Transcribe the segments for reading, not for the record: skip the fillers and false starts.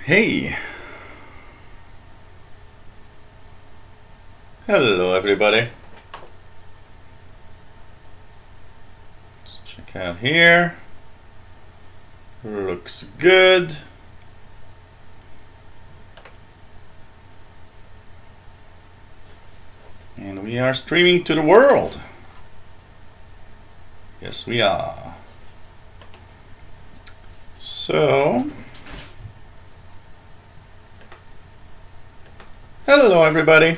Hey, hello everybody. Let's check out here. Looks good. And we are streaming to the world. Yes, we are. So, hello everybody.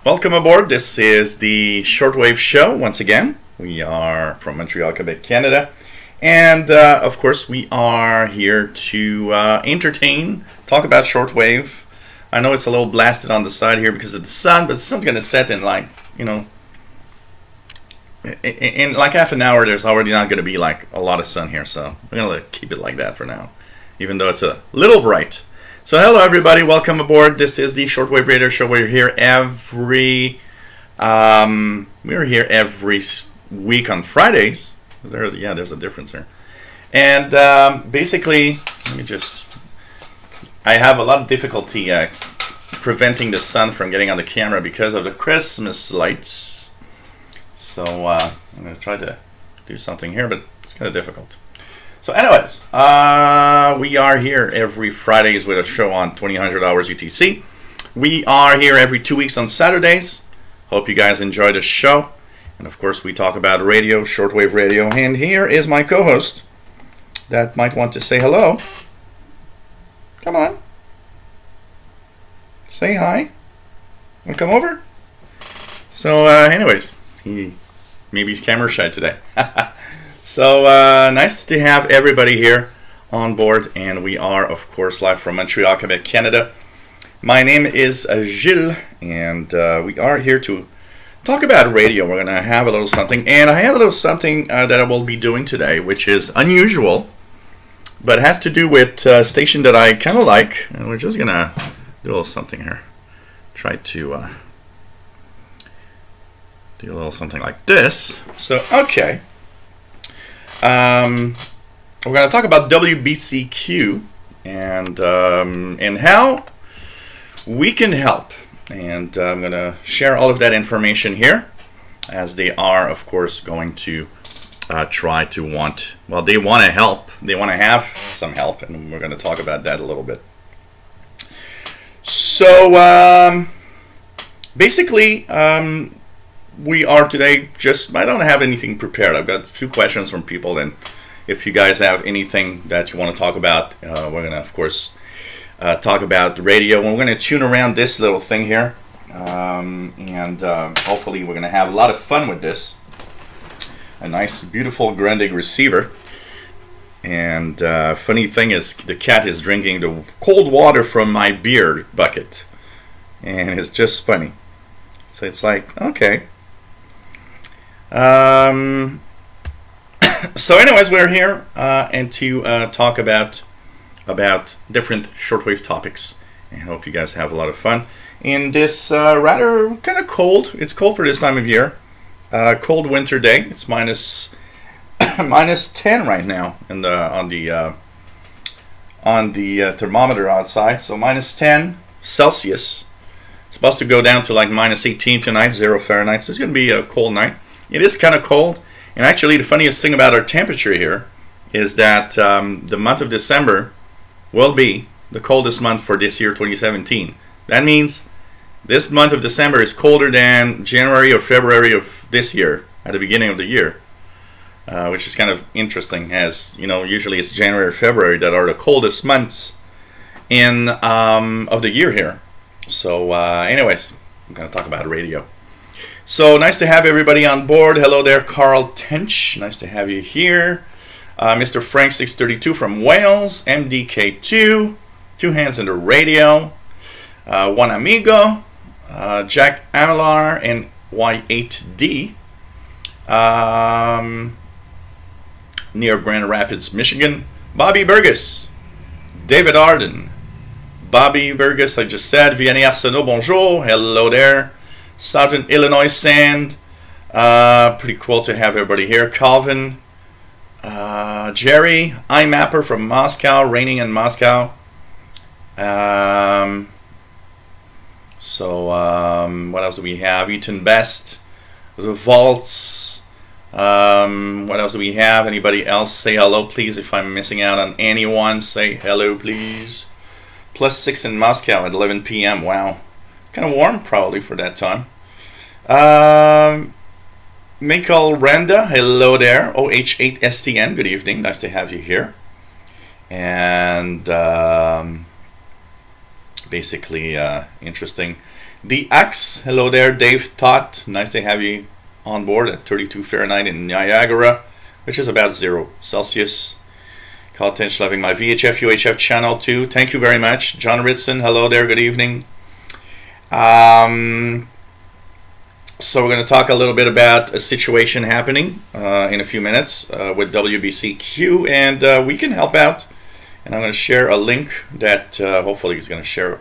Welcome aboard. This is the Shortwave show once again. We are from Montreal, Quebec, Canada. And of course we are here to entertain, talk about shortwave. I know it's a little blasted on the side here because of the sun, but the sun's going to set in like, you know, in like half an hour. There's already not going to be like a lot of sun here, so I'm going to keep it like that for now, even though it's a little bright. So hello everybody, welcome aboard. This is the Shortwave Radio Show. We're here every week on Fridays. There's a difference here. And basically, I have a lot of difficulty preventing the sun from getting on the camera because of the Christmas lights. So I'm going to try to do something here, but it's kind of difficult. So anyways, we are here every Fridays with a show on 2000 hours UTC. We are here every 2 weeks on Saturdays. Hope you guys enjoy the show. And of course, we talk about radio, shortwave radio. And here is my co-host that might want to say hello. Come on. Say hi. Want to come over? So anyways, maybe he's camera shy today. So nice to have everybody here on board, and we are of course live from Montreal, Quebec, Canada. My name is Gilles, and we are here to talk about radio. We're gonna have a little something, and I have a little something that I will be doing today, which is unusual, but it has to do with a station that I kind of like, and we're just gonna do a little something here. Try to do a little something like this. So okay. We're going to talk about WBCQ and how we can help, and I'm going to share all of that information here, as they are of course going to try to they want to help, they want to have some help, and we're going to talk about that a little bit. So basically we are today I don't have anything prepared. I've got a few questions from people, and if you guys have anything that you want to talk about, we're going to, of course, talk about the radio. And we're going to tune around this little thing here, and hopefully we're going to have a lot of fun with this. A nice, beautiful Grundig receiver. And funny thing is, the cat is drinking the cold water from my beer bucket. And it's just funny. So it's like, okay. So anyways, we're here and to talk about different shortwave topics, and I hope you guys have a lot of fun in this rather kind of cold. It's cold for this time of year. Cold winter day. It's minus 10 right now in on the thermometer outside. So minus 10 Celsius. It's supposed to go down to like minus 18 tonight, 0 Fahrenheit. So it's going to be a cold night. It is kind of cold, and actually the funniest thing about our temperature here is that the month of December will be the coldest month for this year, 2017. That means this month of December is colder than January or February of this year, at the beginning of the year, which is kind of interesting, as you know, usually it's January or February that are the coldest months in of the year here. So anyways, I'm going to talk about radio. So nice to have everybody on board. Hello there, Carl Tench. Nice to have you here. Mr. Frank 632 from Wales. MDK2. Two Hands in the Radio. One Amigo. Jack Amalar and Y8D. Near Grand Rapids, Michigan. Bobby Burgess. David Arden. Bobby Burgess, I just said. Vianney Arsenault, bonjour. Hello there. Southern Illinois Sand. Pretty cool to have everybody here. Calvin Jerry, iMapper from Moscow, raining in Moscow. What else do we have? Eaton Best, the Vaults. What else do we have? Anybody else? Say hello, please. If I'm missing out on anyone, say hello, please. +6 in Moscow at 11 p.m. Wow. Kind of warm, probably, for that time. Michael Randa, hello there. OH8STN, good evening. Nice to have you here. And basically interesting. The Axe, hello there. Dave Thought, nice to have you on board at 32 Fahrenheit in Niagara, which is about 0 Celsius. Call attention, loving my VHF UHF channel too. Thank you very much. John Ritson, hello there. Good evening. So we're going to talk a little bit about a situation happening in a few minutes with WBCQ, and we can help out. And I'm going to share a link that hopefully is going to share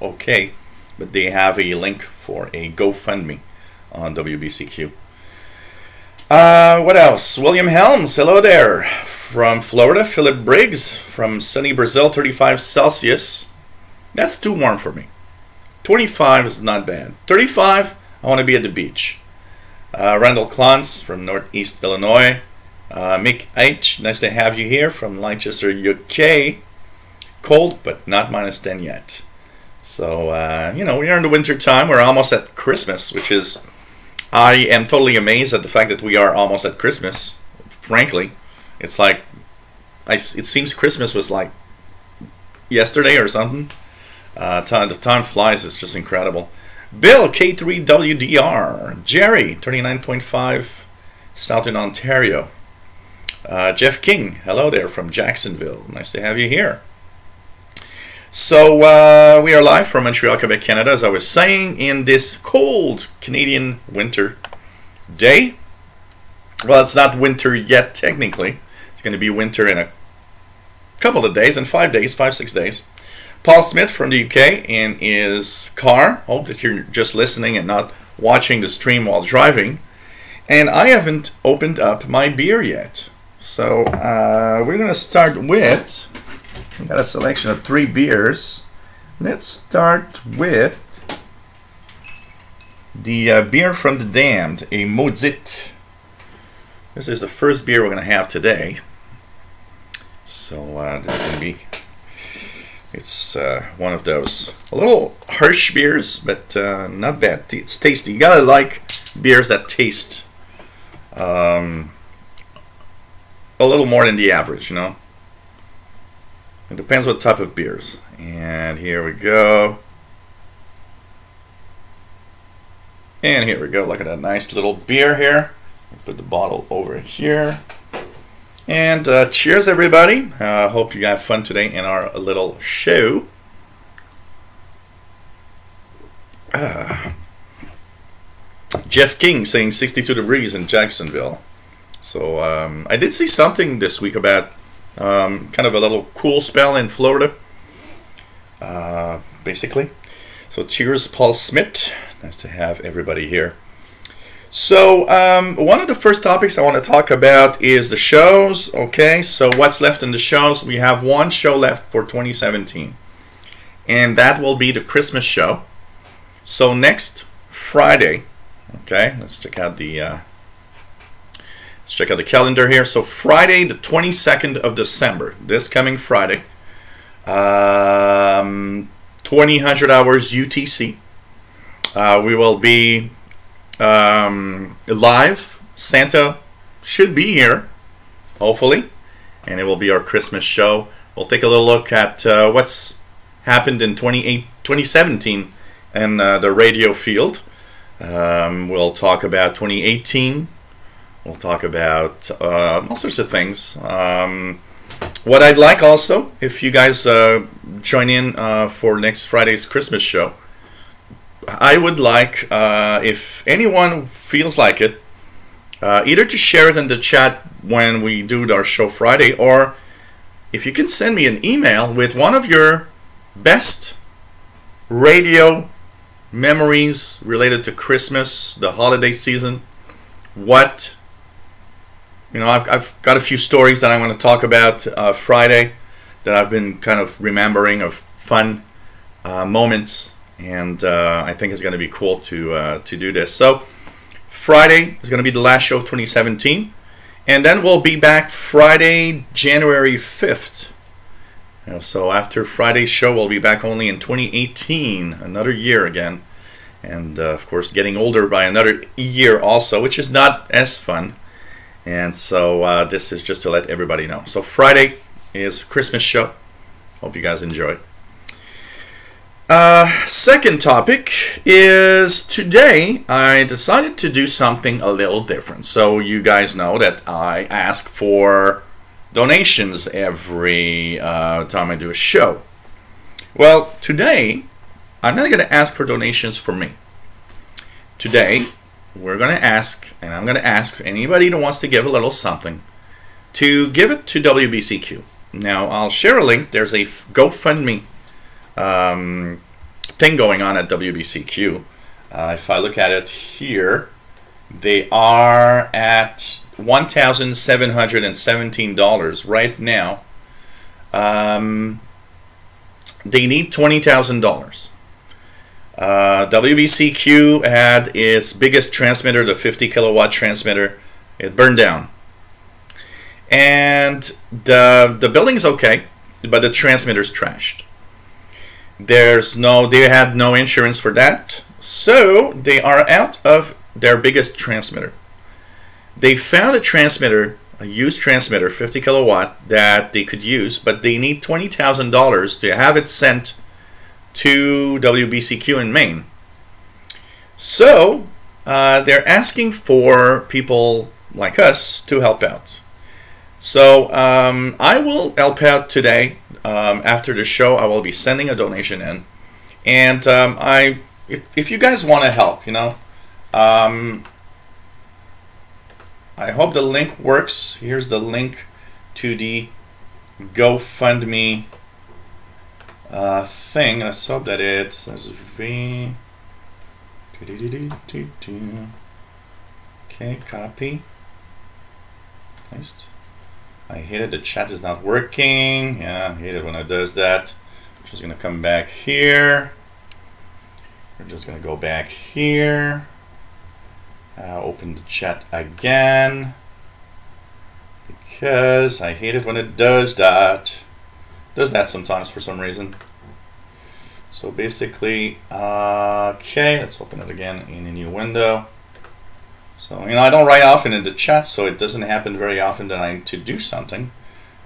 okay, but they have a link for a GoFundMe on WBCQ. What else? William Helms, hello there. From Florida. Philip Briggs from sunny Brazil, 35 Celsius. That's too warm for me. 25 is not bad. 35, I want to be at the beach. Randall Clance from Northeast Illinois. Mick H, nice to have you here from Leicester, UK. Cold, but not -10 yet. So, you know, we are in the winter time. We're almost at Christmas, which is, I am totally amazed at the fact that we are almost at Christmas. Frankly, it's like, it seems Christmas was like yesterday or something. The time flies, it's just incredible. Bill, K3WDR. Jerry, 39.5, South in Ontario. Jeff King, hello there from Jacksonville. Nice to have you here. So we are live from Montreal, Quebec, Canada, as I was saying, in this cold Canadian winter day. Well, it's not winter yet, technically. It's going to be winter in a couple of days, in 5 days, 5-6 days. Paul Smith from the UK in his car. Hope that you're just listening and not watching the stream while driving. And I haven't opened up my beer yet. So we're going to start with, we got a selection of 3 beers. Let's start with the beer from the Damned, a Maudit. This is the first beer we're going to have today. So this is going to be, it's one of those a little harsh beers, but not bad. It's tasty. You gotta like beers that taste a little more than the average, you know. It depends what type of beers. And here we go. And here we go. Look at that nice little beer here. Put the bottle over here. And cheers, everybody. Hope you have fun today in our little show. Jeff King saying 62 degrees in Jacksonville. So I did see something this week about kind of a little cool spell in Florida. Basically. So cheers, Paul Smith. Nice to have everybody here. So one of the first topics I want to talk about is the shows. Okay, so what's left in the shows? We have one show left for 2017, and that will be the Christmas show. So next Friday, okay, let's check out the calendar here. So Friday, the 22nd of December, this coming Friday, 2000 hours UTC. We will be live. Santa should be here, hopefully, and it will be our Christmas show. We'll take a little look at what's happened in 2017 in the radio field. We'll talk about 2018. We'll talk about all sorts of things. What I'd like also, if you guys join in for next Friday's Christmas show, I would like, if anyone feels like it, either to share it in the chat when we do our show Friday, or if you can send me an email with one of your best radio memories related to Christmas, the holiday season. What you know, I've got a few stories that I'm going to talk about Friday that I've been kind of remembering of fun moments, and I think it's going to be cool to do this. So Friday is going to be the last show of 2017, and then we'll be back Friday, January 5th. You know, so after Friday's show, we'll be back only in 2018, another year again. And of course, getting older by another year also, which is not as fun. And so this is just to let everybody know. So Friday is Christmas show. Hope you guys enjoy. Second topic is today I decided to do something a little different. So you guys know that I ask for donations every time I do a show. Well, today I'm not going to ask for donations for me. Today we're going to ask, and I'm going to ask for anybody that wants to give a little something to give it to WBCQ. Now I'll share a link. There's a GoFundMe thing going on at WBCQ. If I look at it here, they are at $1,717 right now. They need $20,000. WBCQ had its biggest transmitter, the 50 kilowatt transmitter. It burned down, and the building's okay, but the transmitter's trashed. They had no insurance for that, so they are out of their biggest transmitter. They found a transmitter, a used transmitter, 50 kilowatt, that they could use, but they need $20,000 to have it sent to WBCQ in Maine. So they're asking for people like us to help out. So I will help out today. After the show, I will be sending a donation in, and if you guys want to help, you know, I hope the link works. Here's the link to the GoFundMe thing. Let's hope that it says V. Okay, copy. Paste. I hate it. The chat is not working. Yeah, I hate it when it does that. I'm just gonna come back here. We're just gonna go back here. Open the chat again, because I hate it when it does that. Does that sometimes for some reason. So basically, okay, let's open it again in a new window. So, you know, I don't write often in the chat, so it doesn't happen very often that I need to do something.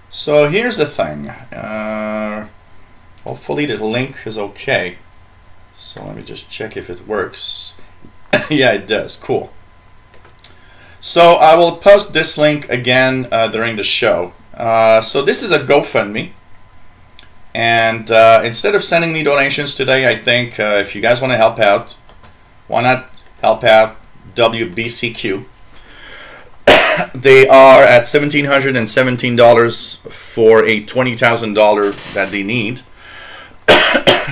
So here's the thing. Hopefully the link is okay. So let me just check if it works. Yeah, it does. Cool. So I will post this link again during the show. So this is a GoFundMe. And instead of sending me donations today, I think if you guys want to help out, why not help out WBCQ? They are at $1,717 for a $20,000 that they need.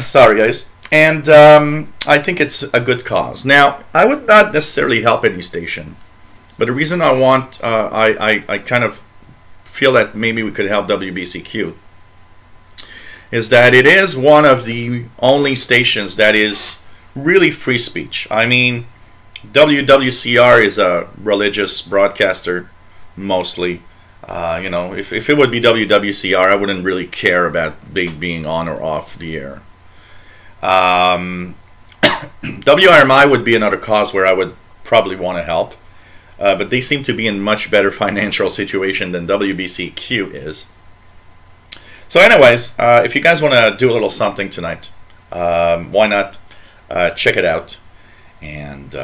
Sorry, guys. And I think it's a good cause. Now, I would not necessarily help any station, but the reason I want, I kind of feel that maybe we could help WBCQ is that it is one of the only stations that is really free speech. I mean, WWCR is a religious broadcaster mostly. You know, if it would be WWCR, I wouldn't really care about being on or off the air. WRMI would be another cause where I would probably want to help, but they seem to be in much better financial situation than WBCQ is. So anyways, if you guys want to do a little something tonight, why not check it out and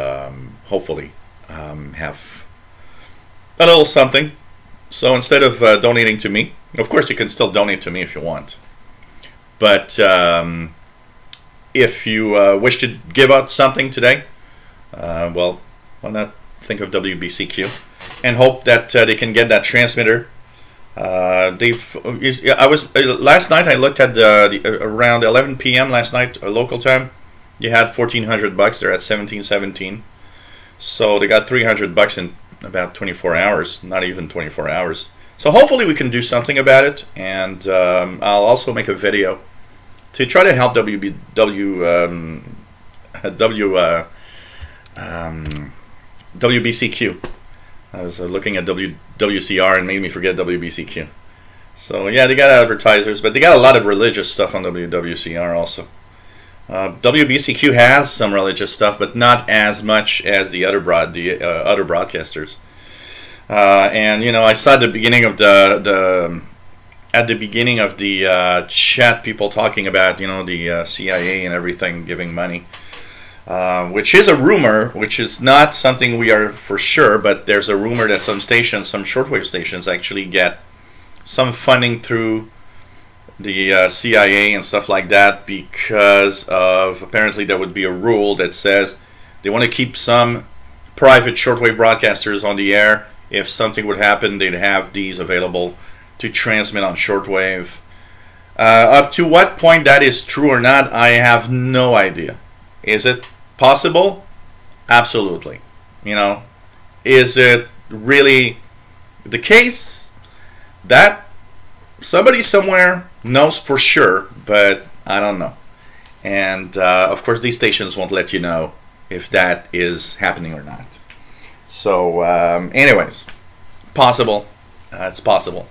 hopefully have a little something. So instead of donating to me, of course you can still donate to me if you want, but if you wish to give out something today, well, why not think of WBCQ and hope that they can get that transmitter. Last night I looked at around 11 p.m. last night local time. You had $1,400. They're at 1717, so they got $300 about 24 hours, not even 24 hours. So hopefully we can do something about it, and I'll also make a video to try to help WBCQ. I was looking at WCR and made me forget WBCQ. So yeah, they got advertisers, but they got a lot of religious stuff on WCR also. WBCQ has some religious stuff, but not as much as the other broadcasters. And you know, I saw at the beginning of the chat, people talking about, you know, the CIA and everything giving money, which is a rumor, which is not something we are for sure, but there's a rumor that some stations, some shortwave stations, actually get some funding through the CIA and stuff like that, because of, apparently there would be a rule that says they want to keep some private shortwave broadcasters on the air. If something would happen, they'd have these available to transmit on shortwave. Up to what point that is true or not, I have no idea. Is it possible? Absolutely. You know, is it really the case? That somebody somewhere knows for sure, but I don't know. And of course, these stations won't let you know if that is happening or not. So anyways, possible. It's possible.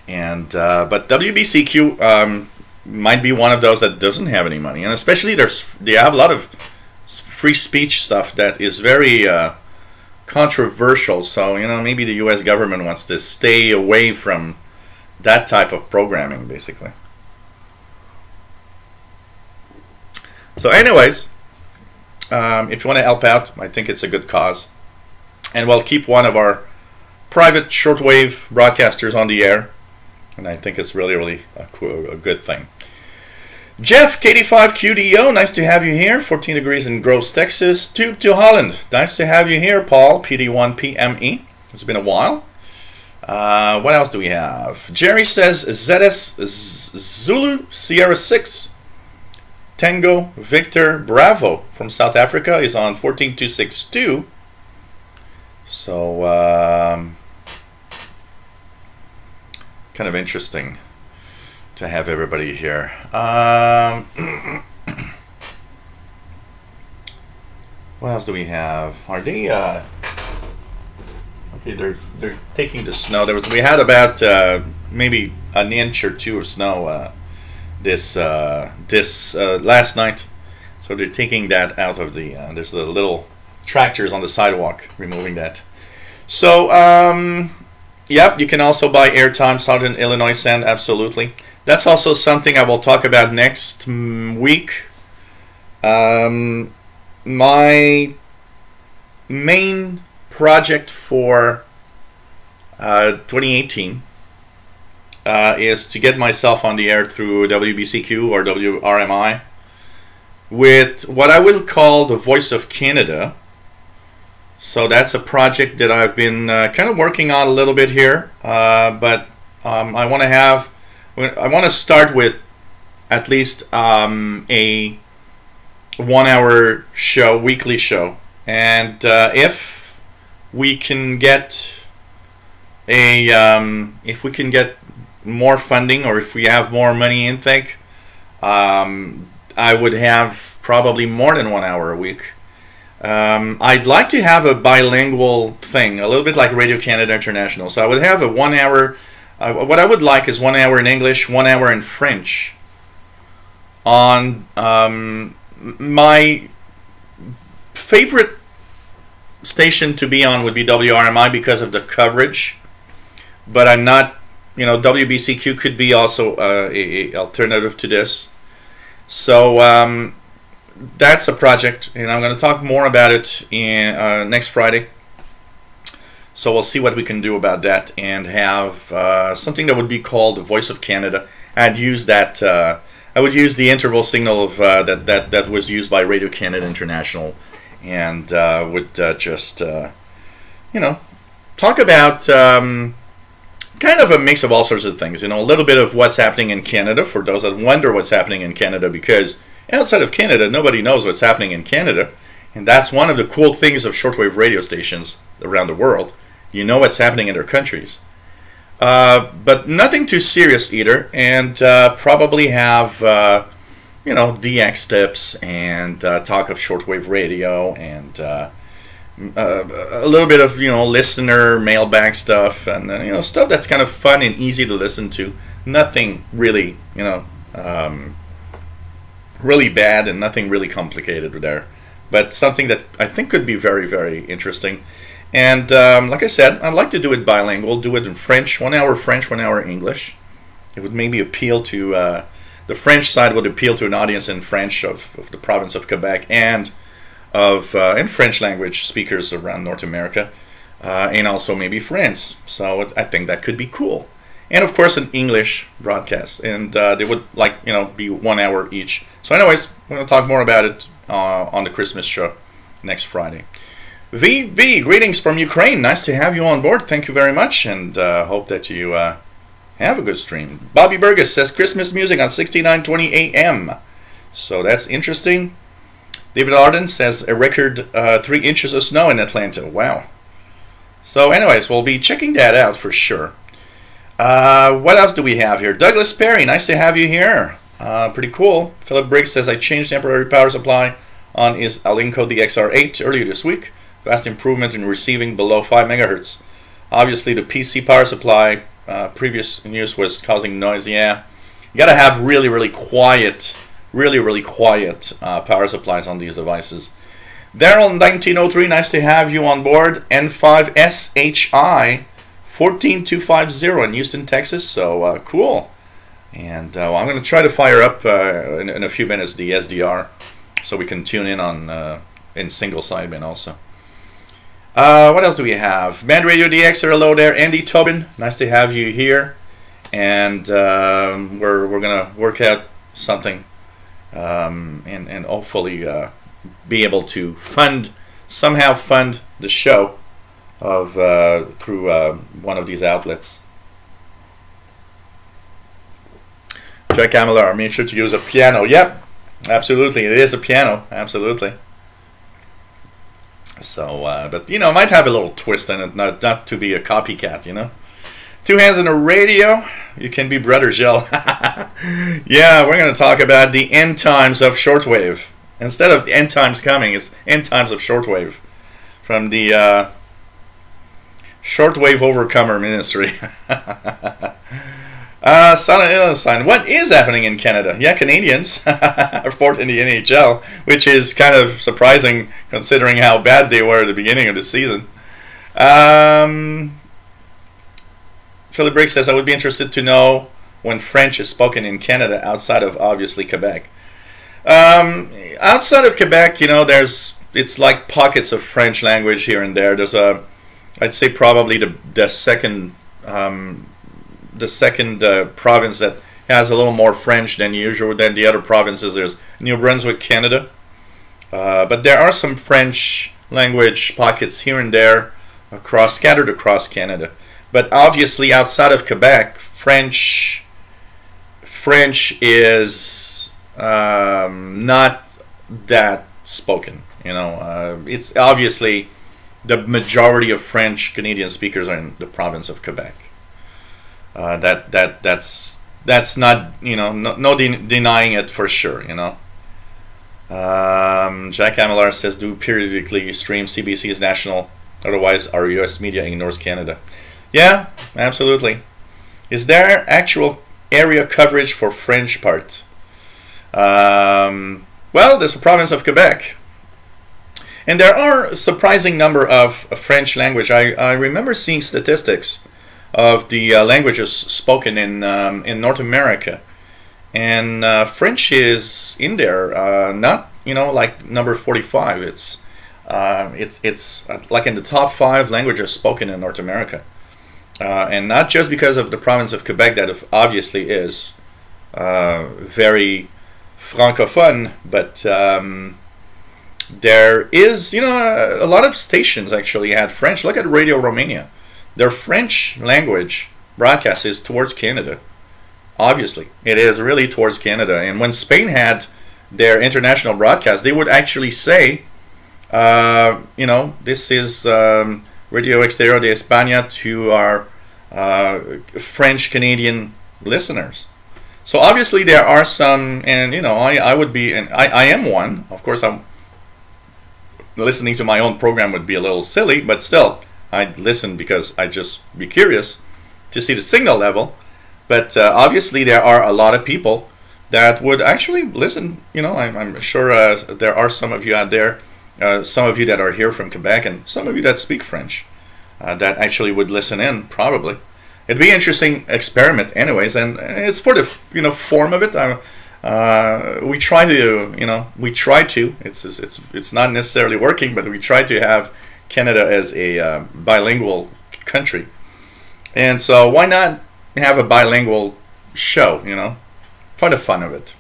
And but WBCQ might be one of those that doesn't have any money, and especially they have a lot of free speech stuff that is very controversial. So you know, maybe the U.S. government wants to stay away from that type of programming, basically. So anyways, if you want to help out, I think it's a good cause, and we'll keep one of our private shortwave broadcasters on the air, and I think it's really a good thing. Jeff, KD5QDO, nice to have you here. 14 degrees in Gross, Texas. Tube to Holland, nice to have you here. Paul, PD1PME, it's been a while. What else do we have? Jerry says ZS Zulu Sierra 6 Tango Victor Bravo from South Africa is on 14262. So kind of interesting to have everybody here. What else do we have? Are they okay, they're taking the snow. We had about maybe an inch or two of snow this last night, so they're taking that out of the there's the little tractors on the sidewalk removing that. So yep, you can also buy airtime. Southern Illinois Sand, absolutely. That's also something I will talk about next week. My main project for 2018 is to get myself on the air through WBCQ or WRMI with what I will call the Voice of Canada. So that's a project that I've been kind of working on a little bit here, but I want to start with at least a 1 hour show, weekly show, and if we can get more funding, or if we have more money in think, I would have probably more than 1 hour a week. I'd like to have a bilingual thing, a little bit like Radio Canada International. So I would have a 1 hour, what I would like is 1 hour in English, 1 hour in French. On my favorite station to be on would be WRMI because of the coverage, but I'm not, you know, WBCQ could be also a alternative to this. So that's a project, and I'm going to talk more about it in next Friday. So we'll see what we can do about that, and have something that would be called the Voice of Canada. I'd use that. I would use the interval signal of that was used by Radio Canada International, and would just you know, talk about kind of a mix of all sorts of things. You know, a little bit of what's happening in Canada for those that wonder what's happening in Canada, because outside of Canada, nobody knows what's happening in Canada. And that's one of the cool things of shortwave radio stations around the world. You know what's happening in their countries. But nothing too serious either, and probably have you know, DX tips and talk of shortwave radio and a little bit of, you know, listener mailbag stuff and you know, stuff that's kind of fun and easy to listen to. Nothing really, you know, really bad and nothing really complicated there, but something that I think could be very, very interesting. And like I said, I'd like to do it bilingual, do it in French, 1 hour French, 1 hour English. It would maybe appeal to, the French side would appeal to an audience in French of the province of Quebec and of in French language speakers around North America, and also maybe France. So I think that could be cool. And of course an English broadcast, and they would, like, you know, be 1 hour each. So anyways, we're going to talk more about it on the Christmas show next Friday. VV, greetings from Ukraine. Nice to have you on board. Thank you very much, and hope that you have a good stream. Bobby Burgess says Christmas music on 6920 AM. So that's interesting. David Arden says a record 3 inches of snow in Atlanta. Wow. So anyways, we'll be checking that out for sure. What else do we have here? Douglas Perry, nice to have you here. Pretty cool. Philip Briggs says I changed temporary power supply on his Alinco DXR8 earlier this week. Vast improvement in receiving below 5 megahertz. Obviously the PC power supply previous in use was causing noise. Yeah, you gotta have really, really quiet power supplies on these devices. Daryl 1903, nice to have you on board. N5SHI 14250 in Houston, Texas. So cool. And I'm going to try to fire up in a few minutes the SDR so we can tune in on in single sideband also. What else do we have? Band Radio DX, hello there. Andy Tobin, nice to have you here. And we're going to work out something and hopefully be able to somehow fund the show of through one of these outlets. Jack Amelar, make sure to use a piano. Yep, absolutely, it is a piano, absolutely. So, but you know, might have a little twist in it, not to be a copycat, you know. 2 hands on a radio, you can be Brother Gel. Yeah, we're going to talk about the end times of shortwave. Instead of end times coming, it's end times of shortwave. From the Shortwave Overcomer Ministry. Son, what is happening in Canada? Yeah, Canadians are fourth in the NHL, which is kind of surprising considering how bad they were at the beginning of the season. Philip Briggs says, I would be interested to know when French is spoken in Canada outside of, obviously, Quebec. Outside of Quebec, you know, it's like pockets of French language here and there. There's I'd say probably the second province that has a little more French than usual than the other provinces. There's New Brunswick, Canada, but there are some French language pockets here and there scattered across Canada. But obviously, outside of Quebec, French is not that spoken. You know, it's obviously the majority of French Canadian speakers are in the province of Quebec. That's not, you know, no denying it for sure. You know. Jack Amelar says, do periodically stream CBC's national, otherwise our US media ignores Canada. Yeah, absolutely. Is there actual area coverage for French part? Well, there's the province of Quebec. And there are a surprising number of French language. I remember seeing statistics of the languages spoken in North America. And French is in there, not, you know, like number 45. It's like in the top 5 languages spoken in North America. And not just because of the province of Quebec, that obviously is very francophone, but there is, you know, a lot of stations actually had French. Look at Radio Romania. Their French language broadcast is towards Canada. Obviously, it is really towards Canada. And when Spain had their international broadcast, they would actually say You know, this is Radio Exterior de España to our French Canadian listeners. So obviously there are some, and you know, I would be, and I am one. Of course, I'm listening to my own program would be a little silly, but still, I'd listen because I'd just be curious to see the signal level. But obviously there are a lot of people that would actually listen. You know, I'm sure there are some of you out there, some of you that are here from Quebec, and some of you that speak French that actually would listen in, probably. It'd be an interesting experiment anyways, and it's for the, you know, form of it. We try to, you know, it's not necessarily working, but we try to have Canada as a bilingual country. And so why not have a bilingual show, you know, for the fun of it.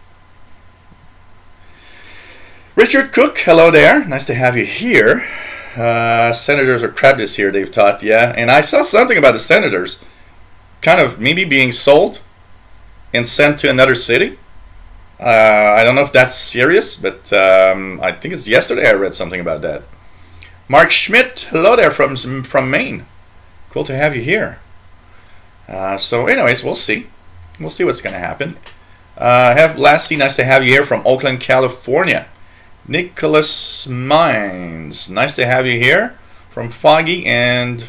Richard Cook, hello there. Nice to have you here. Senators are crap this year, they've taught, yeah. And I saw something about the Senators kind of maybe being sold and sent to another city. I don't know if that's serious, but I think it's yesterday I read something about that. Mark Schmidt, hello there from Maine. Cool to have you here. So anyways, we'll see. We'll see what's going to happen. Lastly, nice to have you here from Oakland, California. Nicholas Mines, nice to have you here from foggy and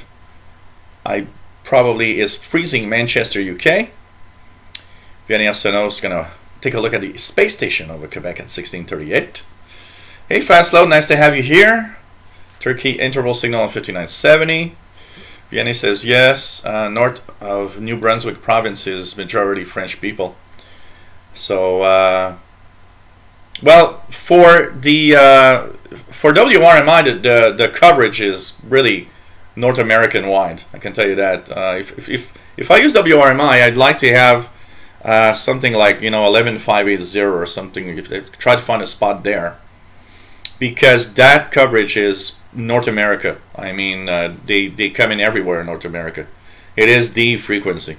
I probably is freezing Manchester, UK. Vianney Arsenault is going to take a look at the space station over Quebec at 1638. Hey Fastlow, nice to have you here. Turkey interval signal on 5970. Vianney says yes. North of New Brunswick province is majority French people. So, well, for the for WRMI, the coverage is really North American wide. I can tell you that. If I use WRMI, I'd like to have something like, you know, 11580 or something. If they try to find a spot there, because that coverage is North America. I mean, they come in everywhere in North America. It is the frequency.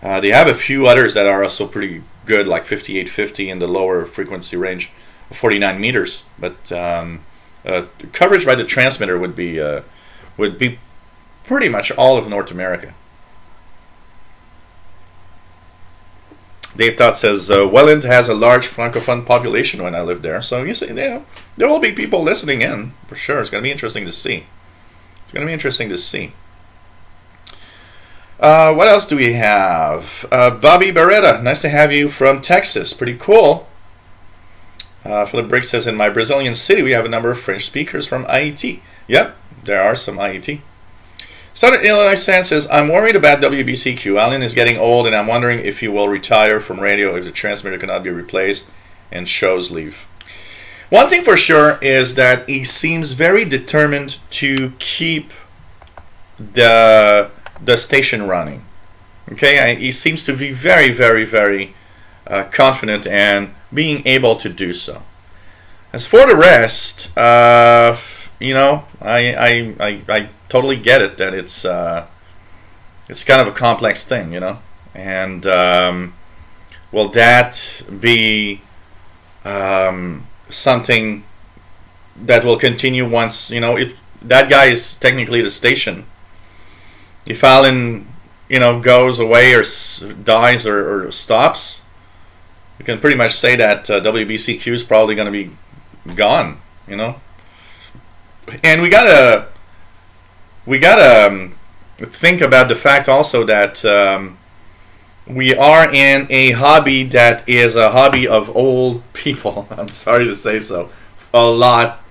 They have a few others that are also pretty good, like 5850 in the lower frequency range, 49 meters. But coverage by the transmitter would be pretty much all of North America. Dave Todd says Welland has a large francophone population when I lived there, so you see, you know, there will be people listening in for sure. It's going to be interesting to see. It's going to be interesting to see. What else do we have? Bobby Beretta, nice to have you from Texas. Pretty cool. Philip Briggs says, in my Brazilian city, we have a number of French speakers from IET. Yep, there are some IET. Southern Illinois Sand says, I'm worried about WBCQ. Alan is getting old, and I'm wondering if he will retire from radio if the transmitter cannot be replaced and shows leave. One thing for sure is that he seems very determined to keep the station running. Okay, he seems to be very, very, very confident and being able to do so. As for the rest, you know, I totally get it that it's kind of a complex thing, you know, and will that be something that will continue once, you know, if that guy is technically the station? If Alan, you know, goes away or dies or stops, you can pretty much say that WBCQ is probably going to be gone, you know. And we gotta think about the fact also that we are in a hobby that is a hobby of old people. I'm sorry to say so. A lot.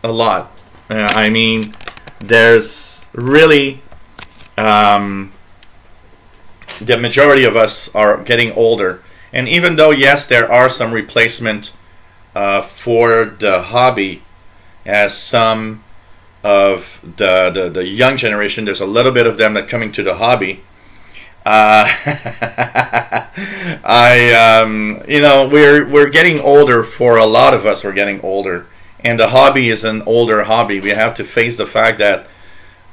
I mean, there's really the majority of us are getting older, and even though yes, there are some replacement for the hobby, as some of the young generation, there's a little bit of them that coming to the hobby. You know, we're getting older. For a lot of us, we're getting older, and the hobby is an older hobby. We have to face the fact that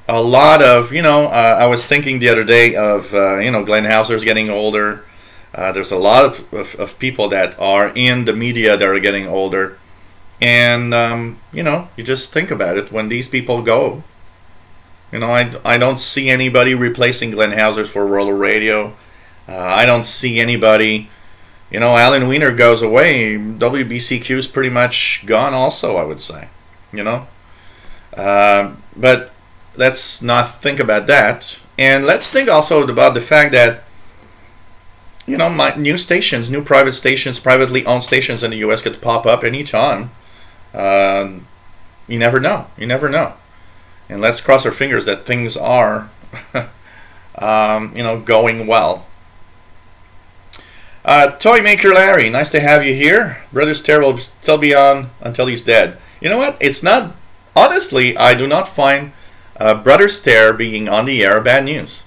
a lot of, you know, I was thinking the other day of, you know, Glenn Hauser's getting older. There's a lot of people that are in the media that are getting older. And you know, you just think about it. When these people go, you know, I don't see anybody replacing Glenn Hauser's for World Radio. I don't see anybody. You know, Alan Wiener goes away. WBCQ is pretty much gone also, I would say. You know? But let's not think about that. And let's think also about the fact that, you know, new stations, new private stations, privately owned stations in the U.S. could pop up anytime. You never know. You never know. And let's cross our fingers that things are, you know, going well. Toy Maker Larry, nice to have you here. Brother Stair will still be on until he's dead. You know what? It's not, honestly, I do not find Brother Stair being on the air bad news.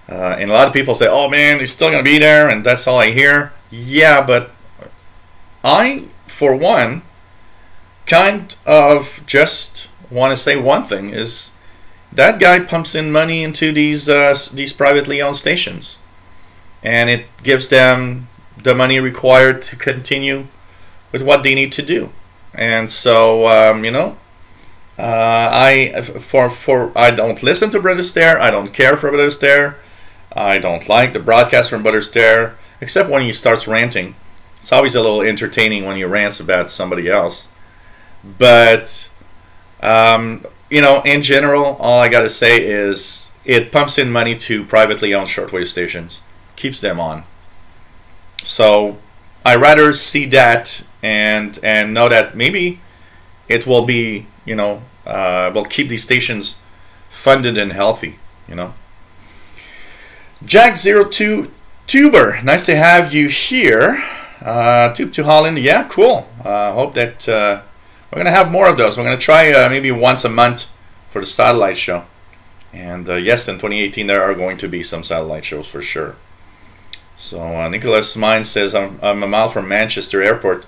And a lot of people say, oh man, he's still going to be there, and that's all I hear. Yeah, but I, for one, kind of just want to say one thing, is that guy pumps in money into these privately owned stations. And it gives them the money required to continue with what they need to do. And so, you know, I don't listen to Brother Stair. I don't care for Brother Stair. I don't like the broadcast from Brother Stair, except when he starts ranting. It's always a little entertaining when he rants about somebody else. But, you know, in general, all I got to say is it pumps in money to privately owned shortwave stations. Keeps them on. So I rather see that and know that maybe it will be, you know, will keep these stations funded and healthy, you know. Jack02 Tuber, nice to have you here. Tube to Holland, yeah, cool. Hope that we're gonna have more of those. We're gonna try maybe once a month for the satellite show. And yes, in 2018 there are going to be some satellite shows for sure. So Nicholas Mine says, I'm a mile from Manchester Airport.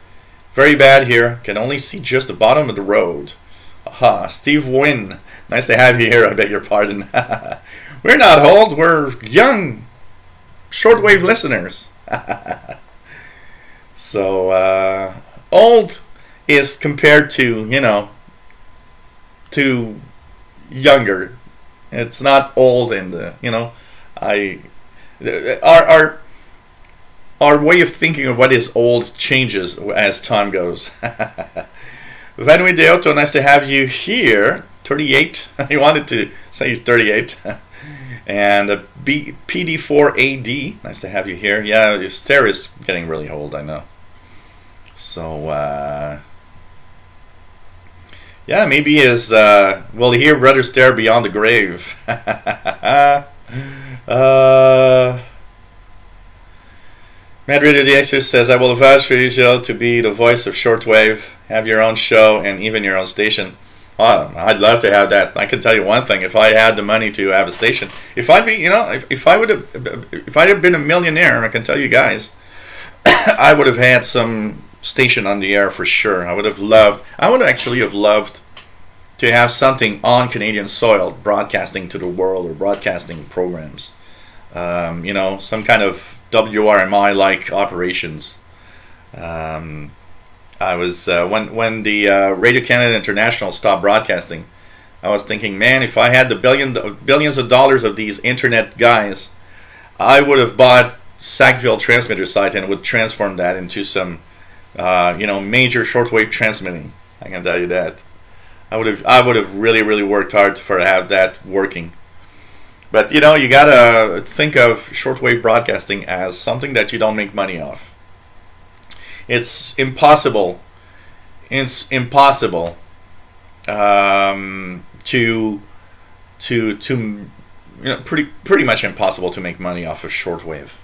Very bad here. Can only see just the bottom of the road. Aha. Steve Wynn. Nice to have you here. I beg your pardon. We're not old. We're young shortwave listeners. So old is compared to, you know, to younger. It's not old in the, you know, our way of thinking of what is old changes as time goes. Vanui Deoto, nice to have you here. 38. He wanted to say he's 38. And PD4AD, nice to have you here. Yeah, your Stair is getting really old, I know. So, yeah, maybe we'll hear Brother Stair beyond the grave. Madrid DXing says, I will vouch for you, Gilles, to be the voice of shortwave, have your own show, and even your own station. Oh, I'd love to have that. I can tell you one thing: if I had the money to have a station, if I'd be, you know, if I'd have been a millionaire, I can tell you guys, I would have had some station on the air for sure. I would actually have loved to have something on Canadian soil, broadcasting to the world or broadcasting programs. You know, some kind of WRMI-like operations. I was when the Radio Canada International stopped broadcasting, I was thinking, man, if I had the billions of dollars of these internet guys, I would have bought Sackville transmitter site and would transform that into some, you know, major shortwave transmitting. I can tell you that. I would have really worked hard for have that working. But you know, you gotta think of shortwave broadcasting as something that you don't make money off. It's impossible. It's impossible to you know, pretty much impossible to make money off of shortwave.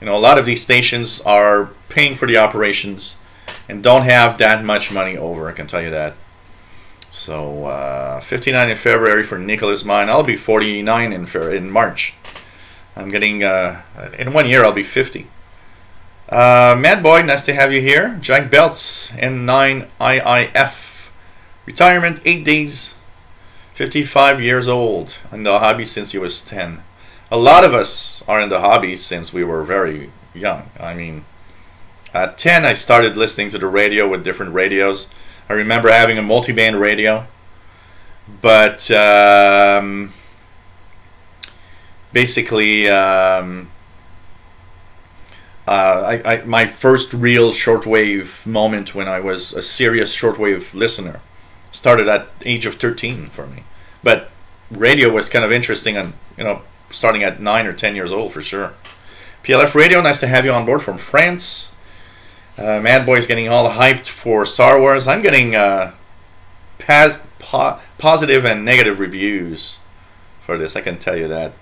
You know, a lot of these stations are paying for the operations and don't have that much money over. I can tell you that. So 59 in February for Nicholas Mine. I'll be 49 in March. I'm getting in 1 year I'll be 50. Mad Boy, nice to have you here. Jack Belts, N9IIF. Retirement 8 days. 55 years old. In the hobby since he was 10. A lot of us are in the hobby since we were very young. I mean, At 10, I started listening to the radio with different radios. I remember having a multi-band radio, but basically, my first real shortwave moment when I was a serious shortwave listener started at age of 13 for me. But radio was kind of interesting, and starting at 9 or 10 years old for sure. PLF Radio, nice to have you on board from France. Mad Boy's getting all hyped for Star Wars. I'm getting positive and negative reviews for this, I can tell you that.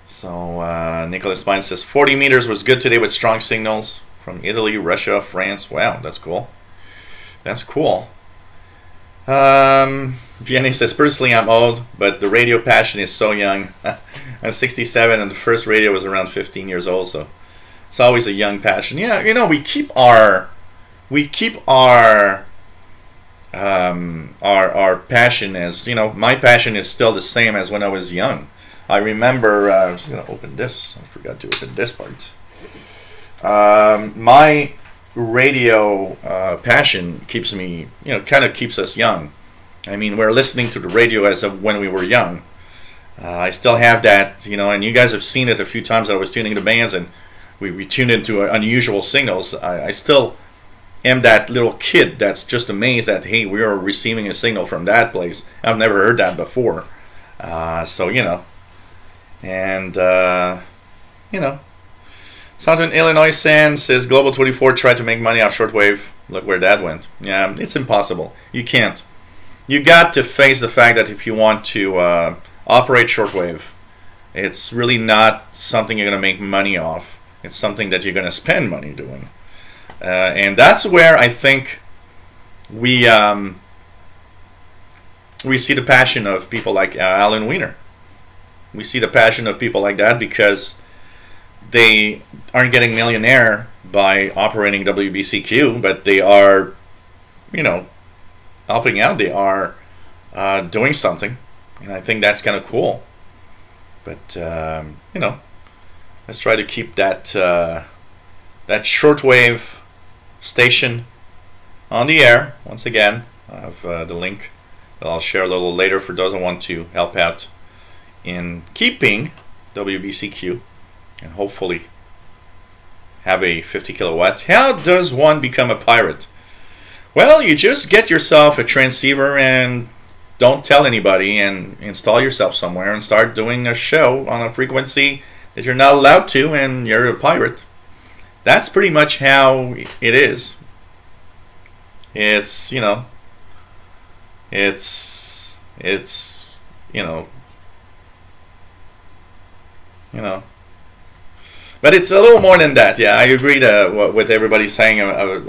So Nicholas Mine says 40 meters was good today with strong signals from Italy, Russia, France. Wow, that's cool. That's cool. Jenny says, personally I'm old, but the radio passion is so young. I'm 67 and the first radio was around 15 years old, so it's always a young passion. Yeah, we keep our passion as, my passion is still the same as when I was young. I remember, I'm just going to open this. I forgot to open this part. My radio passion keeps me, kind of keeps us young. I mean, we're listening to the radio as of when we were young. I still have that, and you guys have seen it a few times. I was tuning to bands and we tuned into unusual signals. I still am that little kid that's just amazed that, hey, we are receiving a signal from that place. I've never heard that before. So, and, Southern Illinois Sand says, Global 24 tried to make money off shortwave. Look where that went. Yeah, it's impossible. You can't. You got to face the fact that if you want to operate shortwave, it's really not something you're going to make money off. It's something that you're going to spend money doing. And that's where I think we see the passion of people like Alan Wiener. We see the passion of people like that because they aren't getting millionaire by operating WBCQ, but they are, helping out. They are doing something, and I think that's kind of cool. But let's try to keep that that shortwave station on the air. Once again, I have the link that I'll share a little later for those who want to help out in keeping WBCQ and hopefully have a 50 kilowatt. How does one become a pirate? Well, you just get yourself a transceiver and don't tell anybody and install yourself somewhere and start doing a show on a frequency that you're not allowed to, and you're a pirate. That's pretty much how it is. It's, but it's a little more than that. Yeah, I agree with everybody saying.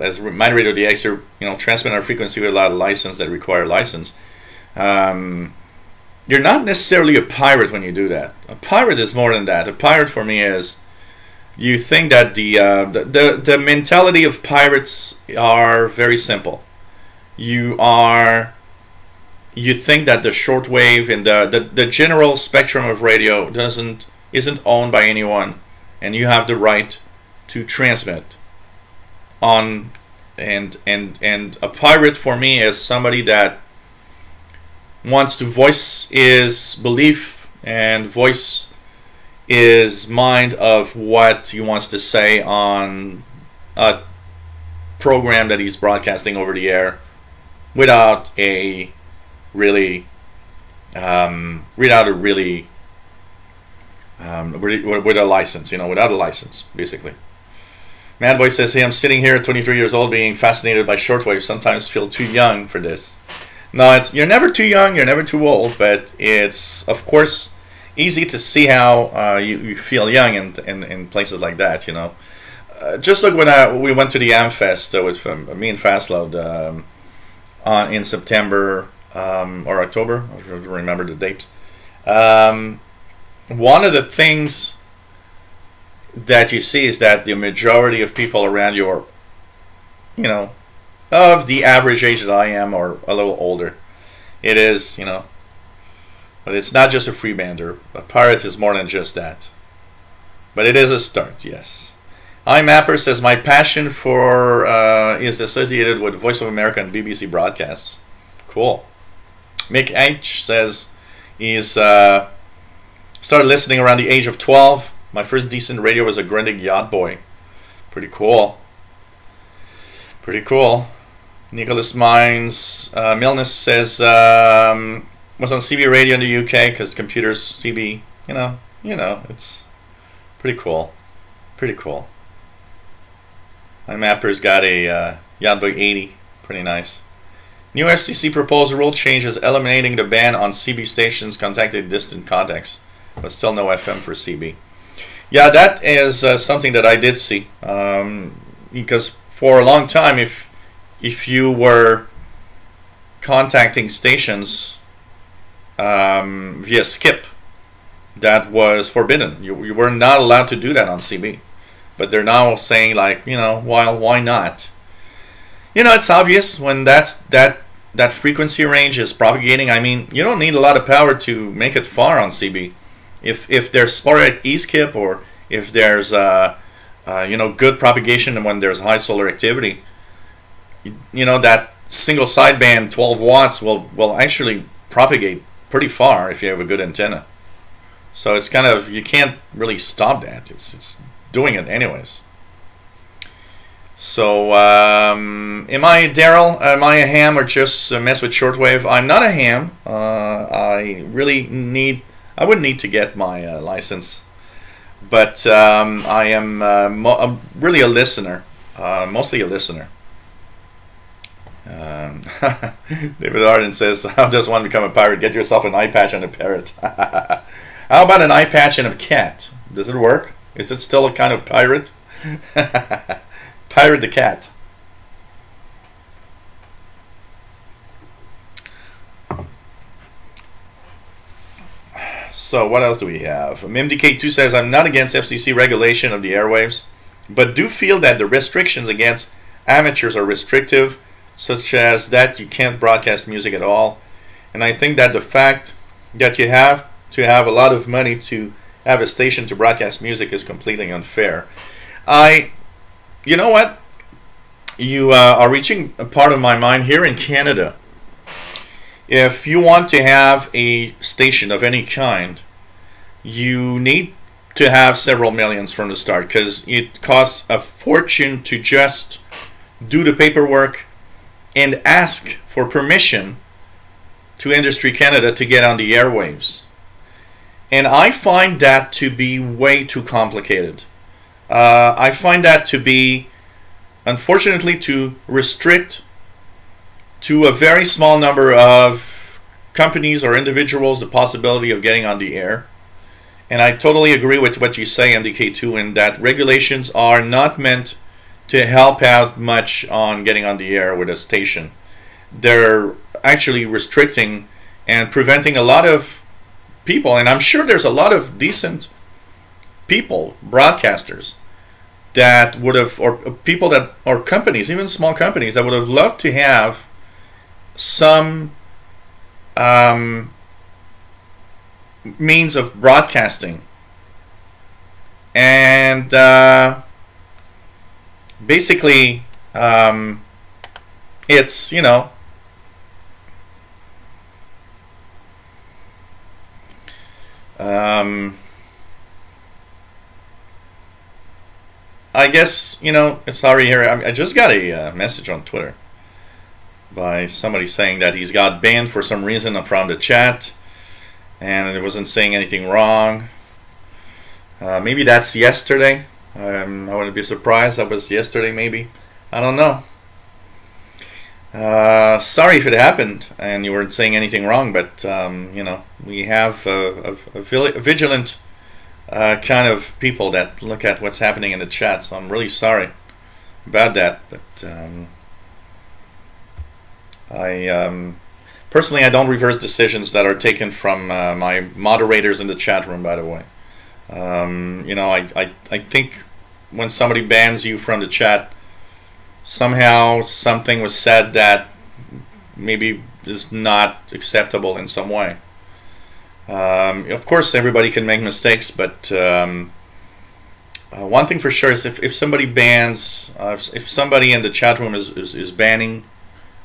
As Mind Radio DXer, transmit our frequency with a lot of license that require license. You're not necessarily a pirate when you do that. A pirate is more than that. A pirate for me is, you think that the mentality of pirates are very simple. You think that the shortwave and the general spectrum of radio isn't owned by anyone, and you have the right to transmit on. And a pirate for me is somebody that wants to voice his belief and voice his mind of what he wants to say on a program that he's broadcasting over the air without a really with a license, without a license, basically. Madboy says, hey, I'm sitting here at 23 years old being fascinated by shortwave. Sometimes feel too young for this. No, you're never too young, you're never too old, but it's, of course, easy to see how you feel young in places like that, just like when we went to the AmFest with me and Fastload in September or October, I don't remember the date. One of the things that you see is that the majority of people around you are, of the average age that I am or a little older. It is, but it's not just a freebander. A pirate is more than just that. But it is a start, yes. iMapper says my passion for is associated with Voice of America and BBC broadcasts. Cool. Mick H says he's started listening around the age of 12. My first decent radio was a Grundig Yacht Boy. Pretty cool. Pretty cool. Nicholas Mines Milnes says was on CB radio in the UK because computers CB. You know, it's pretty cool. Pretty cool. My mapper's got a Yacht Boy 80. Pretty nice. New FCC proposed rule changes eliminating the ban on CB stations contacting distant contacts, but still no FM for CB. Yeah, that is something that I did see, because for a long time, if you were contacting stations via skip, that was forbidden. You were not allowed to do that on CB, but they're now saying, like, you know, why not? You know, it's obvious when that frequency range is propagating. I mean, you don't need a lot of power to make it far on CB. If there's sporadic E-skip, or if there's you know, good propagation, and when there's high solar activity, you know, that single sideband 12 watts will actually propagate pretty far if you have a good antenna. So it's kind of, you can't really stop that. It's doing it anyways. So, am I Daryl? Am I a ham, or just mess with shortwave? I'm not a ham. I wouldn't need to get my license, but I am I'm really a listener, mostly a listener. David Arden says, "How does one become a pirate? Get yourself an eye patch and a parrot." How about an eye patch and a cat? Does it work? Is it still a kind of pirate? Pirate the cat. So what else do we have? MimDK2 says, I'm not against FCC regulation of the airwaves, but do feel that the restrictions against amateurs are restrictive, such as that you can't broadcast music at all. And I think that the fact that you have to have a lot of money to have a station to broadcast music is completely unfair. You know what? You are reaching a part of my mind here in Canada. If you want to have a station of any kind, you need to have several millions from the start, because it costs a fortune to just do the paperwork and ask for permission to Industry Canada to get on the airwaves. And I find that to be way too complicated. I find that to be, unfortunately, to restrict to a very small number of companies or individuals the possibility of getting on the air. And I totally agree with what you say, MDK2, in that regulations are not meant to help out much on getting on the air with a station. They're actually restricting and preventing a lot of people, and I'm sure there's a lot of decent people, broadcasters, that would have, or people that, or companies, even small companies, that would have loved to have some means of broadcasting. And basically, it's, you know, I guess, you know, sorry here, I just got a message on Twitter by somebody saying that he's got banned for some reason from the chat, and it wasn't saying anything wrong. Maybe that's yesterday. I wouldn't be surprised. That was yesterday, maybe. I don't know. Sorry if it happened and you weren't saying anything wrong, but you know, we have a vigilant kind of people that look at what's happening in the chat, so I'm really sorry about that. But personally, I don't reverse decisions that are taken from my moderators in the chat room, by the way. You know, I think when somebody bans you from the chat, somehow something was said that maybe is not acceptable in some way. Of course, everybody can make mistakes, but one thing for sure is if somebody bans, if somebody in the chat room is banning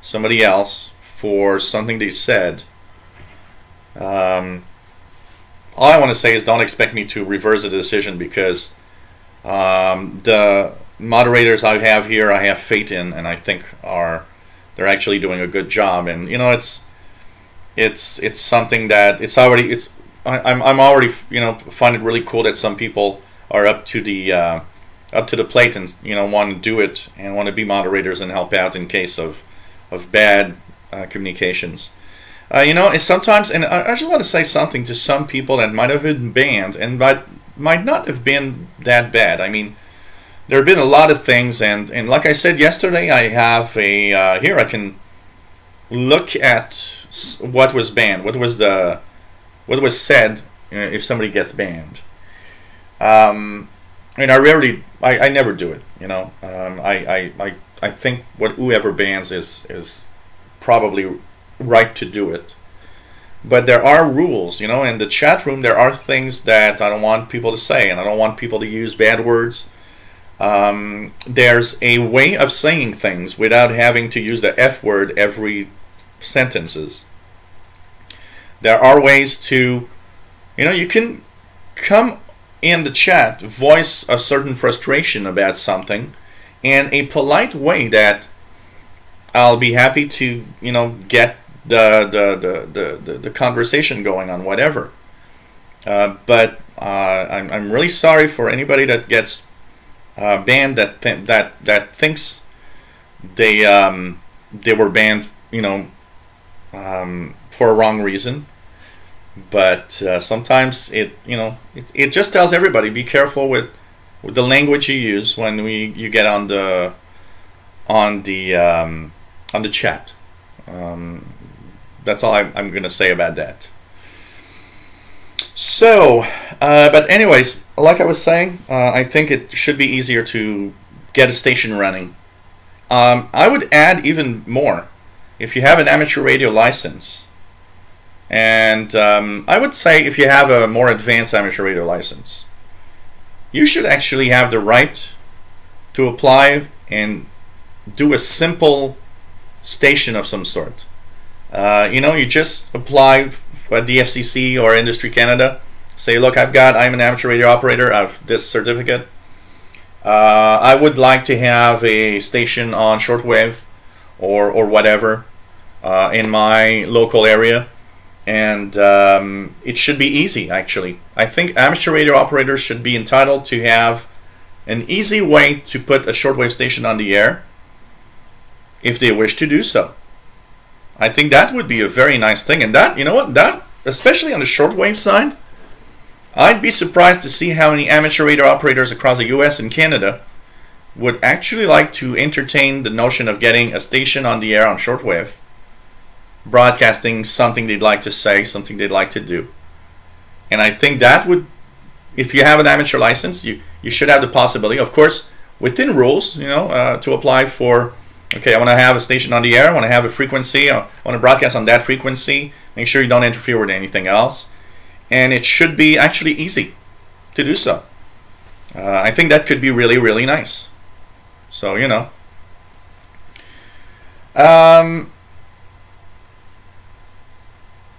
somebody else for something they said, all I want to say is don't expect me to reverse the decision, because the moderators I have here, I have faith in, and I think they're actually doing a good job. And you know, it's something that I'm already, you know, find it really cool that some people are up to the plate and, you know, want to do it and want to be moderators and help out in case of bad communications. You know, and sometimes, and I just want to say something to some people that might have been banned and might not have been that bad. I mean, there have been a lot of things, and like I said yesterday, I have a here I can look at what was banned, what was said if somebody gets banned. And I never do it. You know, I think whoever bans is probably right to do it. But there are rules, you know. In the chat room, there are things that I don't want people to say, and I don't want people to use bad words. There's a way of saying things without having to use the F word every sentences. There are ways to, you know, you can come in the chat, voice a certain frustration about something in a polite way that I'll be happy to, you know, get the conversation going on, whatever. But I'm really sorry for anybody that gets banned that thinks they were banned, you know, for a wrong reason. But sometimes it just tells everybody, be careful with the language you use when you get on the chat. That's all I'm going to say about that. So, but anyways, like I was saying, I think it should be easier to get a station running. I would add even more if you have an amateur radio license. And I would say if you have a more advanced amateur radio license, you should actually have the right to apply and do a simple station of some sort. You know, you just apply for the FCC or Industry Canada. Say, look, I'm an amateur radio operator. I have this certificate. I would like to have a station on shortwave or whatever in my local area. And it should be easy, actually. I think amateur radio operators should be entitled to have an easy way to put a shortwave station on the air if they wish to do so. I think that would be a very nice thing. And that, you know what, that, especially on the shortwave side, I'd be surprised to see how many amateur radio operators across the US and Canada would actually like to entertain the notion of getting a station on the air on shortwave, broadcasting something they'd like to say, something they'd like to do. And I think that would, if you have an amateur license, you should have the possibility, of course, within rules, you know, to apply for, okay, I want to have a station on the air, I want to have a frequency, I want to broadcast on that frequency, make sure you don't interfere with anything else. And it should be actually easy to do so. I think that could be really, really nice. So, you know.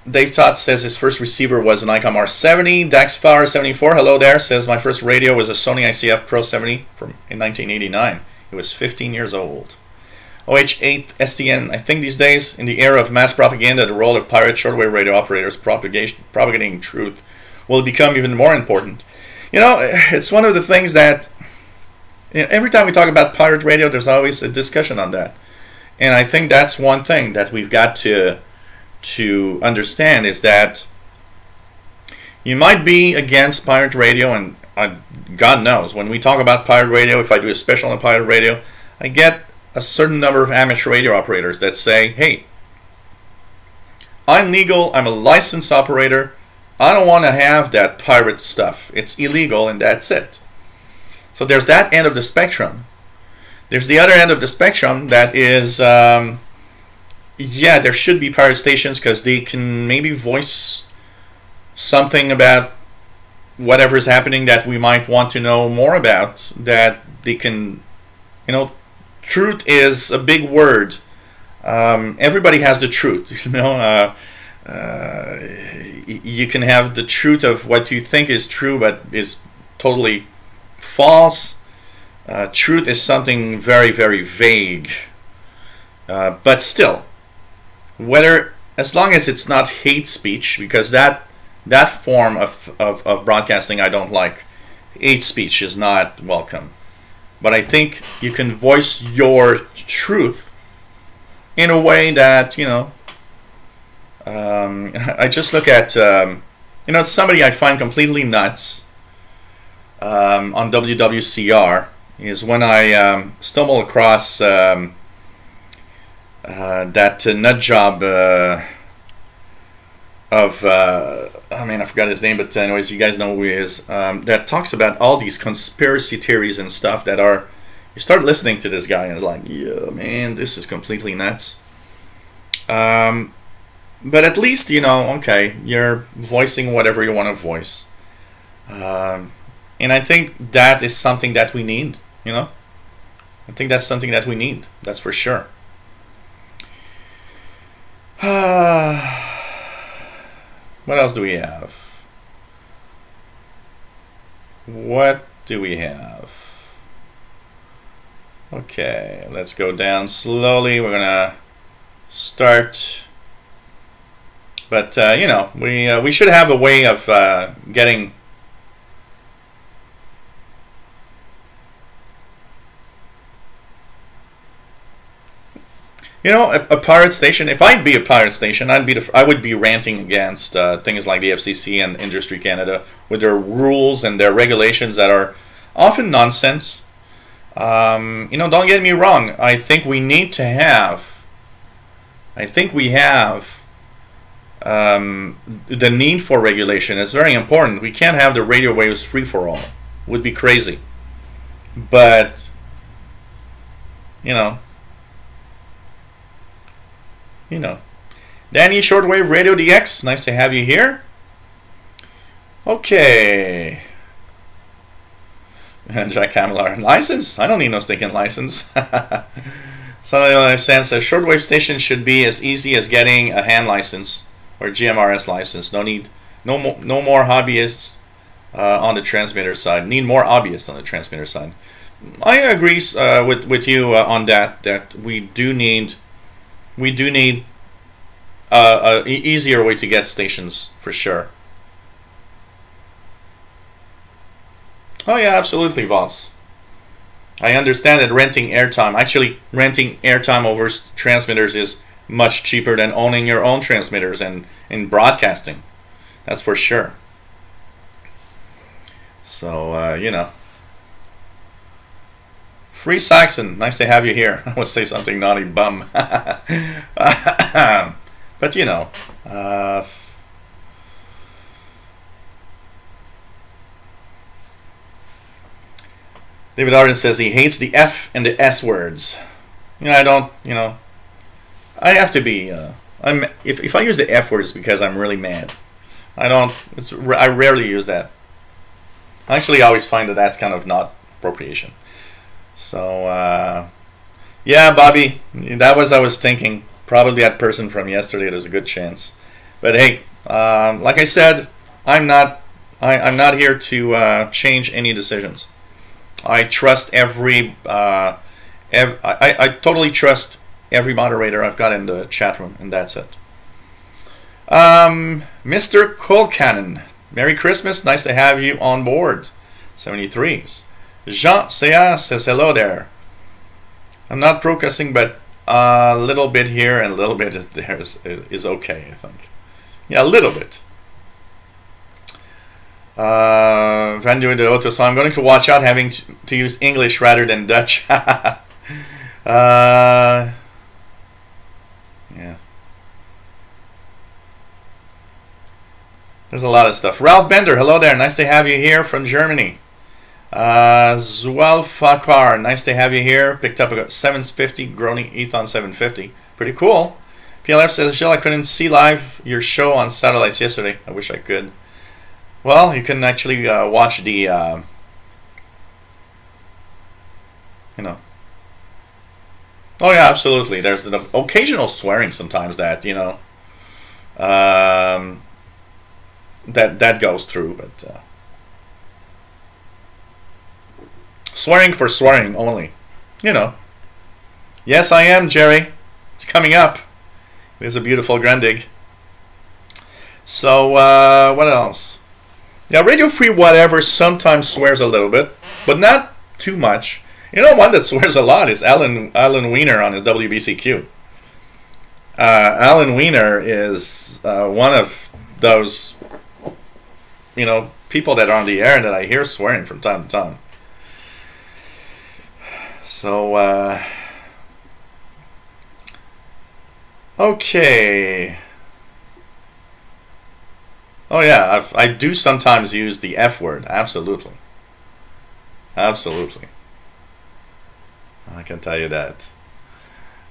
Dave Todd says his first receiver was an ICOM R70. Daxfire74, hello there, says my first radio was a Sony ICF Pro 70 in 1989. It was 15 years old. OH8 STN, I think these days, in the era of mass propaganda, the role of pirate shortwave radio operators propagating truth will become even more important. You know, it's one of the things that, you know, every time we talk about pirate radio, there's always a discussion on that. And I think that's one thing that we've got to understand, is that you might be against pirate radio, and God knows, when we talk about pirate radio, if I do a special on pirate radio, I get a certain number of amateur radio operators that say, hey, I'm legal, I'm a licensed operator, I don't want to have that pirate stuff. It's illegal and that's it. So there's that end of the spectrum. There's the other end of the spectrum that is, yeah, there should be pirate stations because they can maybe voice something about whatever is happening that we might want to know more about, that they can, you know, truth is a big word. Everybody has the truth, you know. You can have the truth of what you think is true, but is totally false. Truth is something very, very vague. But still, whether, as long as it's not hate speech, because that form of broadcasting I don't like. Hate speech is not welcome. But I think you can voice your truth in a way that, you know, I just look at, you know, somebody I find completely nuts on WWCR is when I stumble across that nut job of, I mean, I forgot his name, but anyways, you guys know who he is, that talks about all these conspiracy theories and stuff that are, you start listening to this guy and it's like, yeah, man, this is completely nuts. But at least, you know, okay, you're voicing whatever you want to voice. And I think that is something that we need, you know. I think that's something that we need, that's for sure. What else do we have? What do we have? Okay, let's go down slowly. We're gonna start, but you know, we should have a way of getting. You know, a pirate station. If I'd be a pirate station, I would be ranting against things like the FCC and Industry Canada with their rules and their regulations that are often nonsense. You know, don't get me wrong. I think we need to have. I think we have the need for regulation. It's very important. We can't have the radio waves free for all. It would be crazy. But you know. Danny, Shortwave Radio DX, nice to have you here. Okay. Jack Hamilar, license? I don't need no stinking license. Somebody understands that Shortwave station should be as easy as getting a hand license or GMRS license. No more hobbyists on the transmitter side. Need more hobbyists on the transmitter side. I agree with you on that. That we do need an easier way to get stations, for sure. Oh yeah, absolutely, Voss. I understand that renting airtime, actually renting airtime over transmitters is much cheaper than owning your own transmitters and in broadcasting. That's for sure. So, you know. Free Saxon, nice to have you here. I would say something naughty, bum. But you know, David Arden says he hates the F and the S words. You know, I don't. You know, I have to be. If I use the F words because I'm really mad. I don't. I rarely use that. Actually, I always find that that's kind of not appropriation. So, yeah, Bobby, that was I was thinking. Probably that person from yesterday. There's a good chance. But hey, like I said, I'm not here to change any decisions. I trust I totally trust every moderator I've got in the chat room, and that's it. Mr. Colcannon, Merry Christmas. Nice to have you on board. 73s. Jean CA says hello there. I'm not pro-cussing, but a little bit here and a little bit there is okay, I think. Yeah, a little bit. Van Duyn de Auto, so I'm going to watch out having to use English rather than Dutch. Yeah. There's a lot of stuff. Ralph Bender, hello there. Nice to have you here from Germany. Zual Fakar, nice to have you here. Picked up a 750 Grundig Ethon 750. Pretty cool. PLF says, Jill, I couldn't see live your show on satellites yesterday. I wish I could. Well, you can actually watch the, you know. Oh yeah, absolutely. There's an occasional swearing sometimes that, you know, that goes through, but swearing for swearing only, you know. Yes, I am, Jerry. It's coming up. It is a beautiful Grundig. So, what else? Yeah, Radio Free Whatever sometimes swears a little bit, but not too much. You know, one that swears a lot is Alan Wiener on the WBCQ. Alan Wiener is one of those, you know, people that are on the air that I hear swearing from time to time. So, okay. Oh yeah, I do sometimes use the F word. Absolutely. Absolutely. I can tell you that.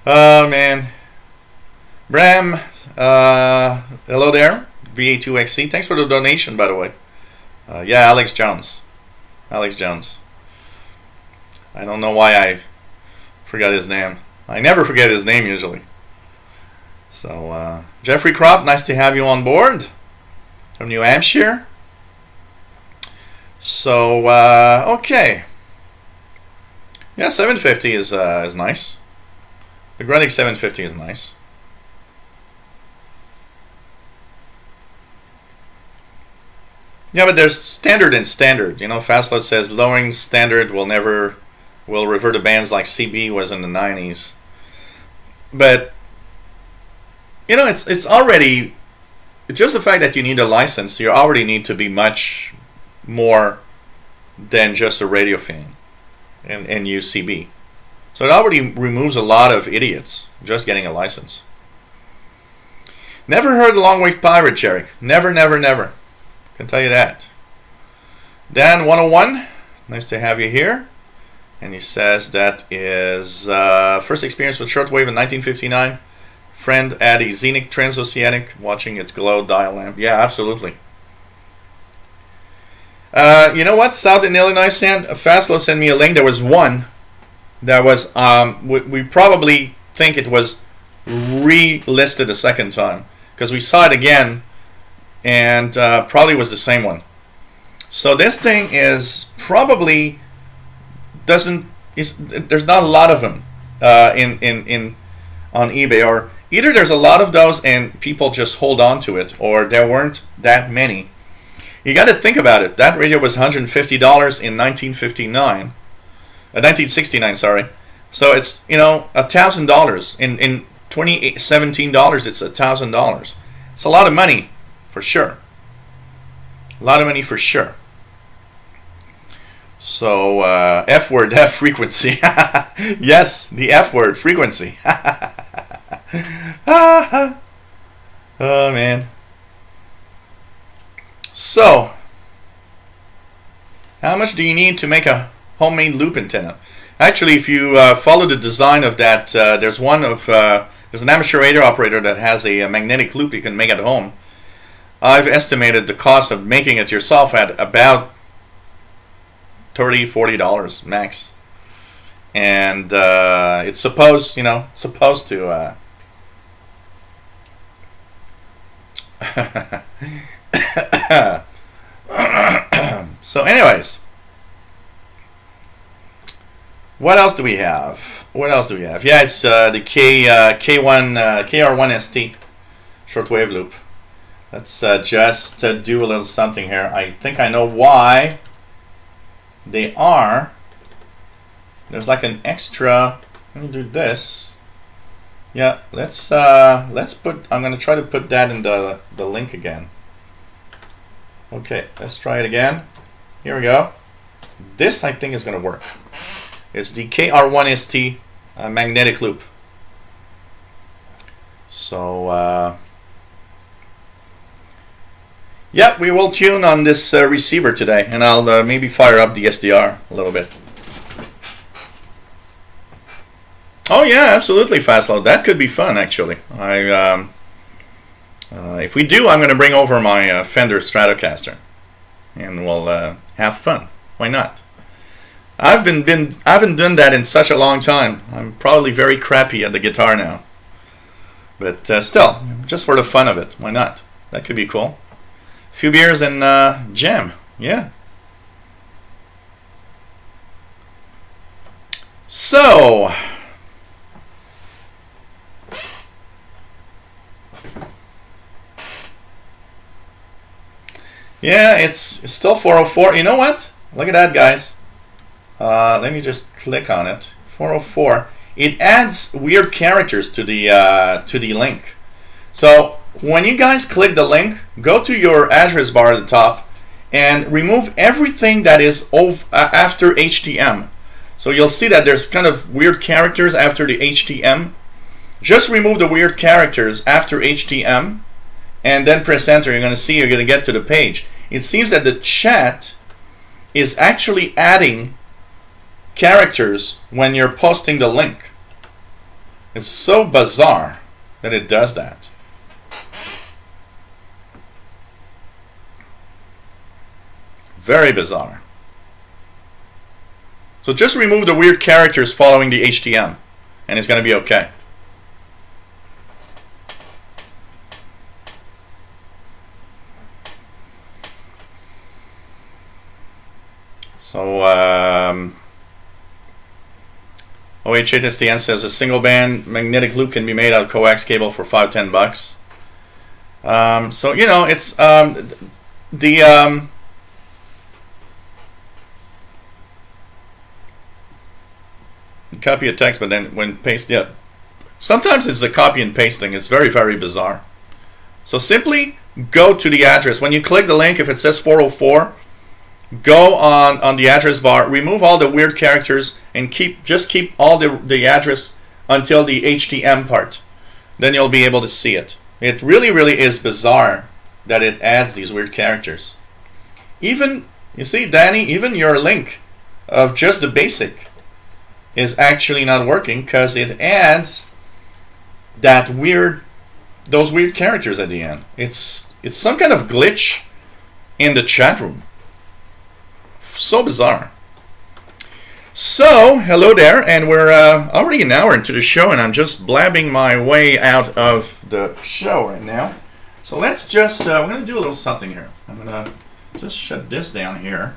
Oh man. Bram, hello there. VA2XC. Thanks for the donation, by the way. Yeah, Alex Jones. Alex Jones. I don't know why I forgot his name. I never forget his name usually. So, Jeffrey Kropp, nice to have you on board from New Hampshire. So, okay. Yeah, 750 is nice. The Grundig 750 is nice. Yeah, but there's standard and standard. You know, Fastload says lowering standard will revert to bands like CB was in the 90s. But you know, it's already just the fact that you need a license. You already need to be much more than just a radio fan and use CB. So it already removes a lot of idiots just getting a license. Never heard the Long Wave Pirate, Jerry. Never, never, never. Can tell you that. Dan 101, nice to have you here. And he says that is first experience with shortwave in 1959. Friend at a Zenith Transoceanic watching its glow dial lamp. Yeah, absolutely. You know what? South in Illinois Fastlow sent me a link. There was one that was we probably think it was relisted a second time because we saw it again and probably was the same one. So this thing is probably there's not a lot of them on eBay, or either there's a lot of those and people just hold on to it, or there weren't that many. You got to think about it. That radio was $150 in 1969, sorry. So it's, you know, $1,000 in 2017 dollars. It's $1,000. It's a lot of money for sure. A lot of money for sure. So F word, F frequency. Yes, the F word, frequency. Oh man. So, how much do you need to make a homemade loop antenna? Actually, if you follow the design of that, there's an amateur radio operator that has a magnetic loop you can make at home. I've estimated the cost of making it yourself at about $30–40 max, and it's supposed to. So, anyways, what else do we have? Yeah, it's the KR1 ST shortwave loop. Let's just do a little something here. I think I know why they are. There's like an extra. Let me do this. Yeah, let's put. I'm gonna try to put that in the link again. Okay, let's try it again. Here we go. This I think is gonna work. It's the KR1 ST magnetic loop. So yeah, we will tune on this receiver today, and I'll maybe fire up the SDR a little bit. Oh yeah, absolutely, Fastload. That could be fun, actually. If we do, I'm going to bring over my Fender Stratocaster. and we'll have fun. Why not? I haven't done that in such a long time. I'm probably very crappy at the guitar now, but still, just for the fun of it, why not? That could be cool. A few beers and jam, yeah. So, yeah, it's still 404. You know what? Look at that, guys. Let me just click on it. 404. It adds weird characters to the link. So when you guys click the link, go to your address bar at the top and remove everything that is after HTM. So you'll see that there's kind of weird characters after the HTM. Just remove the weird characters after HTM and then press enter. You're going to see you're going to get to the page. It seems that the chat is actually adding characters when you're posting the link. It's so bizarre that it does that. Very bizarre. So just remove the weird characters following the HTM and it's going to be okay. So OH8STN says a single band magnetic loop can be made out of coax cable for $5–10. So you know, it's copy a text, but then when paste, yeah, sometimes it's the copy and pasting. It's very, very bizarre. So simply go to the address. When you click the link, if it says 404, go on the address bar, remove all the weird characters, and just keep all the address until the HTM part. Then you'll be able to see it. It really, really is bizarre that it adds these weird characters. Even, you see, Danny, even your link of just the basic is actually not working because it adds those weird characters at the end. It's some kind of glitch in the chat room. So bizarre. So, hello there, and we're already an hour into the show, and I'm just blabbing my way out of the show right now. So let's just, we're going to do a little something here. I'm going to just shut this down here.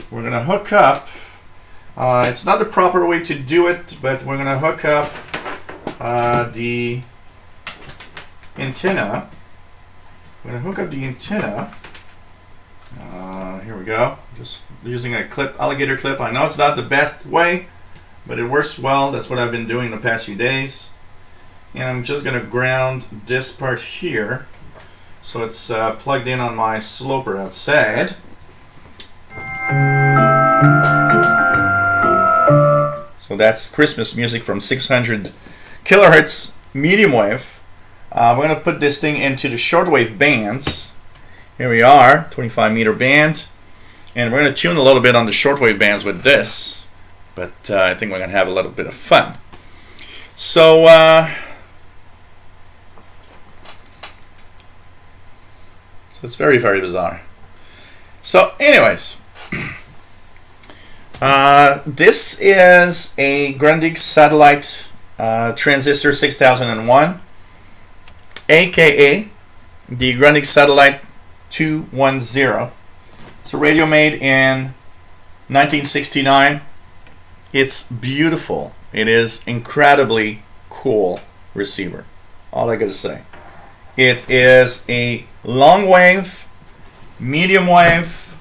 We're going to hook up, it's not the proper way to do it, but we're going to hook up the antenna. We're going to hook up the antenna. Here we go. Just using a alligator clip. I know it's not the best way, but it works well. That's what I've been doing the past few days. And I'm just going to ground this part here, so it's plugged in on my sloper outside. So that's Christmas music from 600 kilohertz medium wave. We're going to put this thing into the shortwave bands. Here we are, 25 meter band. And we're going to tune a little bit on the shortwave bands with this. But I think we're going to have a little bit of fun. So, so it's very, very bizarre. So anyways, this is a Grundig satellite transistor 6001, aka the Grundig satellite 210. It's a radio made in 1969. It's beautiful. It is incredibly cool receiver. All I gotta say. It is a long wave, medium wave,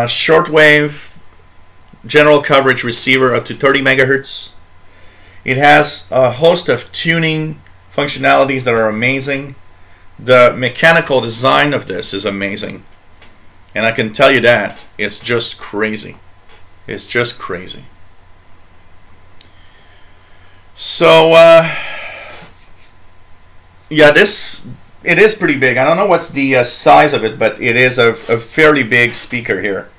short wave, general coverage receiver up to 30 megahertz. It has a host of tuning functionalities that are amazing. The mechanical design of this is amazing. And I can tell you that it's just crazy. It's just crazy. So, yeah, it is pretty big. I don't know what's the size of it, but it is a fairly big speaker here.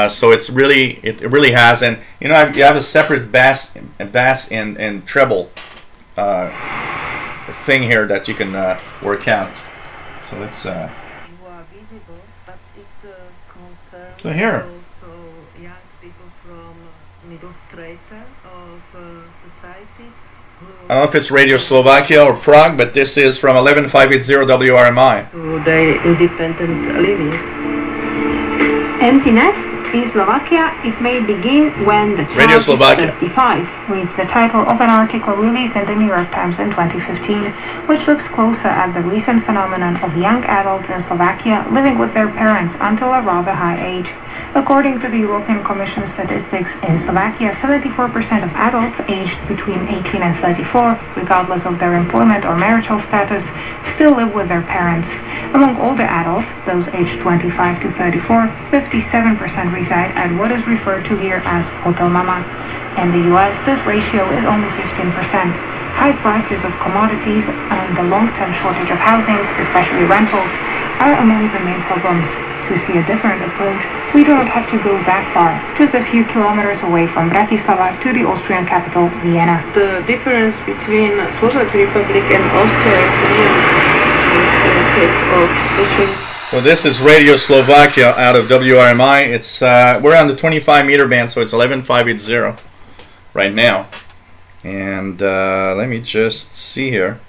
So it really has, and you know, you have a separate bass and treble thing here that you can work out. So let's. You are visible, but it to hear. So young people from middle strata of society. I don't know if it's Radio Slovakia or Prague, but this is from 11580 WRMI. To their independent living. Emptiness in Slovakia, it may begin when the Radio child Slovakia. is 35, reads the title of an article released in the New York Times in 2015, which looks closer at the recent phenomenon of young adults in Slovakia living with their parents until a rather high age. According to the European Commission statistics, in Slovakia, 74% of adults aged between 18 and 34, regardless of their employment or marital status, still live with their parents. Among older adults, those aged 25 to 34, 57% reside at what is referred to here as hotel mama. In the US, this ratio is only 15%. High prices of commodities and the long-term shortage of housing, especially rentals, are among the main problems. To see a different approach, we do not have to go that far, just a few kilometers away from Bratislava to the Austrian capital, Vienna. The difference between Slovak Republic and Austria is So this is Radio Slovakia out of WRMI. It's we're on the 25 meter band, so it's 11580 right now. And let me just see here.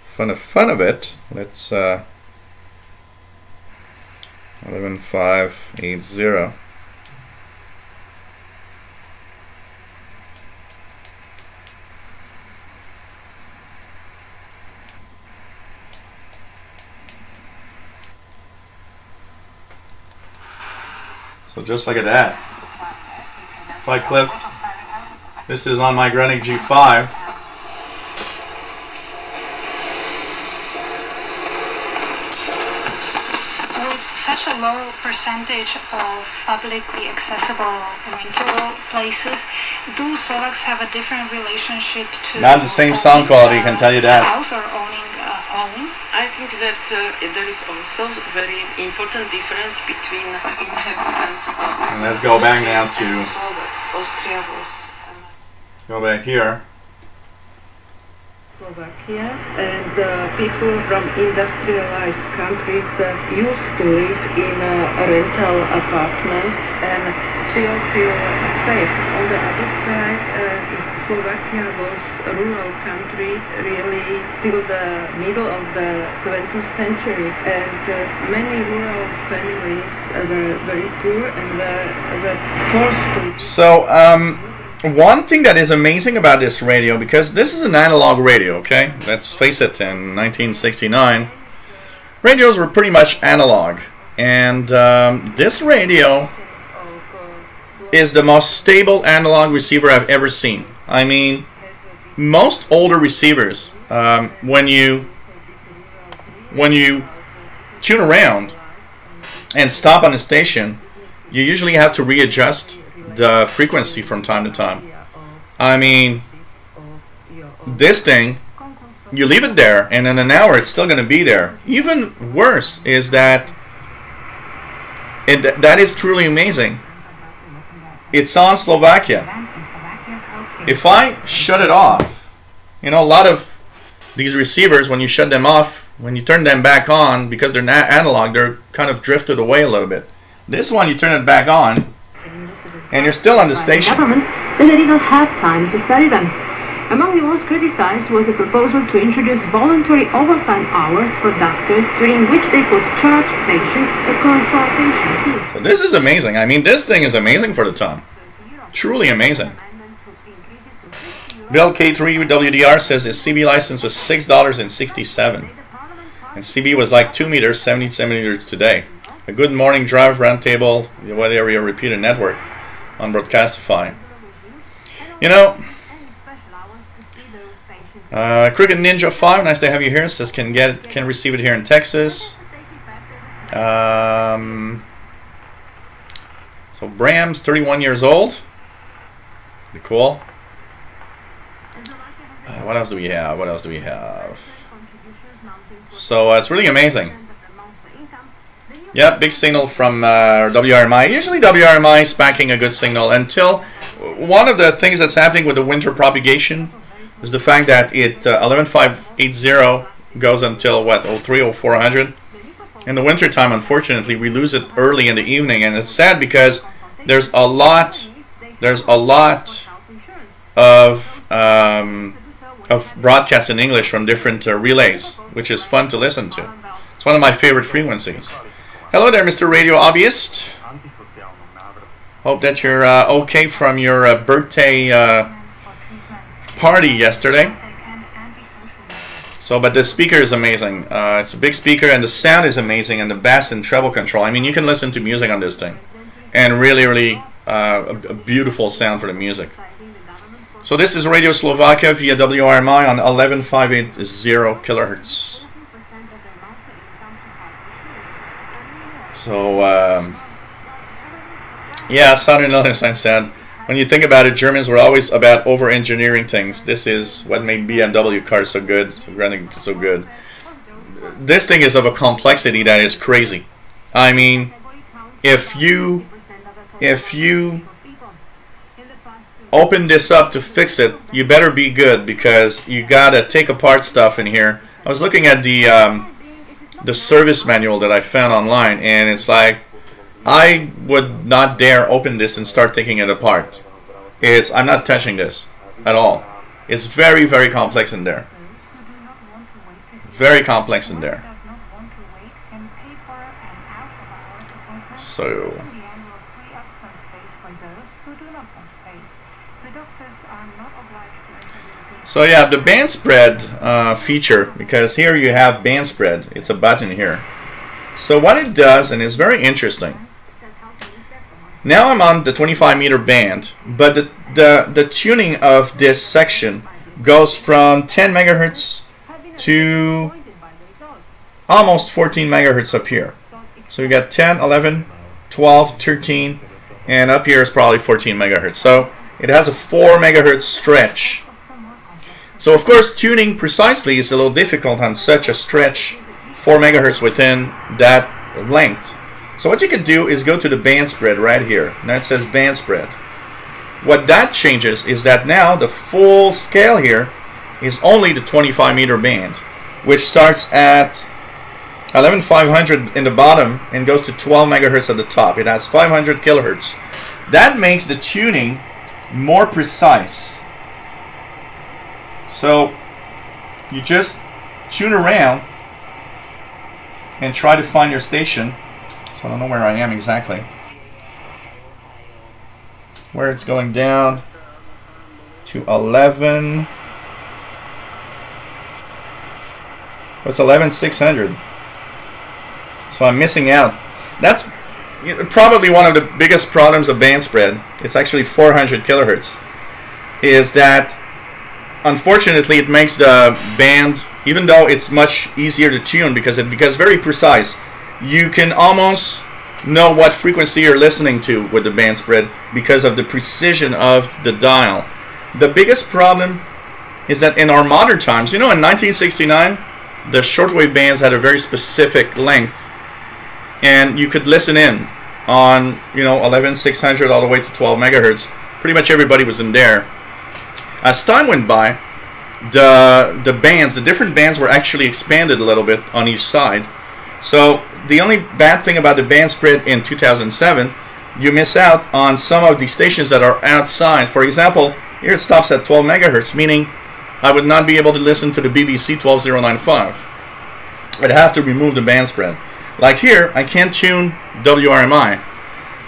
For the fun of it, let's 11580. So just like that, if I clip, this is on my Grundig G5. Such a low percentage of publicly accessible rental places, do Slovaks have a different relationship to Not the same sound quality, I can tell you that. house or owning a home? I think that there is also a very important difference between inhabitants of And let's go back now to Austria was go back here. Slovakia, and people from industrialized countries used to live in rental apartments and still feel safe. On the other side, Slovakia was a rural country really till the middle of the 20th century, and many rural families were very poor and were forced to... So one thing that is amazing about this radio, because this is an analog radio, okay? Let's face it, in 1969, radios were pretty much analog. And this radio is the most stable analog receiver I've ever seen. I mean, most older receivers, when you tune around and stop on a station, you usually have to readjust the frequency from time to time. I mean, this thing, you leave it there and in an hour it's still going to be there. Even worse is that that is truly amazing. It's on Slovakia. If I shut it off, you know, a lot of these receivers, when you shut them off, when you turn them back on, because they're not analog, they're kind of drifted away a little bit. This one, you turn it back on and you're still on the station. Government, then they did not have time to study them. Among the most criticized was a proposal to introduce voluntary overtime hours for doctors, during which they could charge patients a consultation fee. So this is amazing. I mean, this thing is amazing for the time. Truly amazing. Bill K3WDR says his CB license was $6.67. And CB was like 2 meters, 70 centimeters today. A good morning drive round table, wide area repeater network on Broadcastify. You know, Cricket Ninja 5, nice to have you here. Says can receive it here in Texas. So Bram's 31 years old. Pretty cool. What else do we have? What else do we have? So it's really amazing. Yeah, big signal from WRMI. Usually WRMI is packing a good signal until one of the things that's happening with the winter propagation is the fact that it 11580 goes until what, 03, 0400, In the wintertime, unfortunately, we lose it early in the evening, and it's sad because there's a lot of broadcasts in English from different relays, which is fun to listen to. It's one of my favorite frequencies. Hello there, Mr. Radio Hobbyist. Hope that you're okay from your birthday party yesterday. So, but the speaker is amazing. It's a big speaker, and the sound is amazing, and the bass and treble control. I mean, you can listen to music on this thing, and really a beautiful sound for the music. So this is Radio Slovakia via WRMI on 11580 kilohertz. So yeah, Southern Illinois said, when you think about it, Germans were always about over-engineering things. This is what made BMW cars so good, Grundig so good. This thing is of a complexity that is crazy. I mean, if you open this up to fix it, you better be good, because you gotta take apart stuff in here. I was looking at the service manual that I found online, and it's like, I would not dare open this and start taking it apart. I'm not touching this at all. It's very complex in there. Very complex in there. So yeah, the band spread feature, because here you have band spread. It's a button here. So what it does, and it's very interesting. Now I'm on the 25 meter band, but the tuning of this section goes from 10 megahertz to almost 14 megahertz up here. So you got 10, 11, 12, 13, and up here is probably 14 megahertz. So it has a 4 megahertz stretch. So of course, tuning precisely is a little difficult on such a stretch, 4 megahertz within that length. So what you can do is go to the band spread right here. Now it says band spread. What that changes is that now the full scale here is only the 25 meter band, which starts at 11500 in the bottom and goes to 12 megahertz at the top. It has 500 kilohertz. That makes the tuning more precise. So you just tune around and try to find your station. So I don't know where I am exactly. Where it's going down to 11. It's 11600. So I'm missing out. That's probably one of the biggest problems of band spread. It's actually 400 kilohertz. Is that unfortunately it makes the band, even though it's much easier to tune because it becomes very precise, you can almost know what frequency you're listening to with the band spread because of the precision of the dial. The biggest problem is that in our modern times, you know, in 1969, the shortwave bands had a very specific length, and you could listen in on, you know, 11600 all the way to 12 megahertz. Pretty much everybody was in there. As time went by, the different bands were actually expanded a little bit on each side. So the only bad thing about the band spread in 2007, you miss out on some of the stations that are outside. For example, here it stops at 12 megahertz, meaning I would not be able to listen to the BBC 12095. I'd have to remove the band spread. Like here, I can't tune WRMI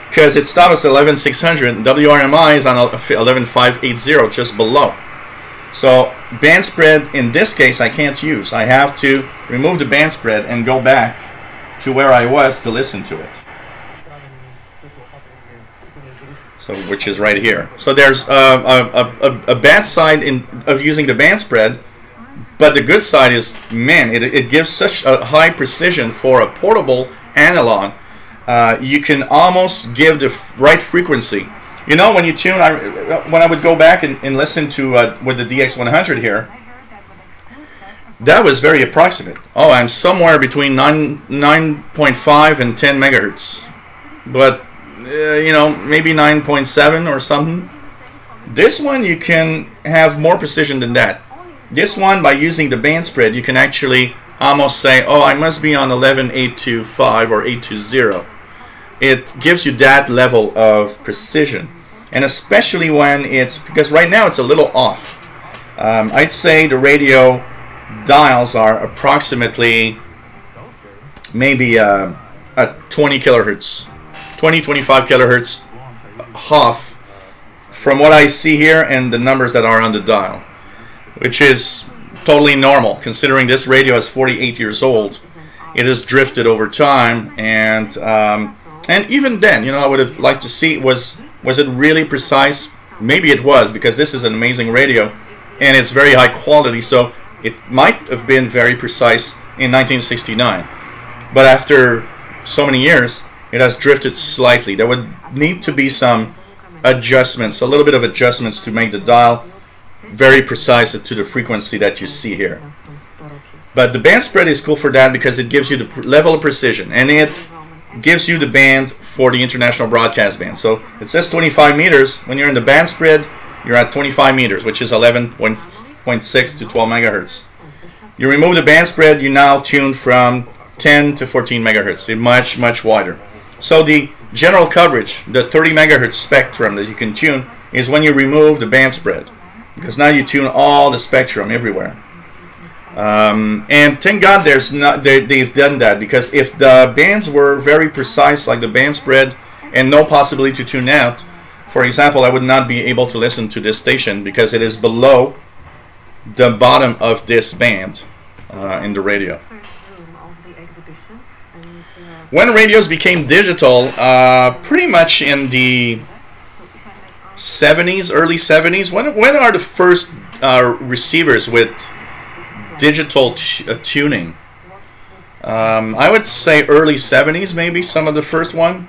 because it stops at 11600. WRMI is on 11580, just below. So band spread in this case I can't use. I have to remove the band spread and go back to where I was to listen to it. So which is right here. So there's a bad side of using the band spread, but the good side is, man, it gives such a high precision for a portable analog. You can almost give the right frequency. You know, when you tune, when I would go back and listen to with the DX100 here, that was very approximate. Oh, I'm somewhere between 9.5 and 10 megahertz, but you know, maybe 9.7 or something. This one you can have more precision than that. This one, by using the band spread, you can actually almost say, oh, I must be on 11.825 or 820. It gives you that level of precision. And especially when it's, because right now it's a little off. I'd say the radio dials are approximately maybe at 20 kilohertz, 20-25 kilohertz off from what I see here and the numbers that are on the dial, which is totally normal considering this radio is 48 years old. It has drifted over time, and even then, you know, I would have liked to see, was it really precise? Maybe it was, because this is an amazing radio and it's very high quality, so it might have been very precise in 1969. But after so many years, it has drifted slightly. There would need to be some adjustments, a little bit of adjustments to make the dial very precise to the frequency that you see here. But the band spread is cool for that because it gives you the level of precision, and it gives you the band for the international broadcast band. So it says 25 meters. When you're in the band spread, you're at 25 meters, which is 11.6 to 12 megahertz. You remove the band spread, you now tune from 10 to 14 megahertz, much wider. So the general coverage, the 30 megahertz spectrum that you can tune, is when you remove the band spread, because now you tune all the spectrum everywhere. And thank God they've done that, because if the bands were very precise, like the band spread, and no possibility to tune out, for example, I would not be able to listen to this station because it is below the bottom of this band in the radio. When radios became digital, pretty much in the 70s, early 70s, when are the first receivers with digital tuning? I would say early 70s, maybe some of the first one,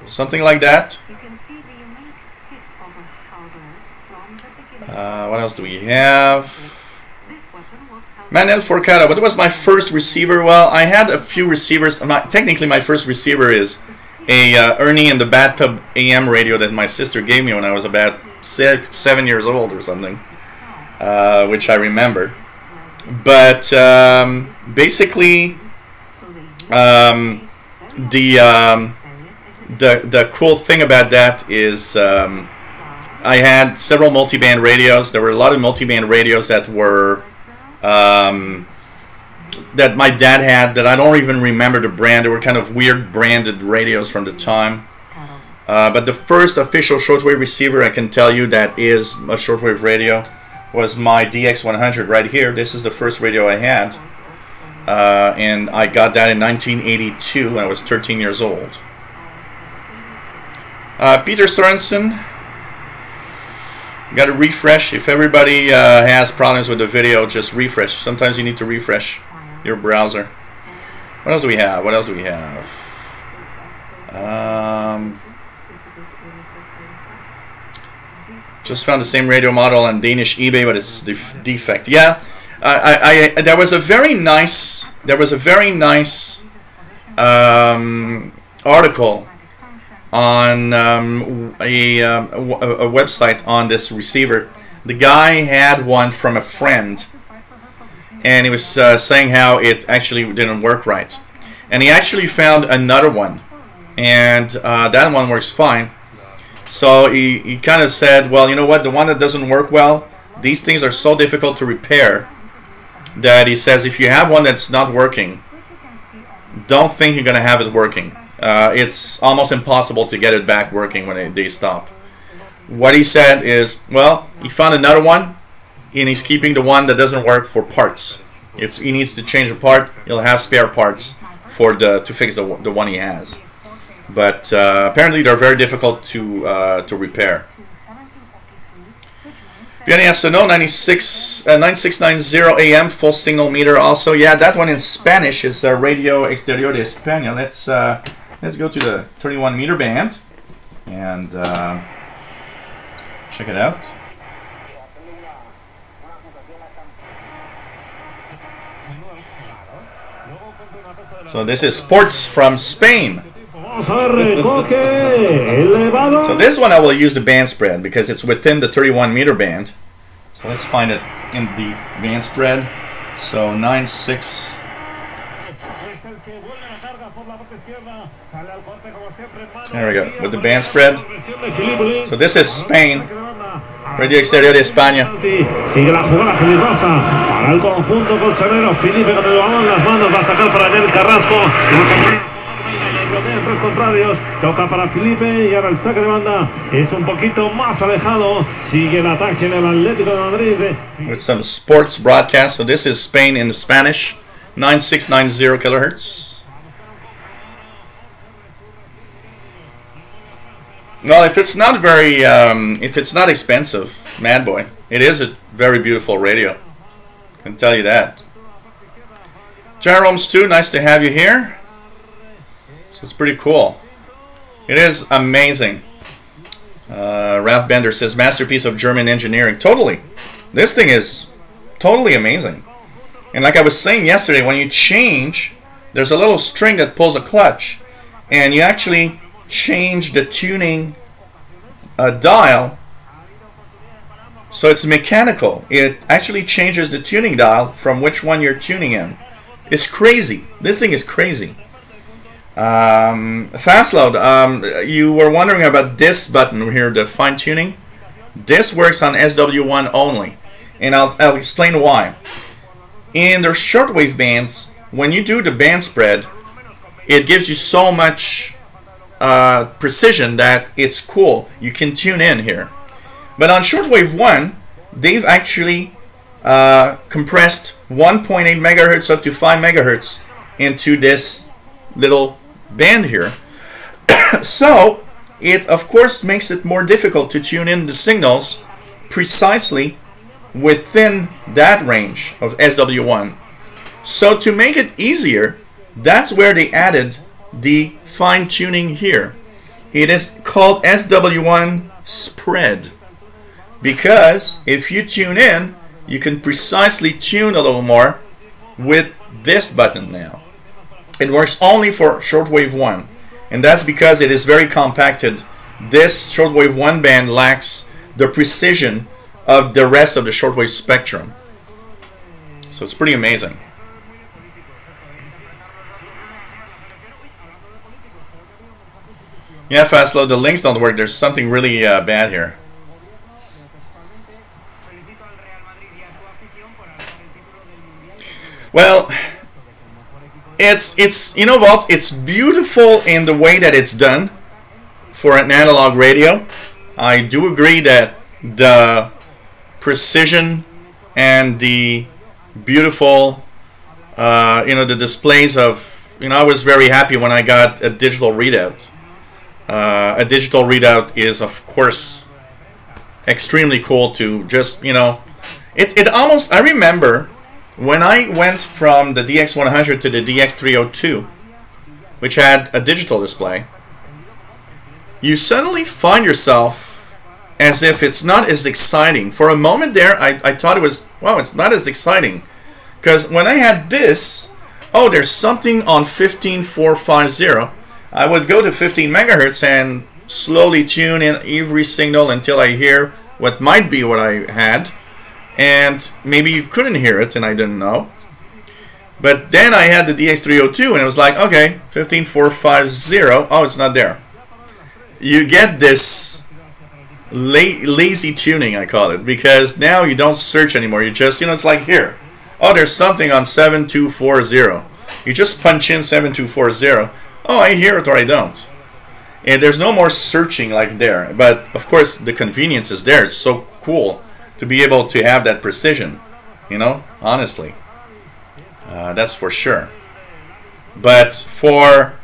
something like that. What else do we have? Manel Forcada, what was my first receiver? Well, I had a few receivers. Technically, my first receiver is a Ernie in the Bathtub AM radio that my sister gave me when I was about 7 years old or something, which I remember. But basically, the cool thing about that is I had several multiband radios. There were a lot of multiband radios that were that my dad had that I don't even remember the brand. They were kind of weird branded radios from the time. But the first official shortwave receiver I can tell you that is a shortwave radio was my DX100 right here. This is the first radio I had, and I got that in 1982 when I was 13 years old. Peter Sorensen, you got to refresh. If everybody has problems with the video, just refresh. Sometimes you need to refresh your browser. What else do we have? What else do we have? Just found the same radio model on Danish eBay, but it's defect. Yeah, there was a very nice article on a website on this receiver. The guy had one from a friend, and he was saying how it actually didn't work right, and he actually found another one, and that one works fine. So he kind of said, well, you know what, the one that doesn't work well, these things are so difficult to repair that he says if you have one that's not working, don't think you're gonna have it working. It's almost impossible to get it back working when they stop. What he said is, well, he found another one, and he's keeping the one that doesn't work for parts. If he needs to change a part, he'll have spare parts for to fix the one he has. But apparently they're very difficult to repair. Vianney SNO 9690 AM full signal meter also. Yeah, that one in Spanish is Radio Exterior de España. Let's go to the 31 meter band and check it out. So this is Sports from Spain. So this one I will use the band spread because it's within the 31 meter band. So let's find it in the band spread. So 9.6. There we go, with the band spread. So this is Spain, Radio Exterior de España. Sigue la jugada peligrosa para el conjunto colchonero. Felipe con el balón en las manos va a sacar para Nel Carrasco. Tres contrarios, toca para Felipe y ahora el saque de banda es un poquito más alejado. Sigue el ataque del Atlético de Madrid. With some sports broadcast. So this is Spain in Spanish, 9690 kilohertz. Well, if it's not very, if it's not expensive, Mad Boy, it is a very beautiful radio. I can tell you that. Jerome Stu, nice to have you here. So it's pretty cool. It is amazing. Ralph Bender says, masterpiece of German engineering. Totally. This thing is totally amazing. And like I was saying yesterday, when you change, there's a little string that pulls a clutch. And you actually change the tuning dial, so it's mechanical. It actually changes the tuning dial from which one you're tuning in. It's crazy. This thing is crazy. Fastload, you were wondering about this button here, the fine tuning. This works on SW1 only, and I'll explain why. In the shortwave bands, when you do the band spread, it gives you so much precision that it's cool. You can tune in here. But on shortwave 1, they've actually compressed 1.8 megahertz up to 5 megahertz into this little band here. So it of course makes it more difficult to tune in the signals precisely within that range of SW1. So to make it easier, that's where they added the fine tuning here. It is called SW1 spread, because if you tune in, you can precisely tune a little more with this button now. It works only for shortwave 1, and that's because it is very compacted. This shortwave 1 band lacks the precision of the rest of the shortwave spectrum. So it's pretty amazing. Yeah, Fastload, the links don't work. There's something really bad here. Well, it's you know what? It's beautiful in the way that it's done for an analog radio. I do agree that the precision and the beautiful, the displays of, I was very happy when I got a digital readout. A digital readout is, of course, extremely cool to just, it almost, I remember when I went from the DX100 to the DX302, which had a digital display, you suddenly find yourself as if it's not as exciting. For a moment there, I thought it was, wow, it's not as exciting. Because when I had this, oh, there's something on 15450. I would go to 15 megahertz and slowly tune in every signal until I hear what might be what I had. And maybe you couldn't hear it and I didn't know. But then I had the DX302 and it was like, okay, 15450, oh, it's not there. You get this lazy tuning, I call it, because now you don't search anymore. You just, it's like here. Oh, there's something on 7240. You just punch in 7240. Oh, I hear it or I don't. And there's no more searching like there. But of course, the convenience is there. It's so cool to be able to have that precision, honestly. That's for sure. But for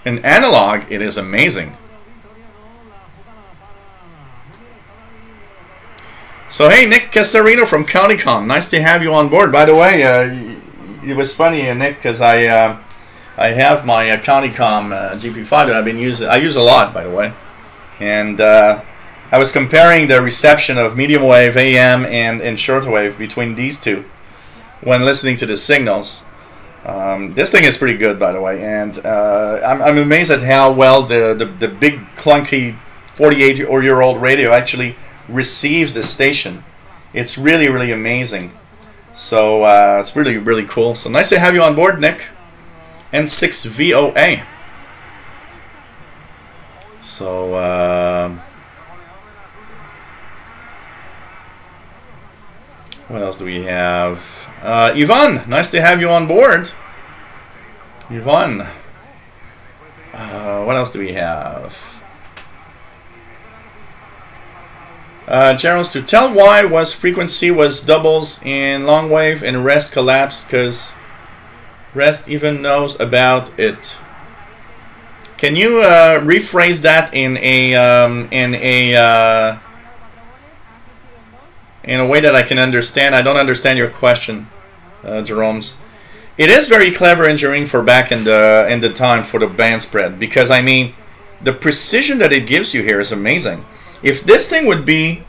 an analog, it is amazing. So hey, Nick Casarino from CountyCom, nice to have you on board. By the way, it was funny, Nick, because I have my CountyCom GP5 that I've been using. I use a lot, by the way, and I was comparing the reception of medium wave AM and shortwave between these two when listening to the signals. This thing is pretty good, by the way, and I'm amazed at how well the big clunky 48-year-old radio actually receives the station. It's really, really amazing. So it's really, really cool. So nice to have you on board, Nick. N6VOA. So what else do we have? Yvonne, nice to have you on board. Yvonne. What else do we have? Generals, to tell why was frequency was doubles in long wave and rest collapsed because rest even knows about it. Can you rephrase that in a way that I can understand? I don't understand your question, Jerome's. It is very clever engineering for back in the time for the band spread, because I mean the precision that it gives you here is amazing. If this thing would be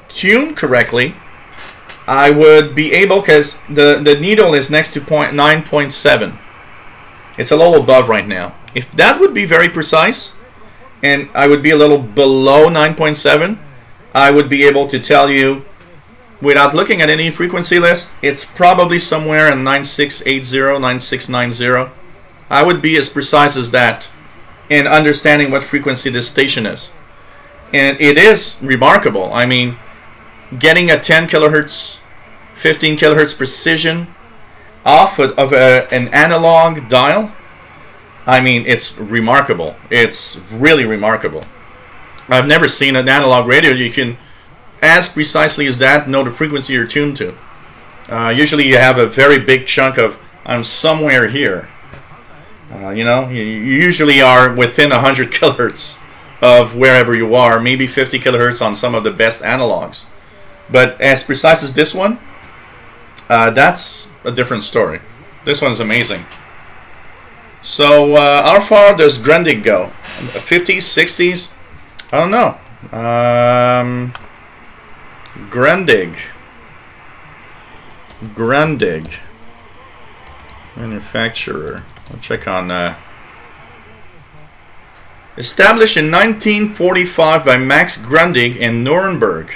tuned correctly, I would be able, because the needle is next to 9.7. It's a little above right now. If that would be very precise, and I would be a little below 9.7, I would be able to tell you, without looking at any frequency list, it's probably somewhere in 9680, 9690. I would be as precise as that in understanding what frequency this station is. And it is remarkable. I mean, getting a 10 kilohertz, 15 kilohertz precision off of an analog dial, I mean, it's remarkable. It's really remarkable. I've never seen an analog radio you can, as precisely as that, know the frequency you're tuned to. Usually you have a very big chunk of, I'm somewhere here. You know, you usually are within 100 kilohertz of wherever you are, maybe 50 kilohertz on some of the best analogs. But as precise as this one, that's a different story. This one's amazing. So how far does Grundig go? 50s, 60s? I don't know. Grundig. Manufacturer. I'll check on established in 1945 by Max Grundig in Nuremberg.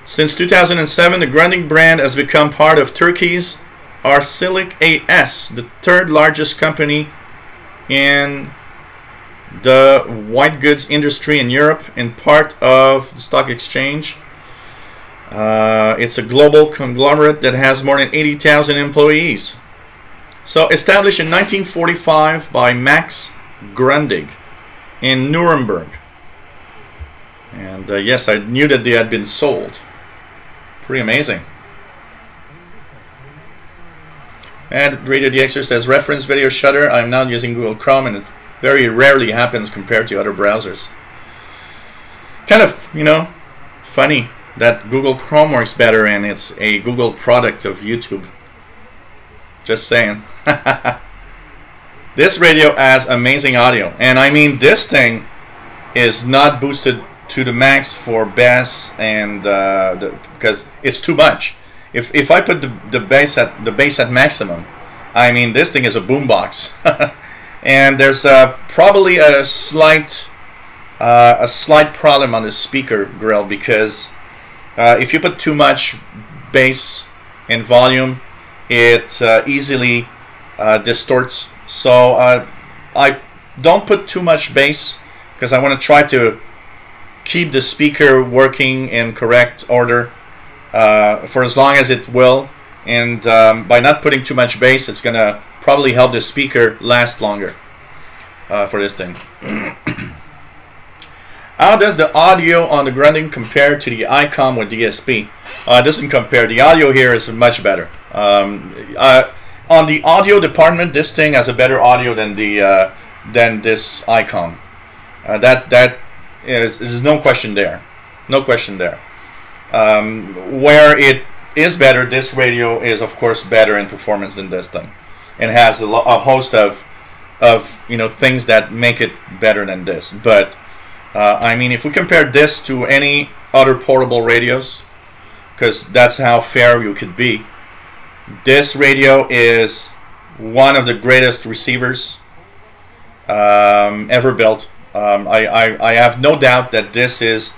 Since 2007, the Grundig brand has become part of Turkey's Arçelik AS, the third largest company in the white goods industry in Europe and part of the stock exchange. It's a global conglomerate that has more than 80,000 employees. So established in 1945 by Max Grundig in Nuremberg. And yes, I knew that they had been sold. Pretty amazing. And Radio DXer says, reference video shutter. I'm now using Google Chrome and it very rarely happens compared to other browsers. Kind of, you know, funny that Google Chrome works better and it's a Google product of YouTube. Just saying. This radio has amazing audio. And I mean, this thing is not boosted to the max for bass and because it's too much. If I put the bass at maximum, I mean this thing is a boombox, and there's probably a slight problem on the speaker grill, because if you put too much bass and volume, it easily distorts. So I don't put too much bass because I want to try to keep the speaker working in correct order for as long as it will, and by not putting too much bass, it's gonna probably help the speaker last longer for this thing. How does the audio on the Grundig compare to the ICOM with DSP? It doesn't compare. The audio here is much better. On the audio department, this thing has a better audio than this ICOM. There's no question there. No question there. Where it is better, this radio is of course better in performance than this thing, and has a host of you know things that make it better than this. But I mean, if we compare this to any other portable radios, because that's how fair you could be, this radio is one of the greatest receivers ever built. I have no doubt that this is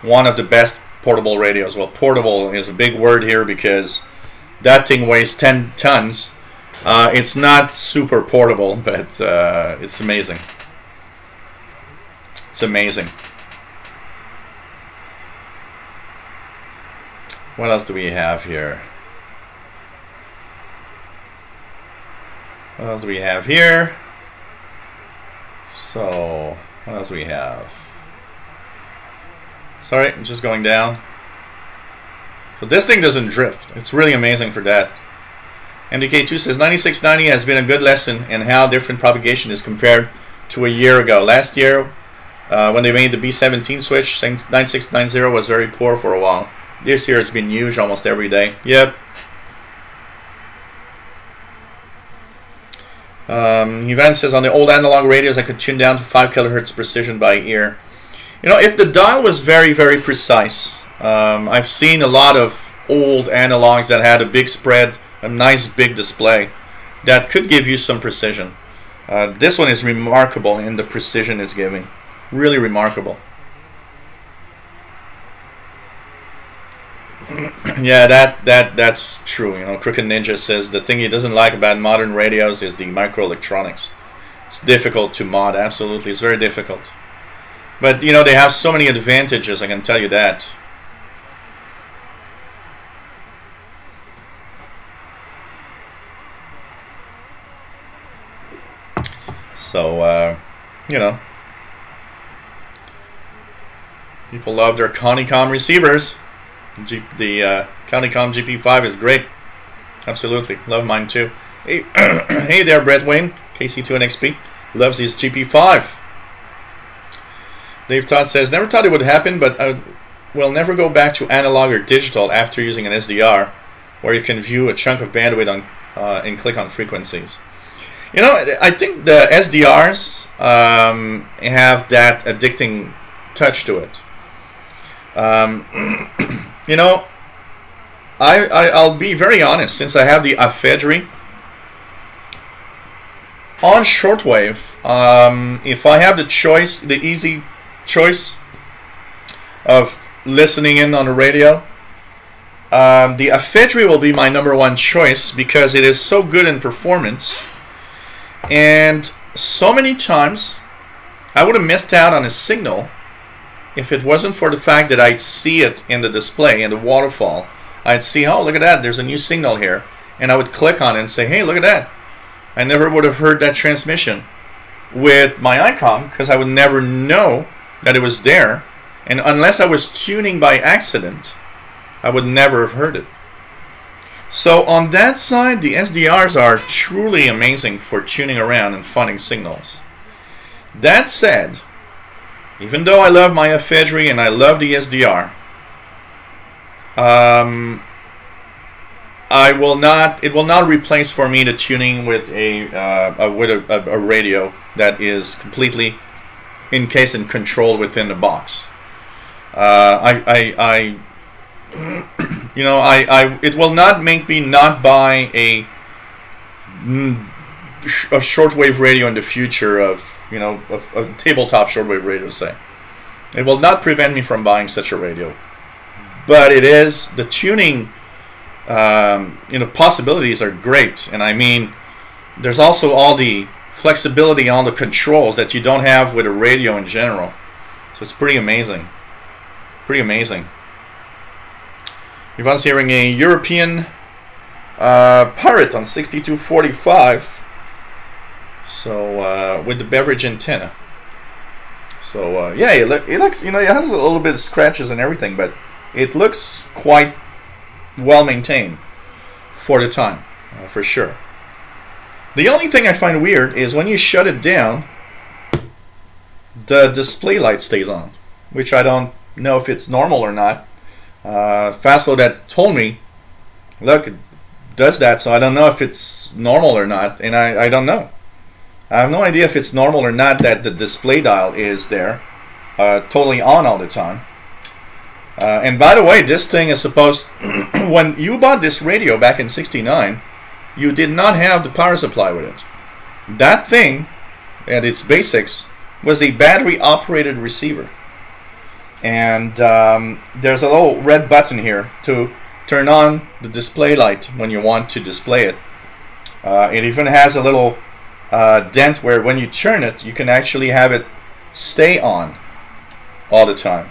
one of the best portable radios. Well, portable is a big word here because that thing weighs 10 tons. It's not super portable, but it's amazing. It's amazing. What else do we have here? What else do we have here? So, what else do we have? Sorry, I'm just going down. So this thing doesn't drift. It's really amazing for that. MDK2 says 9690 has been a good lesson in how different propagation is compared to a year ago. Last year, when they made the B17 switch, 9690 was very poor for a while. This year it's been huge almost every day. Yep. Ivan says on the old analog radios I could tune down to 5 kilohertz precision by ear. You know, if the dial was very, very precise, I've seen a lot of old analogs that had a big spread, a nice big display that could give you some precision. This one is remarkable in the precision it's giving. Really remarkable. Yeah, that's true. You know, Crooked Ninja says the thing he doesn't like about modern radios is the microelectronics. It's difficult to mod, absolutely. It's very difficult. But, you know, they have so many advantages, I can tell you that. So, you know, people love their Conicom receivers. The Conicom GP5 is great. Absolutely. Love mine too. Hey, hey there, Brett Wayne. KC2NXP. Loves his GP5. Dave Todd says, never thought it would happen, but I will never go back to analog or digital after using an SDR, where you can view a chunk of bandwidth on and click on frequencies. You know, I think the SDRs have that addicting touch to it. You know, I'll be very honest, since I have the ephedry on shortwave, if I have the choice, the easy choice of listening in on the radio, the ephedry will be my #1 choice because it is so good in performance, and so many times I would have missed out on a signal if it wasn't for the fact that I'd see it in the display, in the waterfall. I'd see, oh, look at that, there's a new signal here. And I would click on it and say, hey, look at that. I never would have heard that transmission with my ICOM because I would never know that it was there. And unless I was tuning by accident, I would never have heard it. So on that side, the SDRs are truly amazing for tuning around and finding signals. That said, even though I love my ephedry and I love the SDR, it will not replace for me the tuning with a radio that is completely encased and controlled within the box. It will not make me not buy a shortwave radio in the future of, you know, a tabletop shortwave radio, say. It will not prevent me from buying such a radio. But it is, the tuning, possibilities are great. And I mean, there's also all the flexibility, all the controls that you don't have with a radio in general. So it's pretty amazing. Pretty amazing. Yvonne's hearing a European Pirate on 6245. So with the beverage antenna. So yeah, it looks, you know, it has a little bit of scratches and everything, but it looks quite well maintained for the time, for sure. The only thing I find weird is when you shut it down, the display light stays on, which I don't know if it's normal or not. Faso that told me, look, it does that, so I don't know if it's normal or not, and I don't know. I have no idea if it's normal or not that the display dial is there, totally on all the time. And by the way, this thing is supposed, when you bought this radio back in '69, you did not have the power supply with it. That thing, at its basics, was a battery operated receiver. And there's a little red button here to turn on the display light when you want to display it. It even has a little dent where when you turn it, you can actually have it stay on all the time.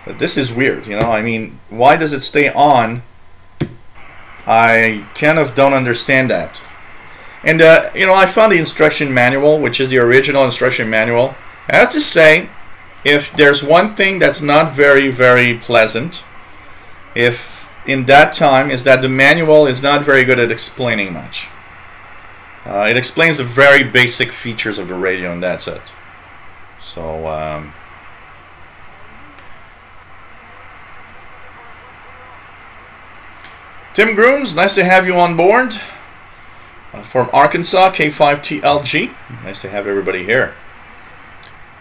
But this is weird, you know. I mean, why does it stay on? I kind of don't understand that. And you know, I found the instruction manual, which is the original instruction manual. I have to say, if there's one thing that's not very, very pleasant, if in that time, is that the manual is not very good at explaining much. It explains the very basic features of the radio, and that's it. So, Tim Grooms, nice to have you on board. From Arkansas, K5TLG. Nice to have everybody here.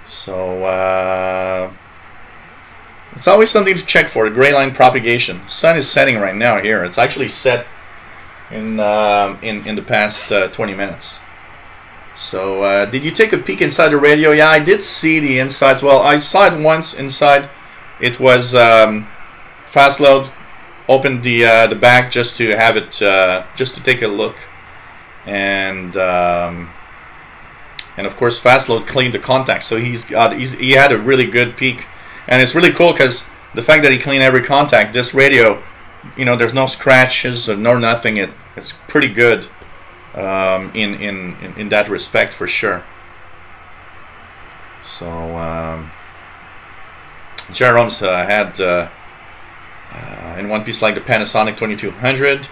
So, it's always something to check for, the gray line propagation. Sun is setting right now here. It's actually set in the past 20 minutes. So, did you take a peek inside the radio? Yeah, I did see the insides. Well, I saw it once inside. It was fast load. Opened the back just to have it, just to take a look. And of course Fastload cleaned the contacts, so he had a really good peek, and it's really cool because the fact that he cleaned every contact, this radio, you know, there's no scratches or no nothing. It's pretty good in that respect for sure. So Jerome's had in one piece like the Panasonic 2200.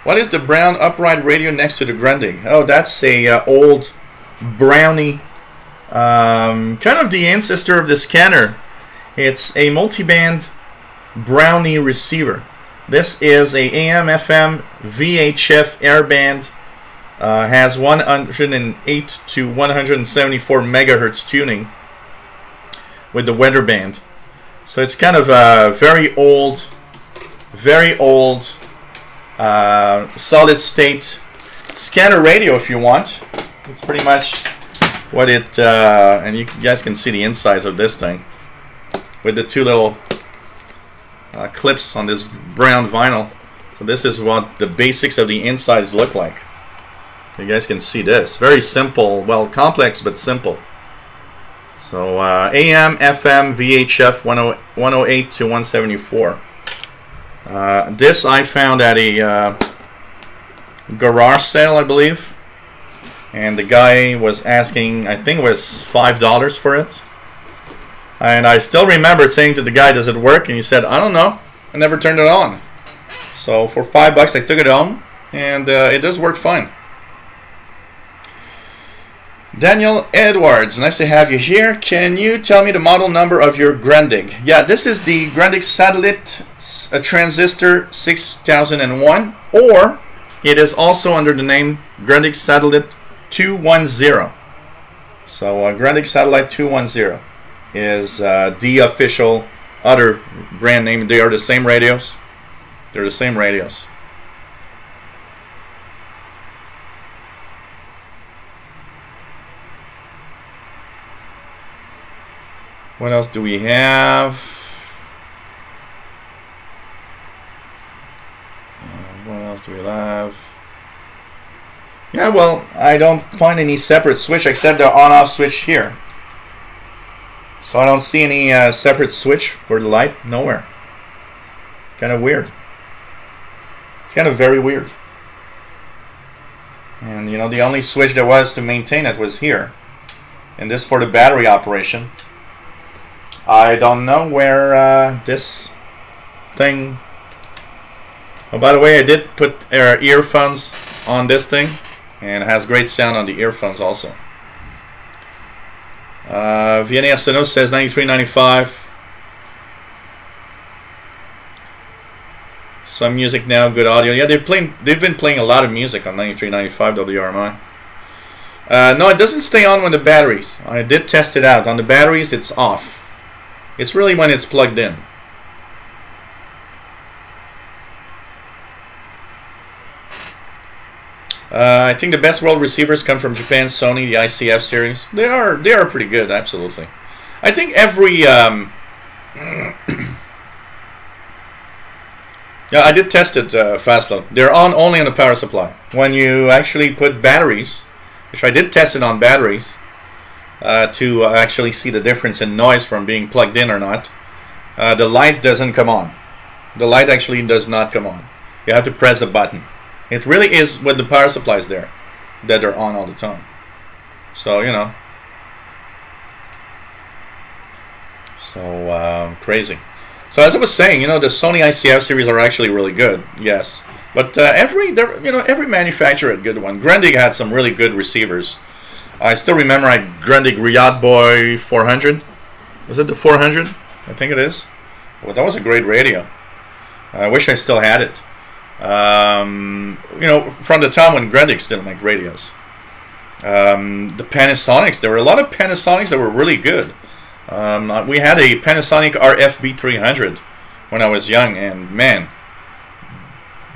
What is the brown upright radio next to the Grundig? Oh, that's a old Brownie, kind of the ancestor of the scanner. It's a multiband Brownie receiver. This is a AM/FM VHF airband. Has 108 to 174 megahertz tuning with the weather band. So it's kind of a very old solid state scanner radio if you want. It's pretty much what it and you guys can see the insides of this thing with the two little clips on this brown vinyl. So this is what the basics of the insides look like. You guys can see this. Very simple, well, complex but simple. So AM, FM, VHF 108 to 174. This I found at a garage sale, I believe, and the guy was asking, I think it was $5 for it. And I still remember saying to the guy, "Does it work?" And he said, "I don't know. I never turned it on." So for $5, I took it home, and it does work fine. Daniel Edwards, nice to have you here. Can you tell me the model number of your Grundig? Yeah, this is the Grundig Satellite Transistor 6001, or it is also under the name Grundig Satellite 210. So Grundig Satellite 210 is the official other brand name. They are the same radios. They're the same radios. What else do we have? What else do we have? Yeah, well, I don't find any separate switch except the on-off switch here. So I don't see any separate switch for the light. Nowhere. Kind of weird. It's kind of very weird. And you know, the only switch there was to maintain it was here. And this for the battery operation. I don't know where this thing... Oh, by the way, I did put earphones on this thing, and it has great sound on the earphones also. Vienna Arsenault says 93.95. Some music now, good audio. Yeah, they've been playing a lot of music on 93.95 WRMI. No, it doesn't stay on when the batteries. I did test it out. On the batteries, it's off. It's really when it's plugged in. I think the best world receivers come from Japan, Sony, the ICF series. They are pretty good, absolutely. I think every Yeah, I did test it, fast load. They're on only on the power supply. When you actually put batteries, which I did test it on batteries, to actually see the difference in noise from being plugged in or not, the light doesn't come on. The light actually does not come on. You have to press a button. It really is with the power supplies there that they're on all the time. So, you know. So, crazy. So as I was saying, you know, the Sony ICF series are actually really good, yes. But every manufacturer had good one. Grundig had some really good receivers. I still remember I Grundig Riyadh Boy 400. Was it the 400? I think it is. Well, that was a great radio. I wish I still had it. You know, from the time when Grundig still make radios. The Panasonics, there were a lot of Panasonics that were really good. We had a Panasonic RFB 300 when I was young, and man,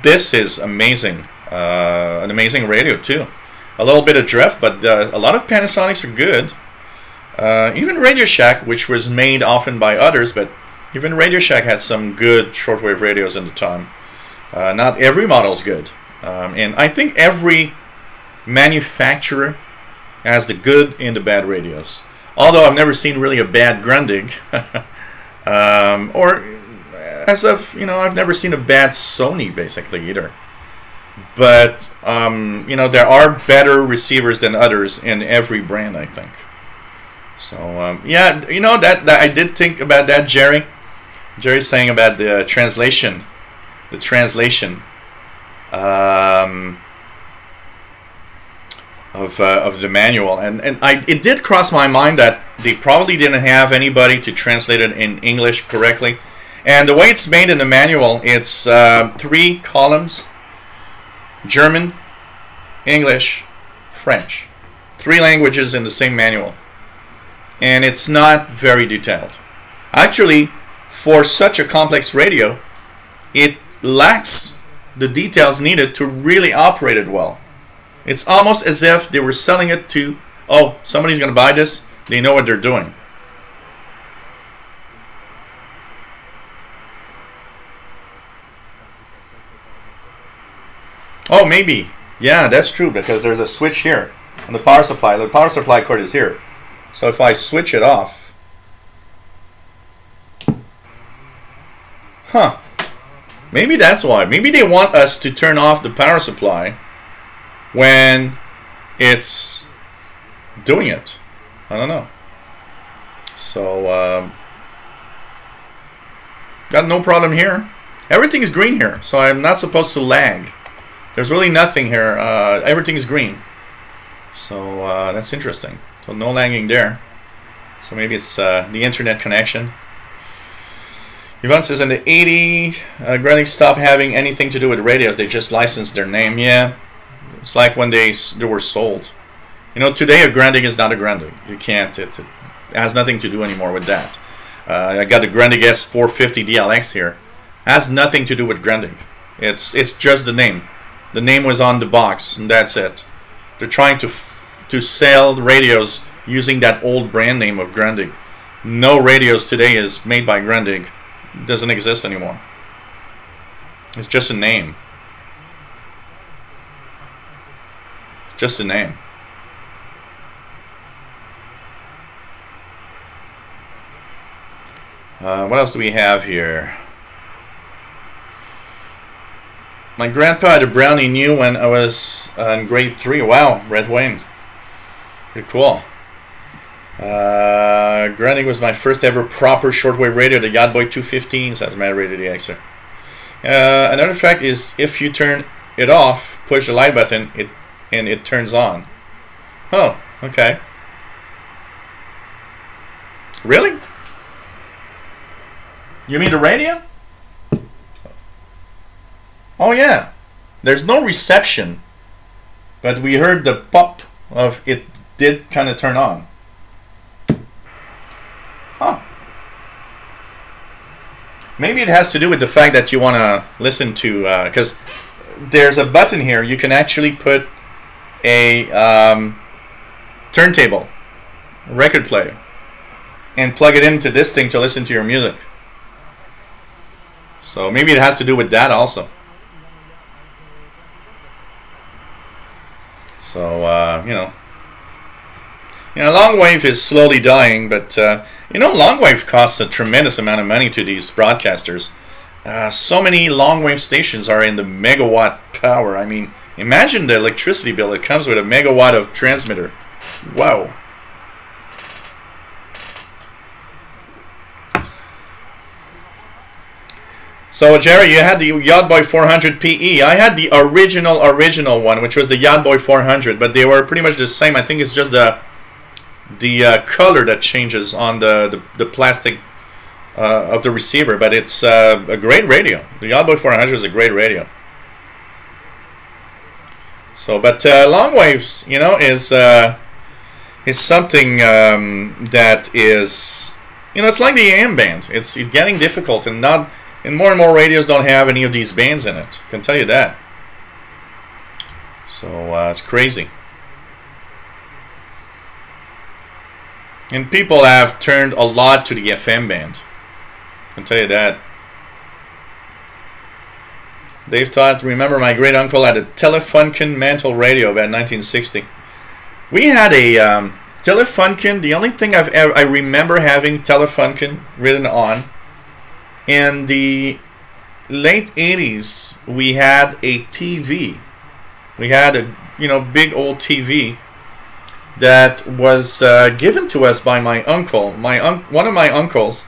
this is amazing. An amazing radio too. A little bit of drift, but a lot of Panasonics are good. Even Radio Shack, which was made often by others, but even Radio Shack had some good shortwave radios in the time. Not every model is good, and I think every manufacturer has the good and the bad radios. Although I've never seen really a bad Grundig, or as of, you know, I've never seen a bad Sony basically either. But you know, there are better receivers than others in every brand, I think. So yeah, you know, that I did think about that, Jerry. Jerry's saying about the translation, of the manual, and it did cross my mind that they probably didn't have anybody to translate it in English correctly. And the way it's made in the manual, it's 3 columns: German, English, French. 3 languages in the same manual, and it's not very detailed. Actually, for such a complex radio, it lacks the details needed to really operate it well. It's almost as if they were selling it to, oh, somebody's going to buy this, they know what they're doing. Oh, maybe. Yeah, that's true, because there's a switch here on the power supply. The power supply cord is here. So if I switch it off, maybe that's why. Maybe they want us to turn off the power supply when it's doing it. I don't know. So got no problem here. Everything is green here, so I'm not supposed to lag. There's really nothing here. Everything is green. So that's interesting. So no lagging there. So maybe it's the internet connection. Yvonne says in the 80, Grundig stopped having anything to do with radios. They just licensed their name. Yeah, it's like when they were sold. You know, today a Grundig is not a Grundig. You can't. It has nothing to do anymore with that. I got the Grundig S450 DLX here. Has nothing to do with Grundig. It's just the name. The name was on the box, and that's it. They're trying to sell radios using that old brand name of Grundig. No radios today is made by Grundig. It doesn't exist anymore. It's just a name. It's just a name. What else do we have here? My grandpa had a Brownie New when I was in grade 3. Wow, Red Wing. Pretty cool. Grundig was my first ever proper shortwave radio, the Yacht Boy 215, says Mad Radio DXer. Another fact is, if you turn it off, push the light button, it turns on. Oh, okay. Really? You mean the radio? Oh yeah. There's no reception, but we heard the pop of it did kind of turn on. Huh. Maybe it has to do with the fact that you want to listen to, because there's a button here. You can actually put a turntable, a record player. and plug it into this thing to listen to your music. So maybe it has to do with that also. So long wave is slowly dying, but long wave costs a tremendous amount of money to these broadcasters. So many long wave stations are in the megawatt power. I mean, imagine the electricity bill that comes with a megawatt of transmitter. Wow. So Jerry, you had the Yachtboy 400 PE. I had the original one, which was the Yachtboy 400, but they were pretty much the same. I think it's just the color that changes on the plastic of the receiver, but it's a great radio. The Yachtboy 400 is a great radio. So, but long waves, is something that is, it's like the AM band. It's getting difficult, and more and more radios don't have any of these bands in it. I can tell you that. So it's crazy. And people have turned a lot to the FM band. I can tell you that. Dave Todd, remember my great uncle had a Telefunken mantle radio about 1960. We had a Telefunken. The only thing I remember having Telefunken written on. In the late 80s, we had a TV. We had a big old TV that was given to us by my uncle. One of my uncles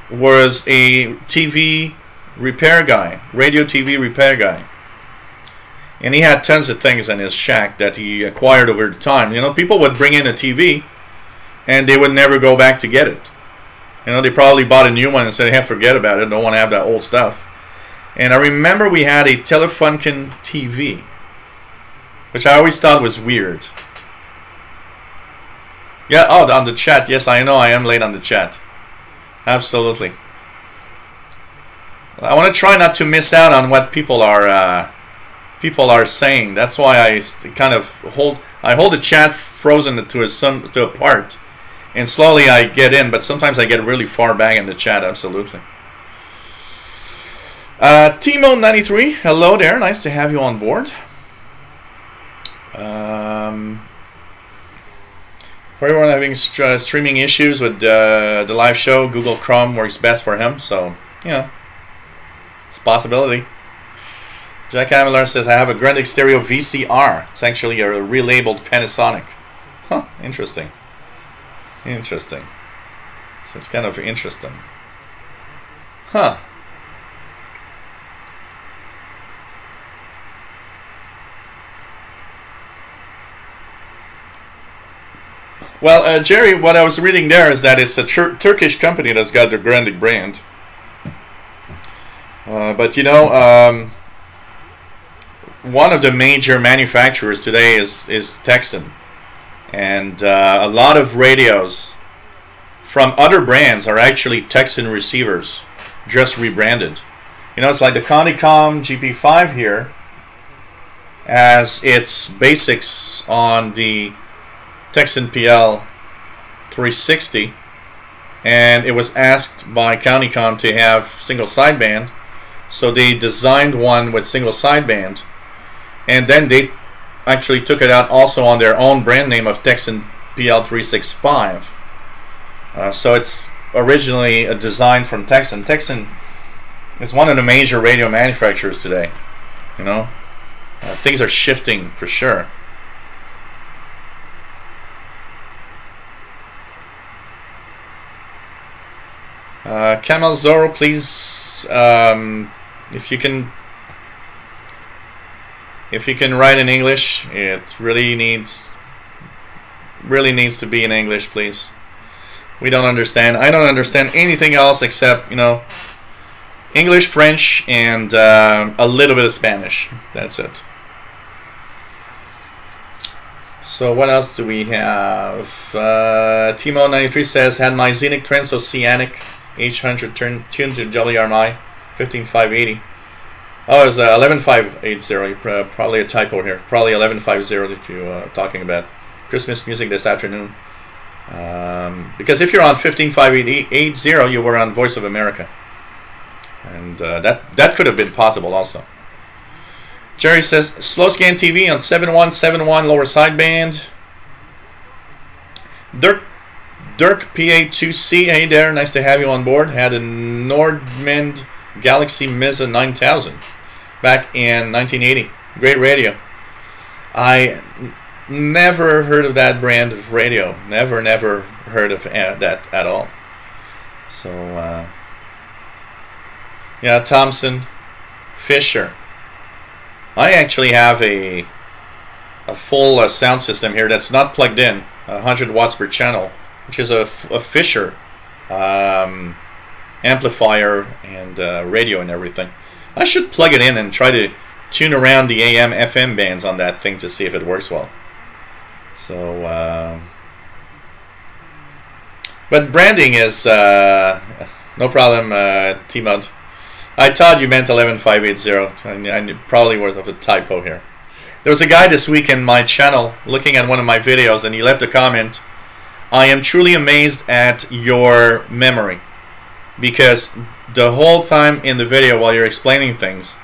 was a TV repair guy, radio TV repair guy, and he had tons of things in his shack that he acquired over the time. People would bring in a TV, and they would never go back to get it. They probably bought a new one and said, hey, forget about it, don't want to have that old stuff. And I remember we had a Telefunken TV, which I always thought was weird. Yeah, on the chat. Yes, I know I am late on the chat. Absolutely. I want to try not to miss out on what people are saying. That's why I kind of hold the chat frozen to a part. And slowly I get in, but sometimes I get really far back in the chat, absolutely. Timo93, hello there, nice to have you on board. For everyone having streaming issues with the live show, Google Chrome works best for him, so, it's a possibility. Jack Hamler says, I have a Grundig Stereo VCR. It's actually a relabeled Panasonic. Huh, interesting. Interesting. So it's kind of interesting. Huh. Well, Jerry, what I was reading there is that it's a Turkish company that's got the Grundig brand. But one of the major manufacturers today is Texan. And a lot of radios from other brands are actually Texan receivers, just rebranded. It's like the Connicom GP5 here as its basics on the Texan PL 360, and it was asked by Connicom to have single sideband, so they designed one with single sideband, and then they actually took it out also on their own brand name of Texan PL 365. So it's originally a design from Texan. Texan is one of the major radio manufacturers today. Things are shifting for sure. Kamal Zoro, please, if you can write in English, it really needs to be in English, please. We don't understand. I don't understand anything else except, English, French, and a little bit of Spanish. That's it. So what else do we have? Timo93 says, had my Xenic Trenso Oceanic H100 tuned to WRMI 15580. Oh, it was 11580. Probably a typo here. Probably 1150 that you're talking about. Christmas music this afternoon. Because if you're on 15580, you were on Voice of America, and that could have been possible also. Jerry says slow scan TV on 7171 lower sideband. Dirk PA2C, hey there, nice to have you on board. Had a Nordmend Galaxy Mesa 9000 back in 1980. Great radio. I never heard of that brand of radio. Never heard of that at all. So, yeah, Thompson, Fisher. I actually have a full sound system here that's not plugged in, 100 watts per channel, which is a Fisher amplifier and radio and everything. I should plug it in and try to tune around the AM, FM bands on that thing to see if it works well. So, but branding is no problem, T-Mod. I thought you meant 11580. I probably was of a typo here. There was a guy this week in my channel looking at one of my videos, and he left a comment. I am truly amazed at your memory, because the whole time in the video while you're explaining things,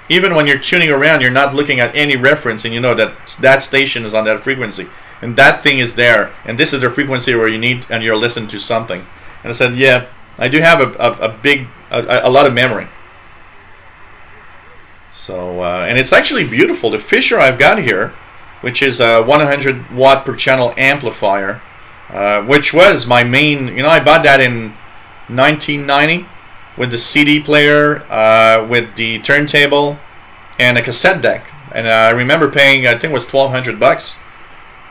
even when you're tuning around, you're not looking at any reference, and you know that that station is on that frequency, and that thing is there, and this is the frequency where you need, and you're listening to something. And I said, yeah, I do have a lot of memory. So, and it's actually beautiful. The Fisher I've got here, which is a 100 watt per channel amplifier, which was my main, you know, I bought that in 1990 with the CD player, with the turntable, and a cassette deck. And I remember paying, I think it was $1,200,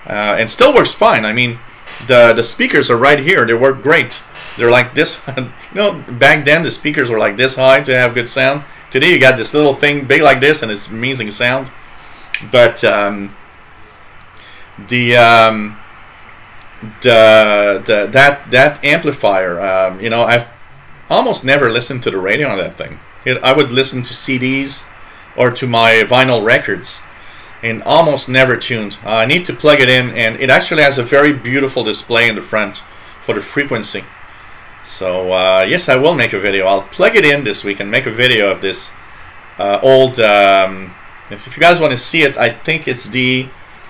and still works fine. I mean, the speakers are right here. They work great. They're like this, you know, back then the speakers were like this high to have good sound. Today you got this little thing big like this, and it's amazing sound. But that amplifier, you know, I've almost never listened to the radio on that thing. I would listen to CDs or to my vinyl records, and almost never tuned. I need to plug it in, and it actually has a very beautiful display in the front for the frequency. So yes, I will make a video. I'll plug it in this week and make a video of this old, if you guys want to see it, I think it's the,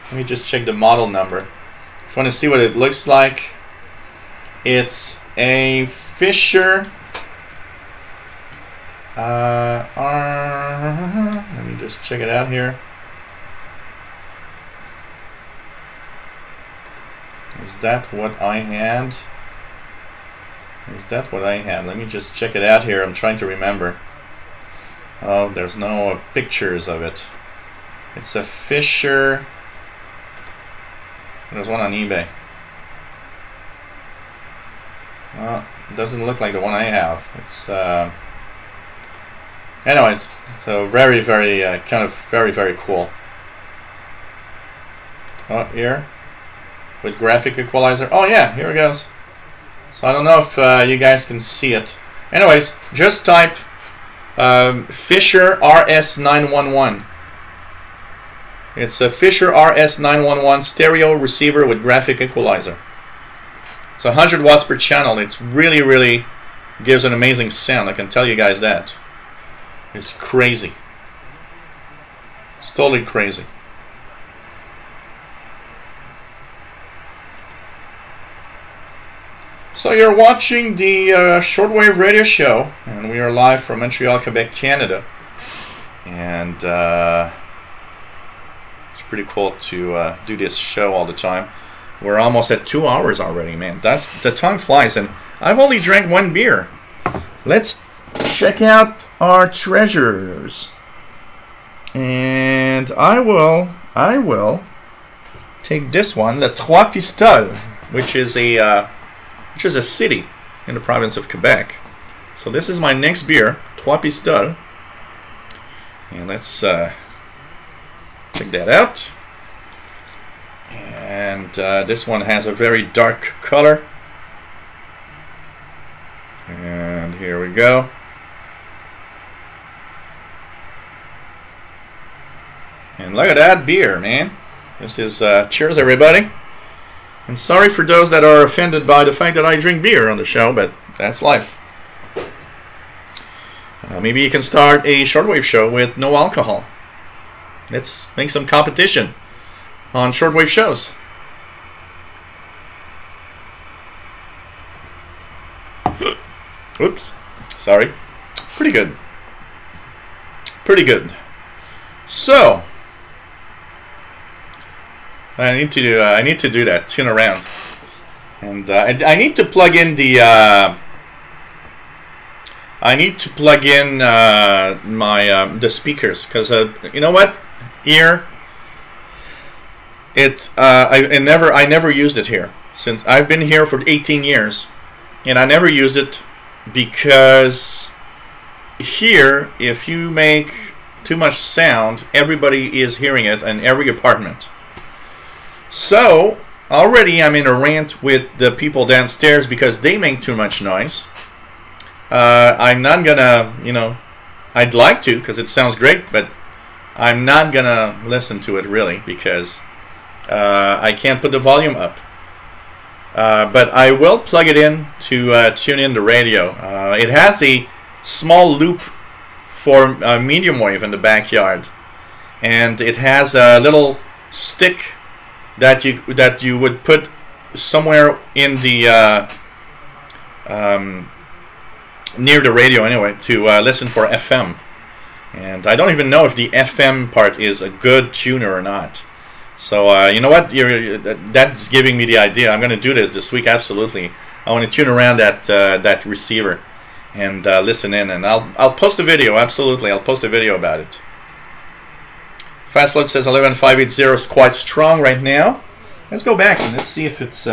let me just check the model number. If you want to see what it looks like, it's a Fisher let me just check it out here. Is that what I had? Is that what I had? Let me just check it out here. I'm trying to remember. Oh, there's no pictures of it. It's a Fisher. There's one on eBay. Well, it doesn't look like the one I have. It's anyways, so very kind of very cool. Oh, here with graphic equalizer. Oh yeah, here it goes. So I don't know if you guys can see it. Anyways, just type Fisher RS911. It's a Fisher RS911 stereo receiver with graphic equalizer. It's 100 watts per channel. It's really gives an amazing sound. I can tell you guys that. It's crazy. It's totally crazy. So you're watching the Shortwave radio show, and we are live from Montreal, Quebec, Canada. And it's pretty cool to do this show all the time. We're almost at 2 hours already, man. The time flies, and I've only drank one beer. Let's check out our treasures. And I will take this one, the Trois Pistoles, which is a city in the province of Quebec. So this is my next beer, Trois Pistoles. And let's check that out. And this one has a very dark color. And here we go. And look at that beer, man. This is cheers, everybody. And sorry for those that are offended by the fact that I drink beer on the show, but that's life. Maybe you can start a shortwave show with no alcohol. Let's make some competition on shortwave shows. Oops, sorry. Pretty good. Pretty good. So I need to do that. Tune around, and I need to plug in the. I need to plug in my the speakers, because you know what, here I never used it here since I've been here for 18 years, and I never used it because here, if you make too much sound, everybody is hearing it in every apartment. So already I'm in a rant with the people downstairs because they make too much noise. I'm not gonna, you know, I'd like to because it sounds great, but I'm not gonna listen to it really because I can't put the volume up. But I will plug it in to tune in the radio. It has a small loop for medium wave in the backyard, and it has a little stick that you would put somewhere in the near the radio anyway to listen for FM. And I don't even know if the FM part is a good tuner or not. So you know what? That's giving me the idea. I'm going to do this week. Absolutely. I want to tune around that receiver and listen in, and I'll post a video. Absolutely, I'll post a video about it. Fastload says 11580 is quite strong right now. Let's go back and let's see if it's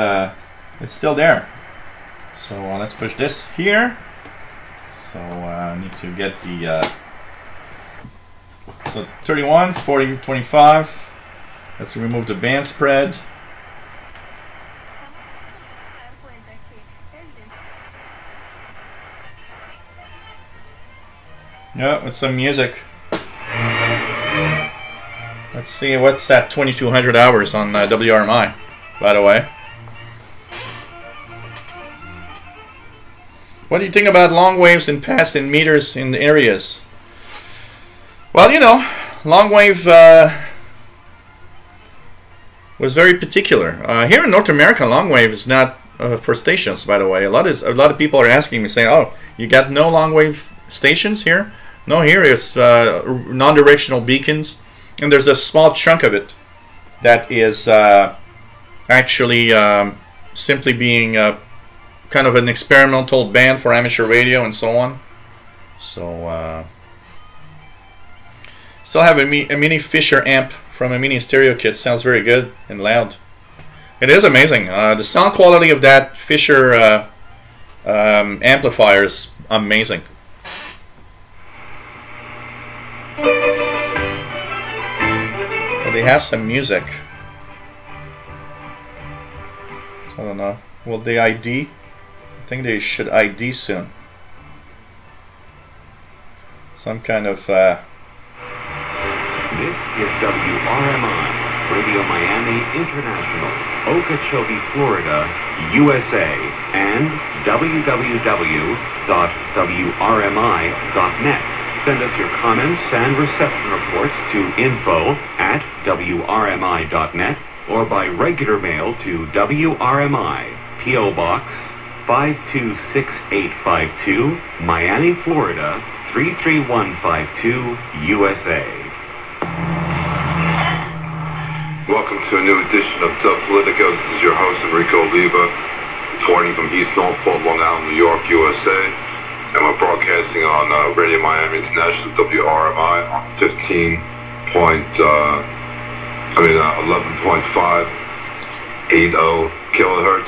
still there. So let's push this here. So I need to get the so 31, 40, 25. Let's remove the band spread. Yeah, with some music. Let's see what's at 2200 hours on WRMI, by the way. What do you think about long waves and past in meters in the areas? Well, you know, long wave was very particular. Here in North America, long wave is not for stations, by the way. A lot of people are asking me, saying, "Oh, you got no long wave stations here?" No, here is non-directional beacons, and there's a small chunk of it that is actually simply being kind of an experimental band for amateur radio and so on. So still have a mini Fisher amp from a mini stereo kit. Sounds very good and loud. It is amazing. The sound quality of that Fisher amplifier is amazing. Well, they have some music. I don't know. Will they ID? I think they should ID soon. Some kind of This is WRMI, Radio Miami International, Okeechobee, Florida, USA, and www.wrmi.net. Send us your comments and reception reports to info@wrmi.net or by regular mail to WRMI, P.O. Box 526-852, Miami, Florida 33152, USA. Welcome to a new edition of Dub Politico. This is your host, Enrico Oliva, reporting from East Norfolk, Long Island, New York, USA. And we're broadcasting on Radio Miami International, WRMI, on 11.580 kilohertz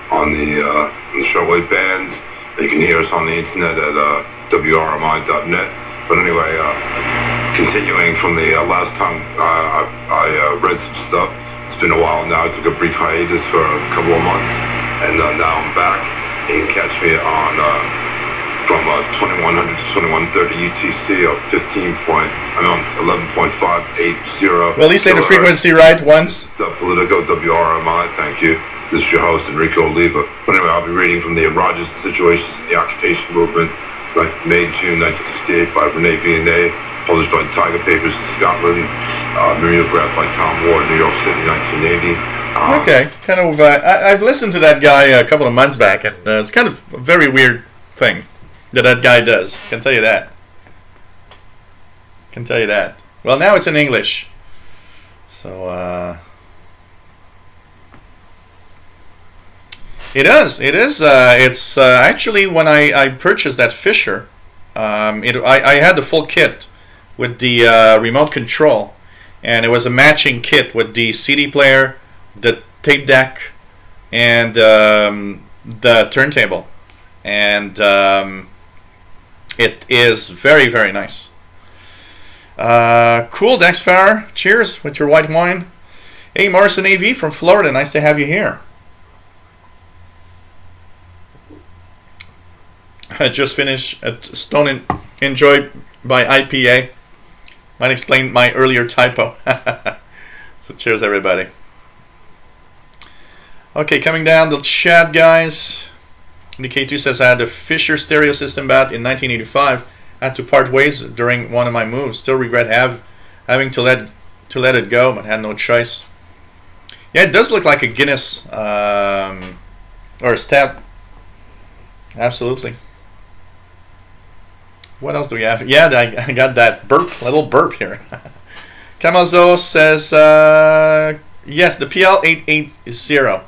on the shortwave bands. You can hear us on the internet at WRMI.net. But anyway, continuing from the last time I read some stuff. It's been a while now. I took a brief hiatus for a couple of months, and now I'm back. You can catch me on from 2100 to 2130 UTC of 11.580. Well, at least say the frequency right once. The Politico WRMI, thank you. This is your host, Enrico Oliva. But anyway, I'll be reading from the Rogers Situations in the Occupation Movement, like May, June 1968 by Rene Vianney, published by Tiger Papers in Scotland, mimeographed by Tom Ward, New York City, 1980. Okay, kind of. I've listened to that guy a couple of months back, and it's kind of a very weird thing that guy does. Can tell you that. Can tell you that. Well, now it's in English, so it is. It is. It's actually when I purchased that Fisher, I had the full kit with the remote control, and it was a matching kit with the CD player, the tape deck, and the turntable, and it is very, very nice. Cool, Dexfire. Cheers with your white wine. Hey, Morrison AV from Florida. Nice to have you here. I just finished a Stone Enjoy by IPA. Might explain my earlier typo. So cheers, everybody. Okay, coming down the chat, guys. The K2 says I had the Fisher stereo system bat in 1985. I had to part ways during one of my moves. Still regret having to let it go, but had no choice. Yeah, it does look like a Guinness or a stout. Absolutely. What else do we have? Yeah, I got that little burp here. Kamazo says yes, the PL880.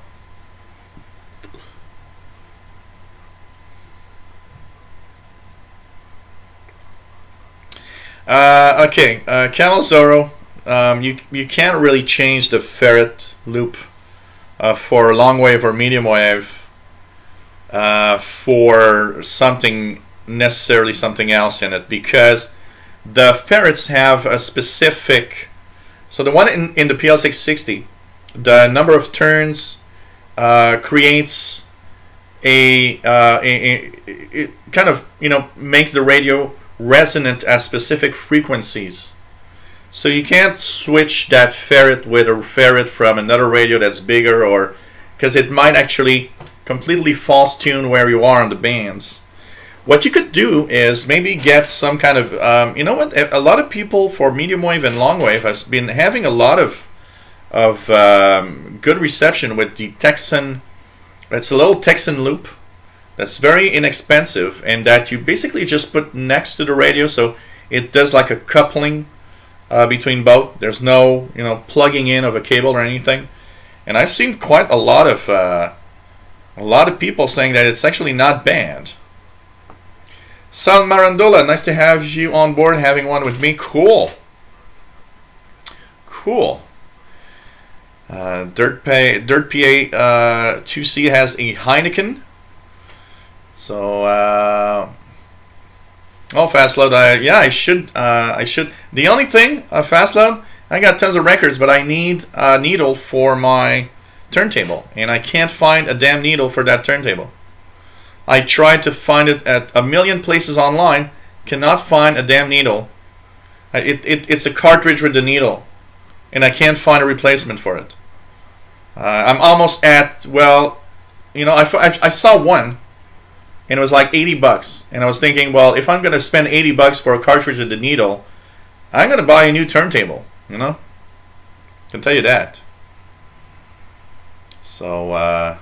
Okay, Camel Zorro, you can't really change the ferret loop for long wave or medium wave for something necessarily something else in it, because the ferrets have a specific. So the one in the PL660, the number of turns creates it kind of makes the radio resonant at specific frequencies. So you can't switch that ferret with a ferret from another radio that's bigger, or because it might actually completely false tune where you are on the bands. What you could do is maybe get some kind of you know what, a lot of people for medium wave and long wave have been having a lot of good reception with the Texan. It's a little Texan loop that's very inexpensive, and that you basically just put next to the radio, so it does like a coupling between both. There's no plugging in of a cable or anything. And I've seen quite a lot of people saying that it's actually not bad. Sal Marandola, nice to have you on board, having one with me. Cool. Cool. Dirt PA 2C has a Heineken. So, oh, fast load. Yeah, I should. The only thing, fast load, I got tons of records, but I need a needle for my turntable, and I can't find a damn needle for that turntable. I tried to find it at a million places online, cannot find a damn needle. It's a cartridge with the needle, and I can't find a replacement for it. I'm almost at, well, I saw one, and it was like $80, and I was thinking, well, if I'm going to spend $80 for a cartridge with the needle, I'm going to buy a new turntable, I can tell you that. So,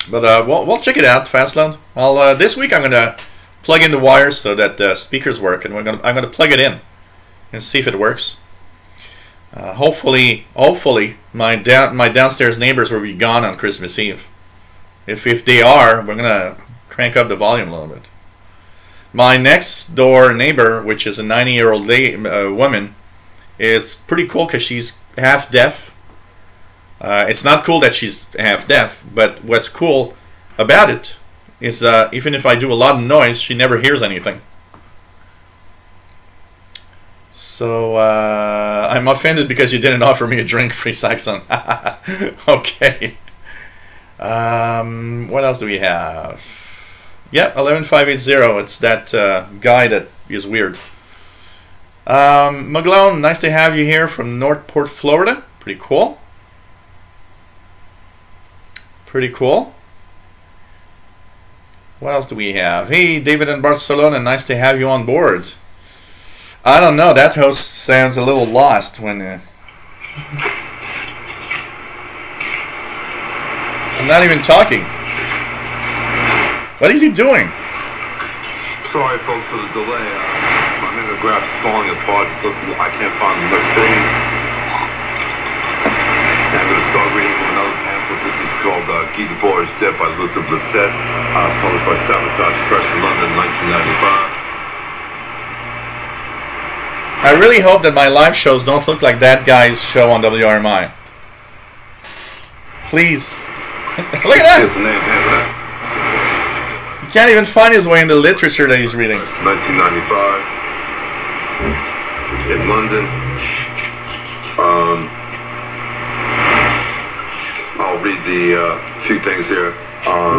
but we'll check it out, Fastload. This week I'm going to plug in the wires so that the speakers work, and I'm going to plug it in and see if it works. Hopefully, my downstairs neighbors will be gone on Christmas Eve. If they are, we're gonna crank up the volume a little bit. My next door neighbor, which is a 90-year-old woman, is pretty cool because she's half deaf. It's not cool that she's half deaf, but what's cool about it is even if I do a lot of noise, she never hears anything. So I'm offended because you didn't offer me a drink, Free Saxon. Okay. What else do we have? Yep, 11580. It's that guy that is weird. Maglone, nice to have you here from Northport, Florida. Pretty cool. Pretty cool. What else do we have? Hey, David in Barcelona, nice to have you on board. I don't know, that host sounds a little lost when... he's not even talking. What is he doing? Sorry, folks, for the delay. My mimeograph's falling apart. I can't find the next page. I'm going to start reading from another pamphlet. This is called Guy Debord's Death by Luther Blissett, published by Sabotage Press in London, 1995. I really hope that my live shows don't look like that guy's show on WRMI. Please. Look at that! He can't even find his way in the literature that he's reading. 1995 in London. I'll read the few things here.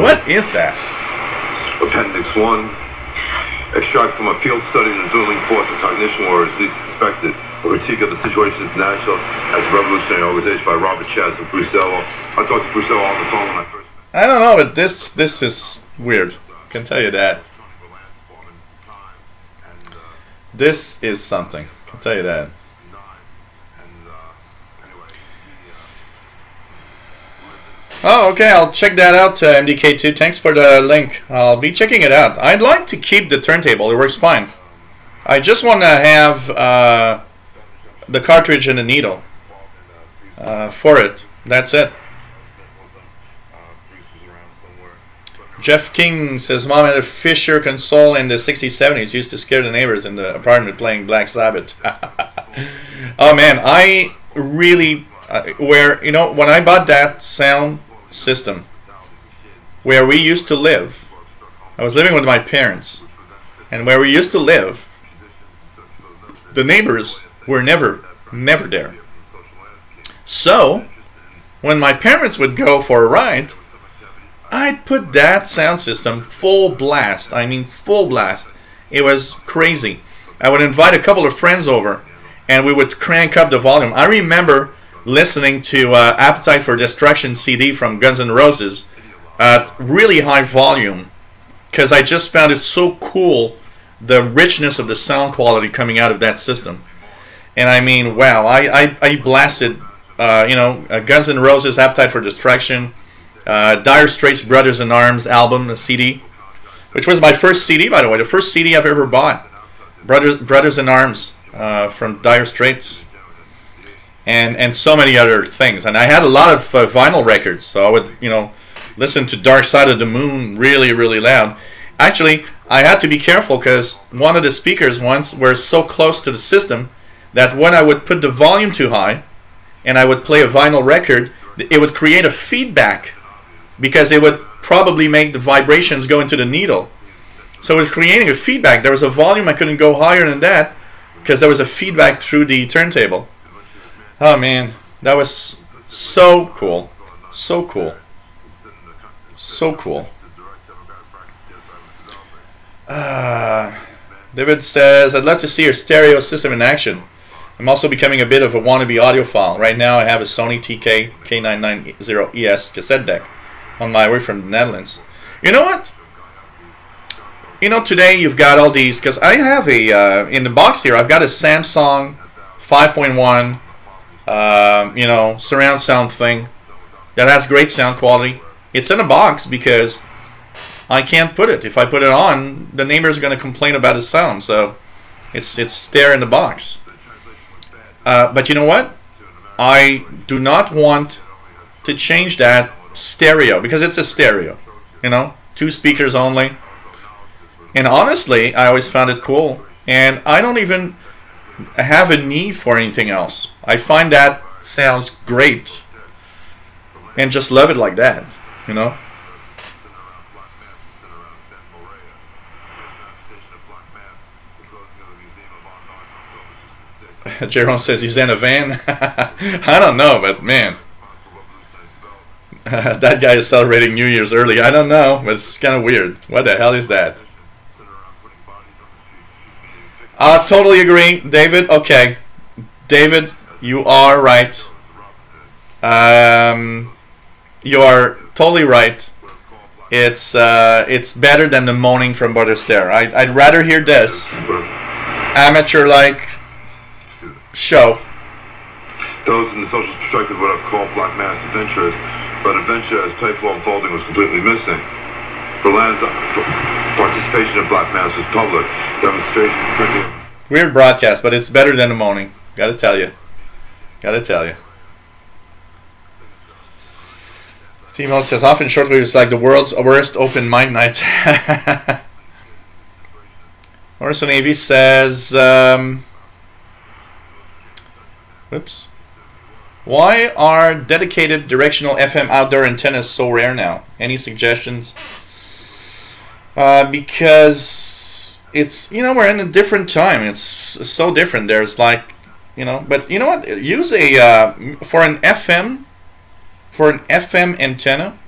What is that? Appendix 1. Extract from a field study in the dwindling force of cognition, or as least suspected, a critique of the situation international as a revolutionary organization by Robert Chaz of Bruxelles. I talked to Bruxelles all the phone when I first... I don't know, but this is weird. I can tell you that. This is something. I can tell you that. Oh, okay, I'll check that out, MDK2. Thanks for the link. I'll be checking it out. I'd like to keep the turntable. It works fine. I just want to have the cartridge and the needle for it. That's it. Jeff King says, Mom had a Fisher console in the 60s, 70s. Used to scare the neighbors in the apartment playing Black Sabbath. Oh, man, I really... where, you know, when I bought that sound system where we used to live, I was living with my parents, and where we used to live, the neighbors were never there. So when my parents would go for a ride, I'd put that sound system full blast. I mean full blast. It was crazy. I would invite a couple of friends over and we would crank up the volume. I remember listening to Appetite for Destruction CD from Guns N' Roses at really high volume because I just found it so cool, the richness of the sound quality coming out of that system. And I mean, wow, I blasted, you know, Guns N' Roses, Appetite for Destruction, Dire Straits' Brothers in Arms album, a CD, which was my first CD, by the way, the first CD I've ever bought, Brothers in Arms from Dire Straits. And so many other things. And I had a lot of vinyl records, so I would, you know, listen to Dark Side of the Moon really, really loud. Actually, I had to be careful because one of the speakers once were so close to the system that when I would put the volume too high and I would play a vinyl record, it would create a feedback because it would probably make the vibrations go into the needle. So it was creating a feedback. There was a volume I couldn't go higher than that because there was a feedback through the turntable. Oh man, that was so cool. So cool. So cool. David says, I'd love to see your stereo system in action. I'm also becoming a bit of a wannabe audiophile. Right now I have a Sony TK K990ES cassette deck on my way from the Netherlands. You know what? You know, today you've got all these, because I have a, in the box here, I've got a Samsung 5.1 you know, surround sound thing that has great sound quality. It's in a box because I can't put it. If I put it on, the neighbors are going to complain about the sound. So it's there in the box. But you know what? I do not want to change that stereo because it's a stereo. You know, 2 speakers only. And honestly, I always found it cool. And I don't even have a need for anything else. I find that sounds great and just love it like that, you know. Jerome says he's in a van. I don't know, but man, that guy is celebrating New Year's early. I don't know, but it's kind of weird. What the hell is that? I totally agree, David. Okay, David, you are right. You are totally right. It's better than the moaning from Brother Stare. I'd rather hear this amateur-like show. Those in the social perspective would have called black mass adventures, but adventure as type law unfolding was completely missing. For Land's participation in black mass was public. Demonstration printing. Weird broadcast, but it's better than the moaning. Gotta tell you. Gotta tell you. T-Mel says, often Shortwave is like the world's worst open mic night. Morrison Navy says, oops. Why are dedicated directional FM outdoor antennas so rare now? Any suggestions? Because it's, you know, we're in a different time. It's so different. There's like, you know, but you know what? Use a, for an FM antenna,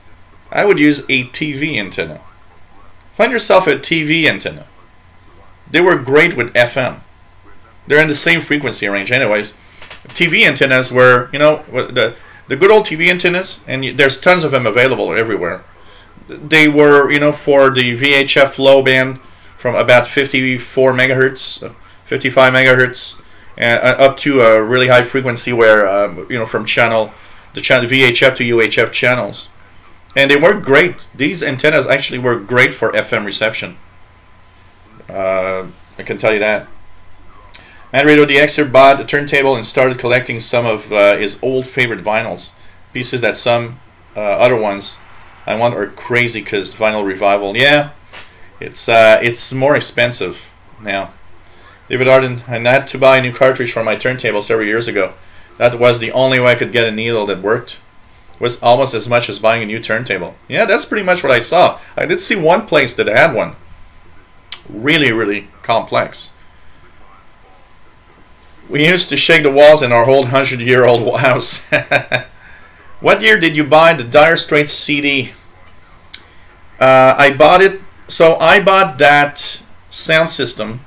I would use a TV antenna. Find yourself a TV antenna. They were great with FM. They're in the same frequency range anyways. TV antennas were, you know, the good old TV antennas, and there's tons of them available everywhere. They were, you know, for the VHF low band from about 54 megahertz, 55 megahertz, and up to a really high frequency where, you know, from the channel VHF to UHF channels. And they work great. These antennas actually work great for FM reception. I can tell you that. Man Radio DXer bought a turntable and started collecting some of his old favorite vinyls. Pieces that some other ones I want are crazy because vinyl revival. Yeah, it's more expensive now. David Arden, I had to buy a new cartridge for my turntable several years ago. That was the only way I could get a needle that worked. It was almost as much as buying a new turntable. Yeah, that's pretty much what I saw. I did see one place that had one. Really, really complex. We used to shake the walls in our old 100-year-old house. What year did you buy the Dire Straits CD? I bought it. So I bought that sound system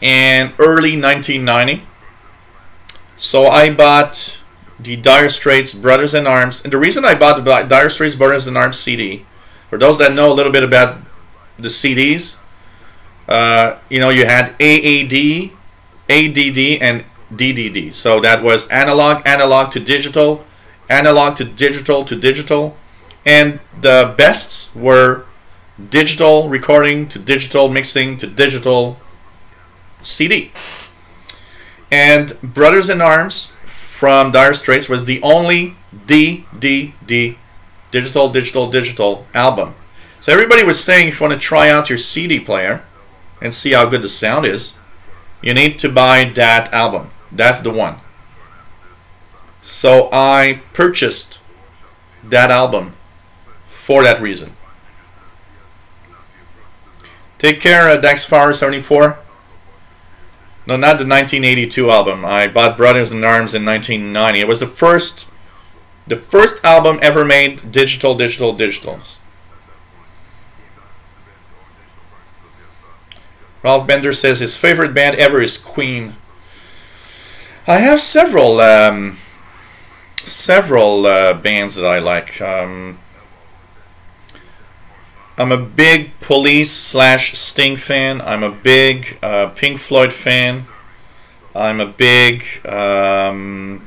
in early 1990. So I bought the Dire Straits Brothers in Arms. And the reason I bought the Dire Straits Brothers in Arms CD, for those that know a little bit about the CDs, you know, you had AAD, ADD, and DDD. So that was analog to digital, analog to digital, and the bests were digital recording to digital mixing to digital CD. And Brothers in Arms from Dire Straits was the only DDD, digital album. So everybody was saying if you want to try out your CD player and see how good the sound is, you need to buy that album. That's the one. So I purchased that album for that reason. Take care, Daxfire74. No, not the 1982 album. I bought Brothers in Arms in 1990. It was the first album ever made digitals. Ralph Bender says his favorite band ever is Queen. I have several bands that I like. I'm a big Police/Sting fan. I'm a big Pink Floyd fan. I'm a big U2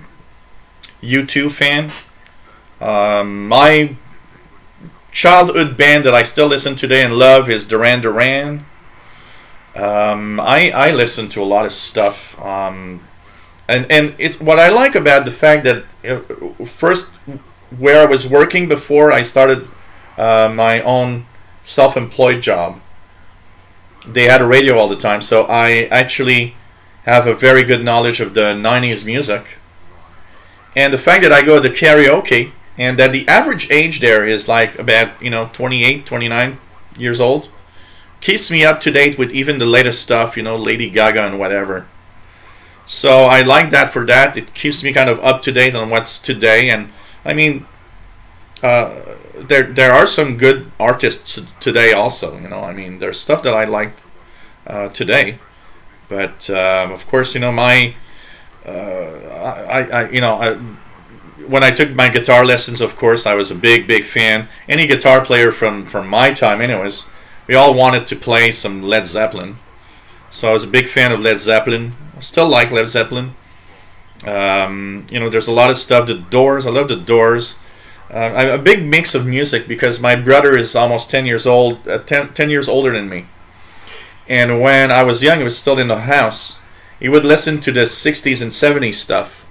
fan. My childhood band that I still listen today and love is Duran Duran. I listen to a lot of stuff, and it's what I like about the fact that first where I was working before I started my own self-employed job, they had a radio all the time, so I actually have a very good knowledge of the 90s music. And the fact that I go to karaoke and that the average age there is like about 28, 29 years old, keeps me up to date with even the latest stuff, Lady Gaga and whatever. So I like that for that. It keeps me kind of up to date on what's today. And I mean, there are some good artists today also. You know, I mean, there's stuff that I like today, but of course, you know, my when I took my guitar lessons, of course, I was a big fan. Any guitar player from my time, anyways, we all wanted to play some Led Zeppelin. So I was a big fan of Led Zeppelin. I still like Led Zeppelin. You know, there's a lot of stuff. The Doors, I love the Doors. I'm a big mix of music because my brother is almost 10 years old, 10 years older than me. And when I was young, he was still in the house. He would listen to the 60s and 70s stuff.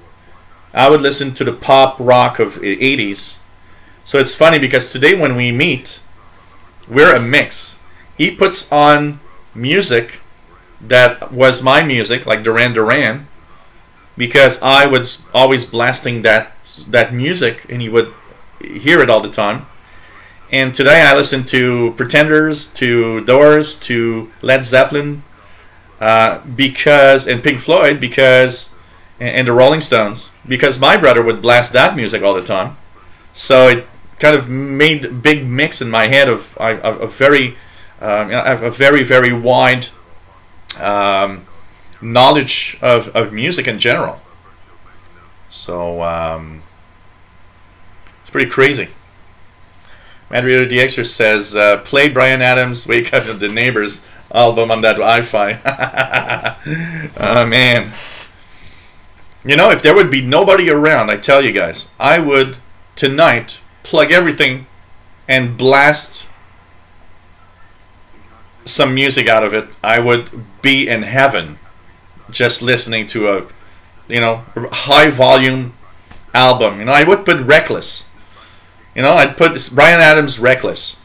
I would listen to the pop rock of the 80s. So it's funny because today when we meet, we're a mix. He puts on music that was my music, like Duran Duran, because I was always blasting that music, and he would hear it all the time. And today I listen to Pretenders, to Doors, to Led Zeppelin, and Pink Floyd, and the Rolling Stones, because my brother would blast that music all the time. So it kind of made a big mix in my head of a very wide knowledge of music in general. So it's pretty crazy. Madrid DXer says, play Bryan Adams' Wake Up the Neighbors album on that Wi-Fi. Oh man. You know, if there would be nobody around, I tell you guys, I would tonight plug everything and blast some music out of it. I would be in heaven just listening to a, you know, high volume album. You know, I would put Reckless. You know, I'd put Bryan Adams' Reckless,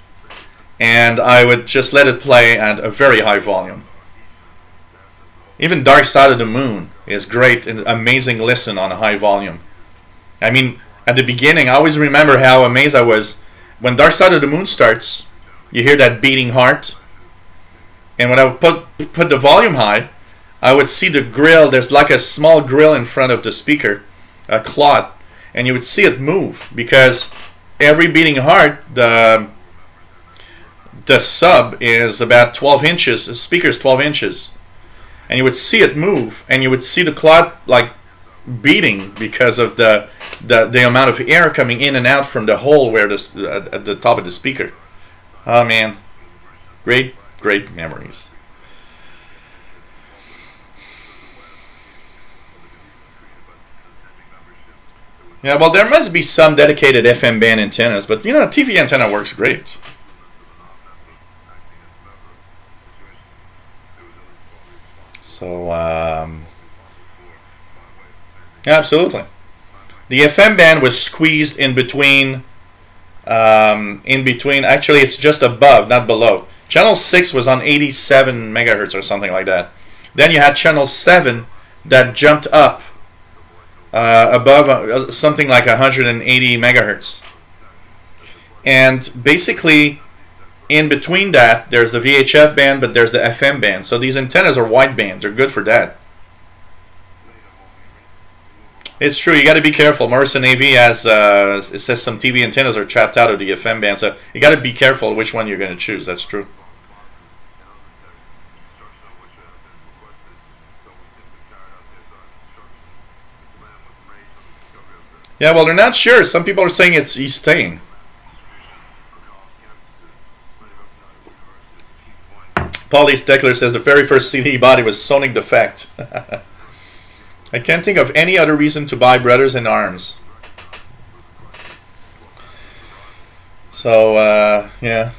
and I would just let it play at a very high volume. Even Dark Side of the Moon is great and amazing listen on a high volume. I mean, at the beginning, I always remember how amazed I was when Dark Side of the Moon starts. You hear that beating heart, and when I would put the volume high, I would see the grill. There's like a small grill in front of the speaker, a cloth, and you would see it move because every beating heart, the sub is about 12 inches. The speaker is 12 inches, and you would see it move, and you would see the cloth like beating because of the amount of air coming in and out from the hole where at the top of the speaker. Oh man, great memories. Yeah, well, there must be some dedicated FM band antennas, but you know, TV antenna works great. So, yeah, absolutely. The FM band was squeezed in between. Actually, it's just above, not below. Channel 6 was on 87 megahertz or something like that. Then you had channel 7 that jumped up above something like 180 megahertz. And basically, in between that, there's the VHF band, but there's the FM band. So these antennas are wideband. They're good for that. It's true. You got to be careful. Morrison AV has it says some TV antennas are trapped out of the FM band, so you got to be careful which one you're going to choose. That's true. Yeah, well, they're not sure. Some people are saying he's staying. Paulie Steckler says the very first CD he bought was Sonic Defect. I can't think of any other reason to buy Brothers in Arms. So, yeah.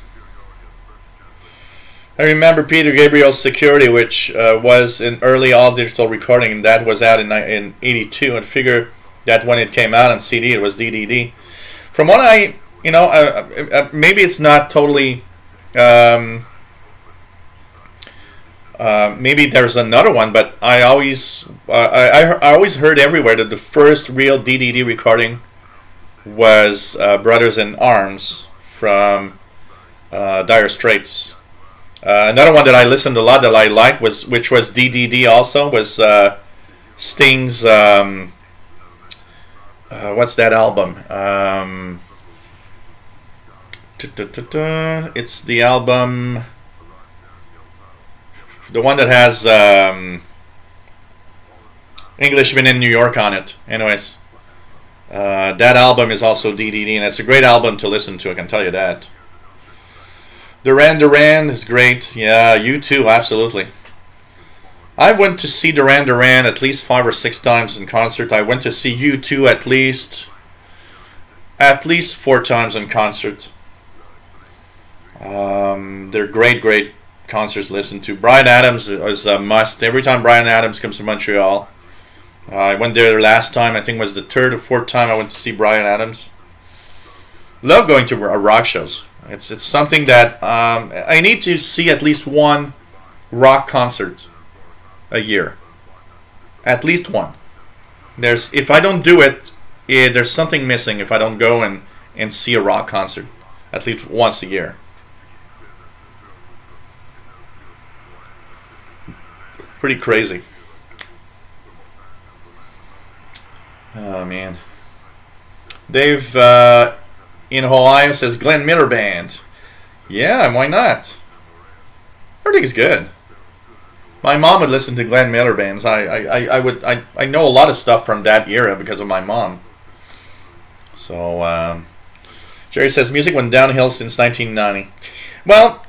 I remember Peter Gabriel's Security, which was an early all-digital recording, and that was out in 82, and figure that when it came out on CD, it was DDD. From what I, you know, maybe it's not totally... maybe there's another one, but I always heard everywhere that the first real DDD recording was Brothers in Arms from Dire Straits. Another one that I listened a lot that I liked which was DDD also, was Sting's what's that album? It's the album, the one that has Englishman in New York on it. Anyways, that album is also DDD, and it's a great album to listen to, I can tell you that. Duran Duran is great. Yeah, U2, absolutely. I went to see Duran Duran at least 5 or 6 times in concert. I went to see U2 at least 4 times in concert. They're great concerts to listen to. Bryan Adams is a must. Every time Bryan Adams comes to Montreal, I went there last time. I think it was the 3rd or 4th time I went to see Bryan Adams. Love going to rock shows. It's something that I need to see at least one rock concert a year. At least one. If I don't do it, there's something missing if I don't go and see a rock concert at least once a year. Pretty crazy. Oh man. Dave in Ohio says Glenn Miller Band. Yeah, why not? I think it's good. My mom would listen to Glenn Miller bands. I know a lot of stuff from that era because of my mom. So Jerry says music went downhill since 1990. Well,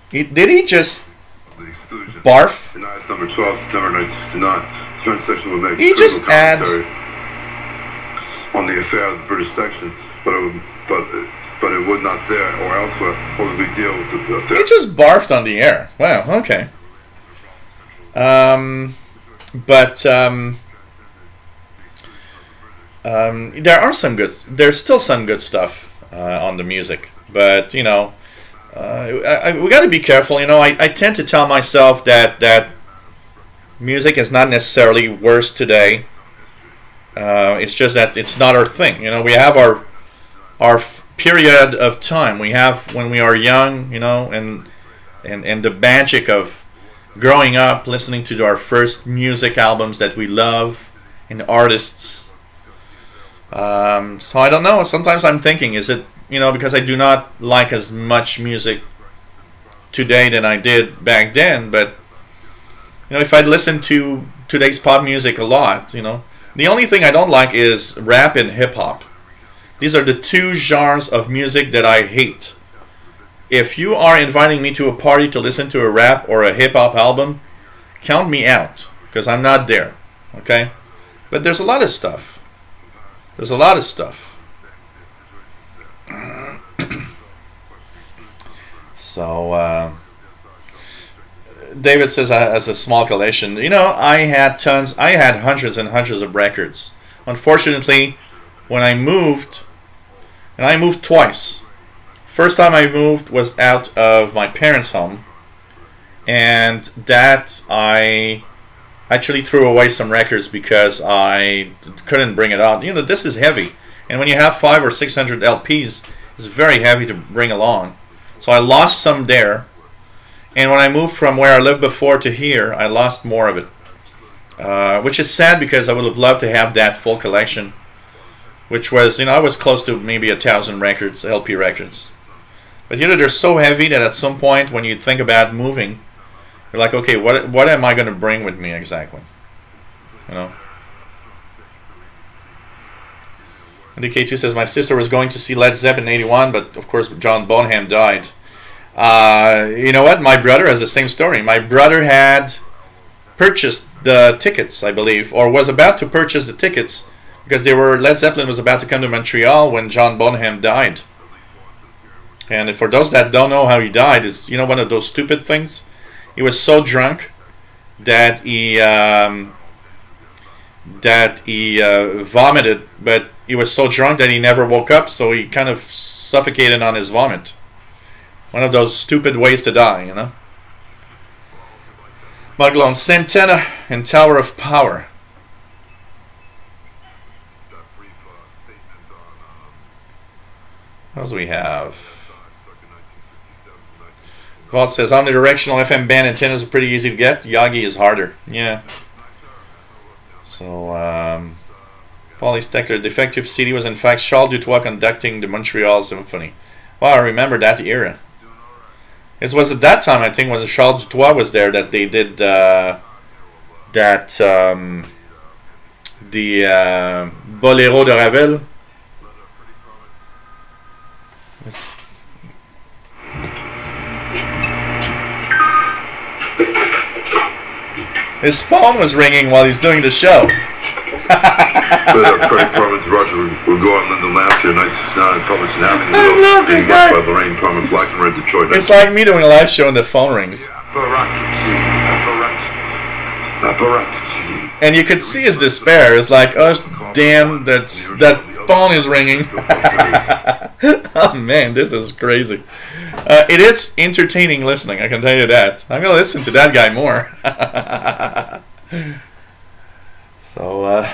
did he just barf? Number 12, September 1969. Joint section would make he just add on the affair of the British section, but it would not there or elsewhere hold a big deal with the affair. He just barfed on the air. Wow, okay. There's still some good stuff on the music, but you know, we got to be careful. You know, I tend to tell myself that music is not necessarily worse today. It's just that it's not our thing. You know, we have our period of time. We have when we are young, you know, and the magic of growing up, listening to our first music albums that we love, and artists. So I don't know. Sometimes I'm thinking, is it, you know, because I do not like as much music today than I did back then, but you know, if I listen to today's pop music a lot, you know, the only thing I don't like is rap and hip hop. These are the two genres of music that I hate. If you are inviting me to a party to listen to a rap or a hip hop album, count me out, because I'm not there. Okay? But there's a lot of stuff. There's a lot of stuff. So, David says, as a small collection, you know, I had hundreds and hundreds of records. Unfortunately, when I moved, and I moved twice. First time I moved was out of my parents' home, and that I actually threw away some records because I couldn't bring it out. You know, this is heavy, and when you have 500 or 600 LPs, it's very heavy to bring along. So I lost some there, and when I moved from where I lived before to here, I lost more of it, which is sad because I would have loved to have that full collection, which was, you know, I was close to maybe 1,000 records, LP records. But you know, they're so heavy that at some point when you think about moving, you're like, okay, what am I going to bring with me exactly? You know. And DK2 says, my sister was going to see Led Zeppelin in '81, but of course John Bonham died. You know what? My brother has the same story. My brother had purchased the tickets, I believe, or was about to purchase the tickets, because Led Zeppelin was about to come to Montreal when John Bonham died. And for those that don't know how he died, it's, you know, one of those stupid things. He was so drunk that he vomited, but he was so drunk that he never woke up, so he kind of suffocated on his vomit. One of those stupid ways to die, you know. Muglone, Santana and Tower of Power. What else do we have? Vault says omnidirectional FM band antennas are pretty easy to get. Yagi is harder. Yeah. So, Paulie Steckler, defective CD was in fact Charles Dutoit conducting the Montreal Symphony. Wow, I remember that era. It was at that time, I think, when Charles Dutoit was there that they did the Bolero de Ravel. His phone was ringing while he's doing the show. Craig Parman's Roger will go on Linden Labs here, nice sound public announcement. I love this guy. By Lorraine Parman, Black and Red Detroit. It's like me doing a live show and the phone rings. And you could see his despair. It's like, oh damn, that phone is ringing. Oh man, this is crazy. It is entertaining listening, I can tell you that. I'm gonna listen to that guy more. So,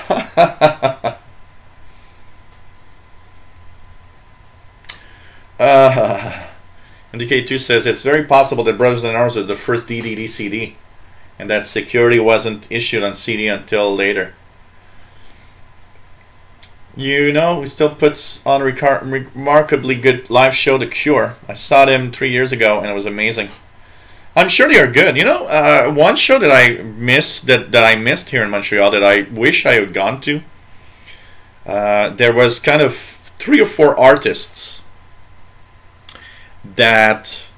MDK2 says it's very possible that Brothers in Arms was the first DDD CD, and that security wasn't issued on CD until later. You know, he still puts on a remarkably good live show, The Cure. I saw them 3 years ago, and it was amazing. I'm sure they are good. You know, one show that I missed that I missed here in Montreal that I wish I had gone to. There was kind of 3 or 4 artists that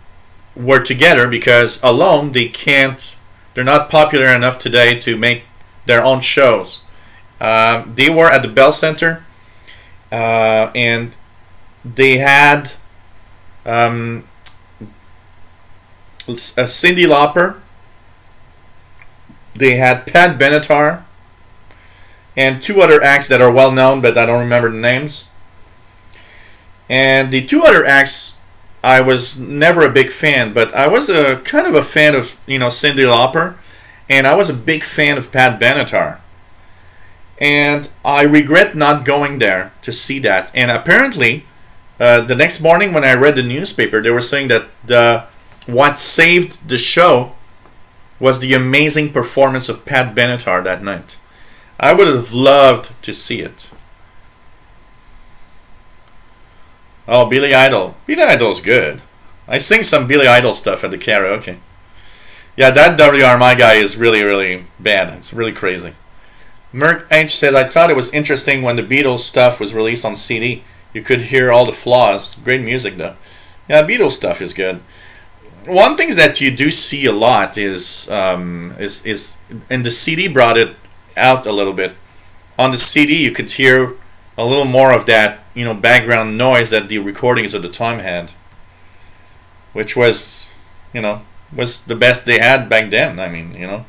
were together because alone they can't. They're not popular enough today to make their own shows. They were at the Bell Center, and they had. Cyndi Lauper, they had Pat Benatar, and 2 other acts that are well known, but I don't remember the names. And the 2 other acts, I was never a big fan, but I was kind of a fan of, you know, Cyndi Lauper, and I was a big fan of Pat Benatar. And I regret not going there to see that. And apparently, the next morning when I read the newspaper, they were saying that what saved the show was the amazing performance of Pat Benatar that night. I would have loved to see it. Oh, Billy Idol. Billy Idol's good. I sing some Billy Idol stuff at the karaoke. Yeah, that WRMI guy is really, really bad. It's really crazy. Merck H said, I thought it was interesting when the Beatles stuff was released on CD. You could hear all the flaws. Great music, though. Yeah, Beatles stuff is good. One thing that you do see a lot is and the CD brought it out a little bit. On the CD, you could hear a little more of that, you know, background noise that the recordings of the time had, which was, you know, was the best they had back then. I mean, you know.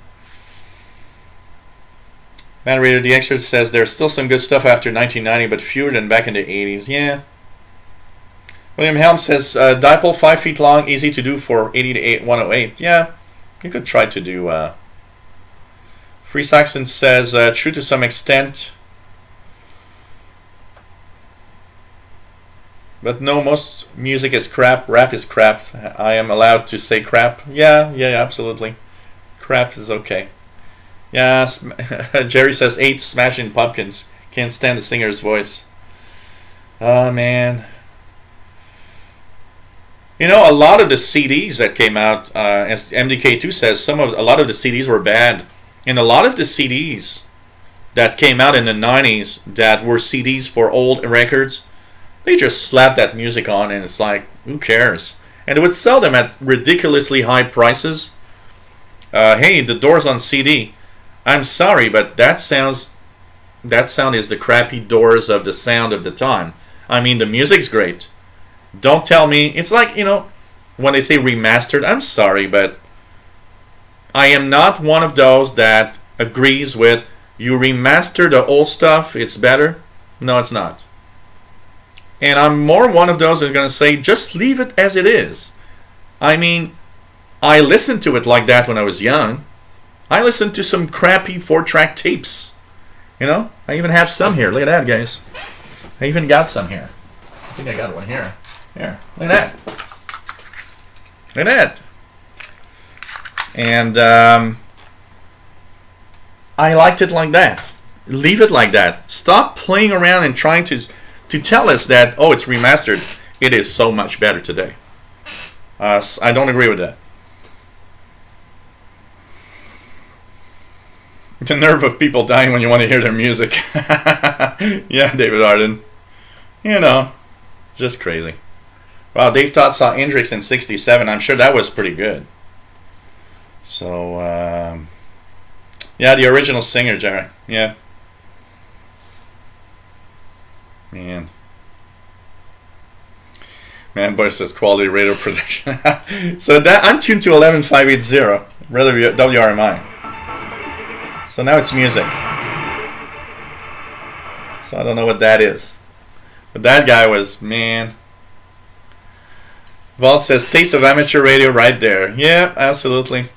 Man Raider the Expert says there's still some good stuff after 1990, but fewer than back in the 80s. Yeah. William Helm says, dipole 5 feet long, easy to do for 80 to 108. Yeah, you could try to do. Free Saxon says, true to some extent. But no, most music is crap. Rap is crap. I am allowed to say crap. Yeah, absolutely. Crap is okay. Yeah, Jerry says 8 Smashing Pumpkins. Can't stand the singer's voice. Oh, man. You know, a lot of the CDs that came out, as MDK2 says, a lot of the CDs were bad. And a lot of the CDs that came out in the 90s that were CDs for old records, they just slapped that music on and it's like, who cares? And they would sell them at ridiculously high prices. Hey, the Doors on CD. I'm sorry, but that sound is the crappy Doors of the sound of the time. I mean, the music's great. Don't tell me. It's like, you know, when they say remastered, I'm sorry, but I am not one of those that agrees with you remaster the old stuff, it's better. No, it's not. And I'm more one of those that are going to say, just leave it as it is. I mean, I listened to it like that when I was young. I listened to some crappy 4-track tapes. You know, I even have some here. Look at that, guys. I even got some here. I think I got one here. Here, look at that. Look at that. And I liked it like that. leave it like that. Stop playing around and trying to tell us that, oh, it's remastered. It is so much better today. I don't agree with that. The nerve of people dying when you want to hear their music. Yeah, David Arden. You know, it's just crazy. Wow, Dave Todd saw Hendrix in '67. I'm sure that was pretty good. So, yeah, the original singer, Jerry. Yeah. Man, Boy says quality radio production. So that I'm tuned to 11580, rather WRMI. So now it's music. So I don't know what that is. But that guy was, man. Walt says taste of amateur radio right there. Yeah, absolutely.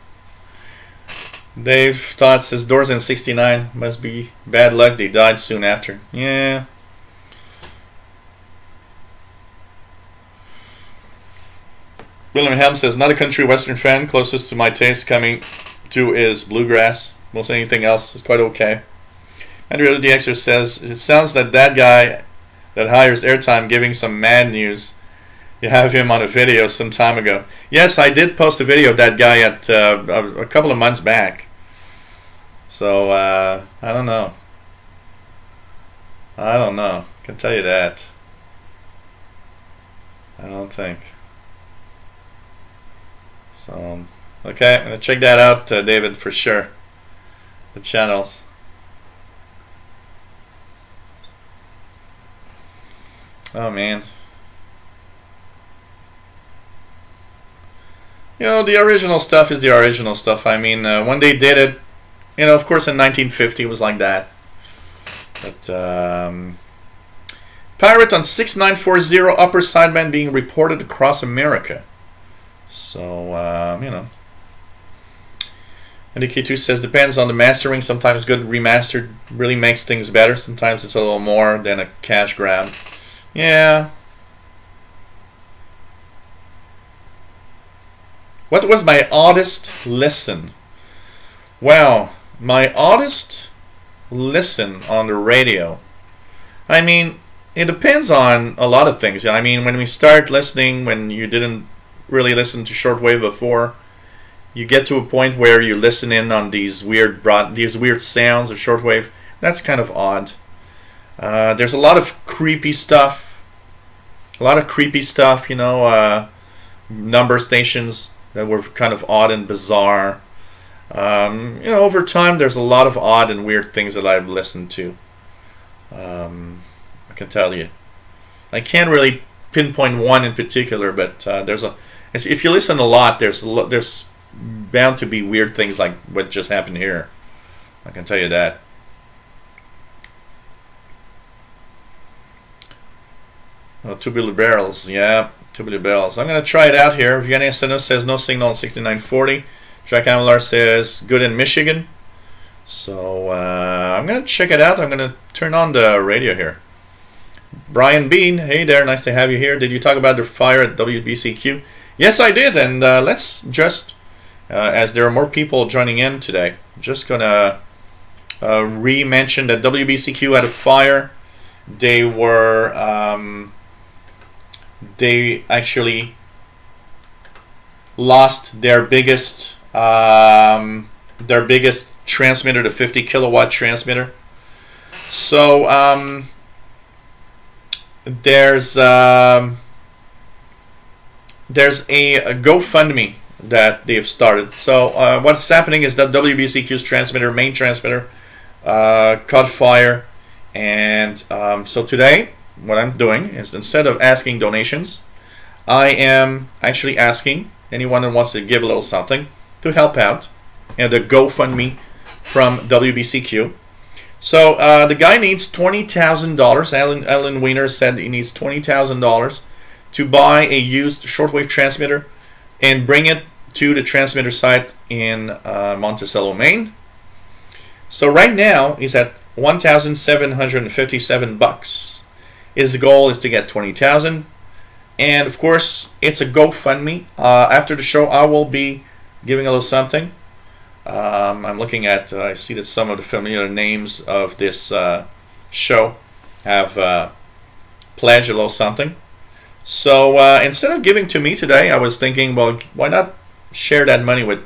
Dave Todd says Doors in '69 must be bad luck. They died soon after. Yeah. William Helm says, not a country western fan. Closest to my taste coming to is bluegrass. Most anything else is quite okay. Andrew the DXer says, it sounds that guy that hires airtime giving some mad news. You have him on a video some time ago. Yes, I did post a video of that guy at a couple of months back. So, I don't know. I can tell you that. I don't think. So, okay, I'm going to check that out, David, for sure. The channels. Oh, man. You know, the original stuff is the original stuff. I mean, when they did it, you know, of course in 1950 it was like that. But, Pirate on 6940, upper sideband being reported across America. So, you know. And the K2 says, depends on the mastering. Sometimes good remastered really makes things better. Sometimes it's a little more than a cash grab. Yeah. What was my oddest listen? Well, my oddest listen on the radio. I mean, it depends on a lot of things. I mean, when we start listening, when you didn't really listen to shortwave before, you get to a point where you listen in on these weird sounds of shortwave. That's kind of odd. There's a lot of creepy stuff. You know, number stations that were kind of odd and bizarre. You know, over time, there's a lot of odd and weird things that I've listened to. I can tell you. I can't really pinpoint one in particular, but if you listen a lot, there's bound to be weird things like what just happened here. I can tell you that. Oh, tubular barrels, yeah, tubular barrels. I'm gonna try it out here. Vienna Seno says no signal on 6940. Jack Amalar says good in Michigan. So I'm gonna check it out. I'm gonna turn on the radio here. Brian Bean, hey there, nice to have you here. Did you talk about the fire at WBCQ? Yes, I did, and let's just, as there are more people joining in today, just gonna re-mention that WBCQ had a fire. They were, they actually lost their biggest transmitter, the 50 kilowatt transmitter. So there's a GoFundMe that they've started. So what's happening is that WBCQ's main transmitter caught fire, and so today what I'm doing is, instead of asking donations, I am actually asking anyone that wants to give a little something to help out, and the GoFundMe from WBCQ. So the guy needs $20,000. Alan Weiner said he needs $20,000 to buy a used shortwave transmitter and bring it to the transmitter site in Monticello, Maine. So right now he's at $1,757. His goal is to get $20,000, and of course it's a GoFundMe. After the show, I will be giving a little something. I'm looking at, I see that some of the familiar names of this show have pledged a little something. So instead of giving to me today, I was thinking, well, why not share that money with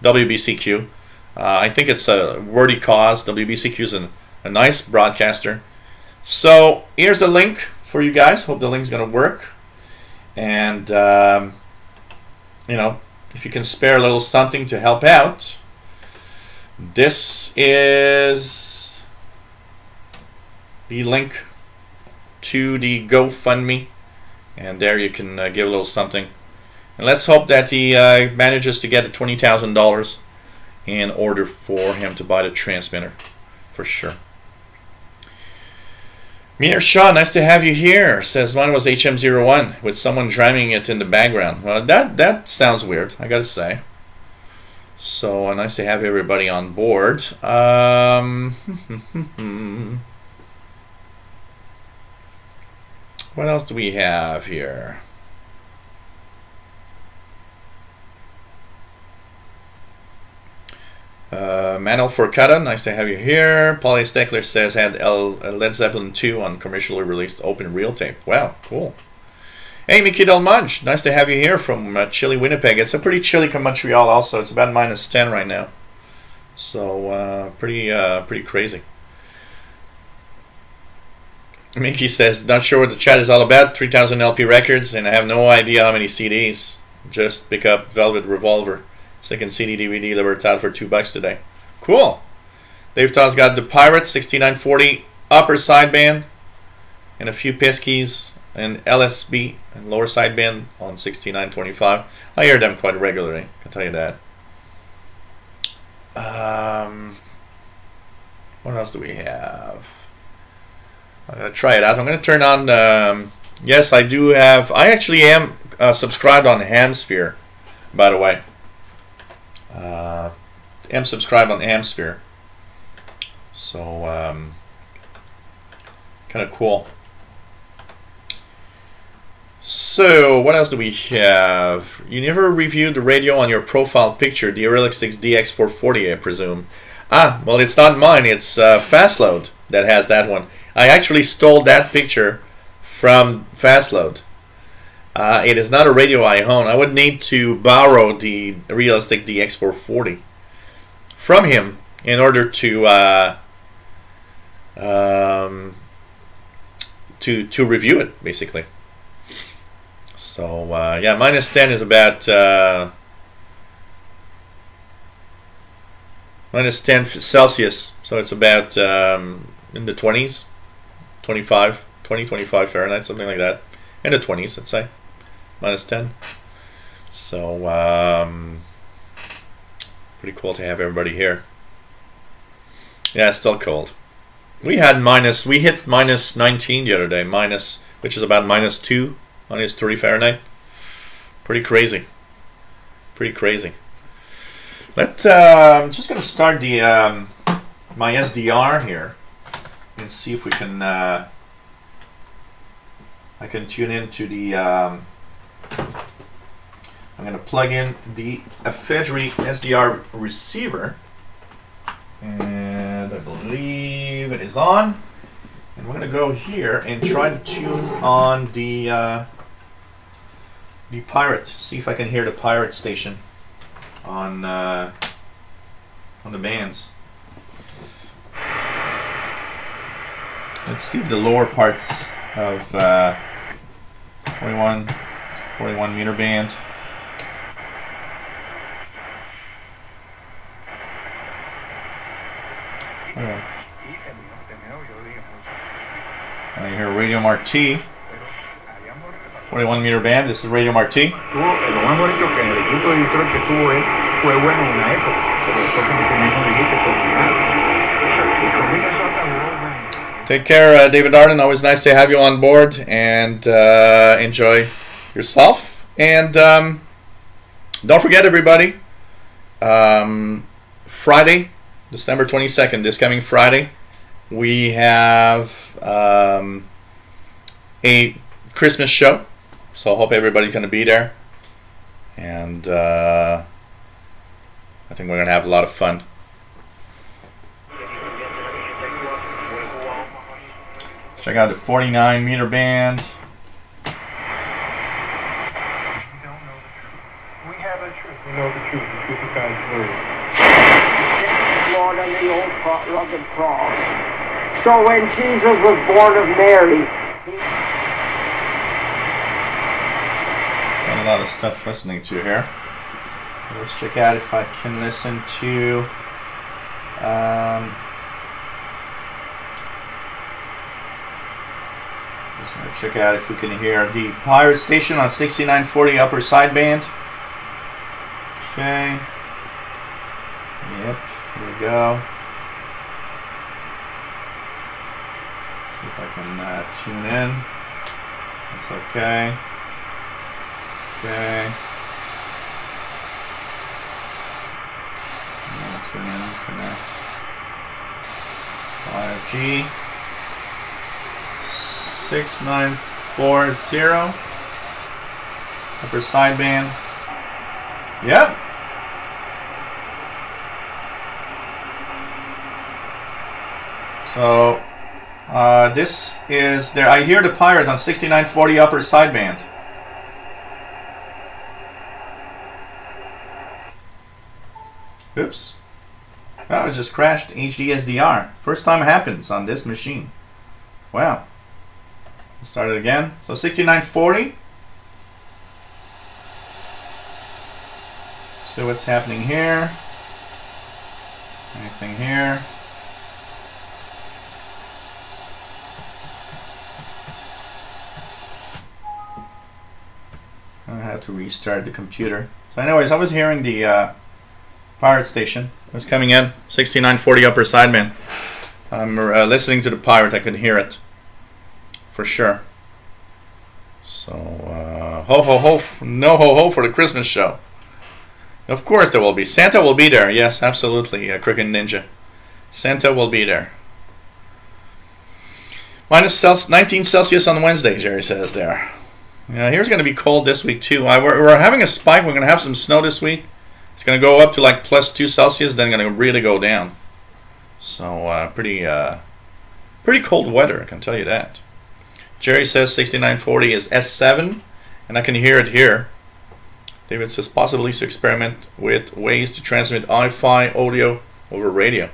WBCQ? I think it's a worthy cause. WBCQ is a nice broadcaster. So here's the link for you guys. Hope the link's going to work. And, you know, if you can spare a little something to help out, this is the link to the GoFundMe. And there you can give a little something. And let's hope that he manages to get the $20,000 in order for him to buy the transmitter, for sure. Mir Shaw, nice to have you here. Says mine was HM01 with someone driving it in the background. Well, that sounds weird, I gotta say. So nice to have everybody on board. What else do we have here? Manuel Forcada, nice to have you here. Paulie Steckler says had Led Zeppelin 2 on commercially released open reel tape. Wow, cool. Hey, Mickey Del Munch, nice to have you here from chilly Winnipeg. It's a pretty chilly from Montreal also. It's about -10 right now. So pretty crazy. Mickey says, not sure what the chat is all about. 3,000 LP records, and I have no idea how many CDs. Just pick up Velvet Revolver. Second CD DVD Libertad for $2 today. Cool. Dave Todd's got the Pirate 6940 upper sideband and a few Piskies and LSB and lower sideband on 6925. I hear them quite regularly, I can tell you that. What else do we have? I'm going to try it out. I'm going to turn on, yes, I do have, I actually am subscribed on Hamsphere, by the way. Am subscribed on Hamsphere. So, kind of cool. So, what else do we have? You never reviewed the radio on your profile picture, the Relix DX440, I presume. Ah, well, it's not mine. It's Fastload that has that one. I actually stole that picture from Fastload. It is not a radio I own. I would need to borrow the Realistic DX440 from him in order to review it, basically. So yeah, -10 is about -10 Celsius, so it's about in the 20s, 25 Fahrenheit, something like that, in the 20s, let's say, -10. So pretty cool to have everybody here. Yeah, it's still cold. We hit -19 the other day, which is about -2, -3 Fahrenheit. Pretty crazy. Pretty crazy. I'm just gonna start the my SDR here and see if we can I can tune into the I'm going to plug in the ephedry SDR receiver, and I believe it is on, and we're going to go here and try to tune on the Pirate, see if I can hear the Pirate station on the bands. Let's see the lower parts of 41 meter band. I hear Radio Marti, 41 meter band. This is Radio Marti. Take care, David Arden. Always nice to have you on board, and enjoy yourself. And don't forget, everybody, Friday, December 22nd, this coming Friday, we have a Christmas show. So I hope everybody's going to be there. And I think we're going to have a lot of fun. Check out the 49 meter band. We have a truth. We know the truth. The truth of God's word. Lord on the old rugged cross. So when Jesus was born of Mary, got a lot of stuff listening to here. So let's check out if I can listen to. Just gonna check out if we can hear the pirate station on 6940 upper sideband. Okay. Yep, here we go. See if I can tune in. That's okay. Okay. Tune in, connect. 5G. 6940. Upper sideband. Yep. So this is there. I hear the pirate on 6940 upper sideband. Oops. Oh, it just crashed HDSDR. First time it happens on this machine. Wow. Let's start it again. So 6940. So what's happening here? Anything here? I have to restart the computer. So anyways, I was hearing the pirate station. It was coming in 6940 upper sideband. I'm listening to the pirate. I could hear it for sure. So ho ho ho, no ho ho for the Christmas show. Of course there will be. Santa will be there. Yes, absolutely. Crooked Ninja. Santa will be there. Minus 19 Celsius on Wednesday, Jerry says there. Yeah, here's going to be cold this week too. We're having a spike. We're going to have some snow this week. It's going to go up to like +2 Celsius, then going to really go down. So pretty cold weather, I can tell you that. Jerry says 6940 is S7, and I can hear it here. David says possibly to experiment with ways to transmit Wi-Fi audio over radio.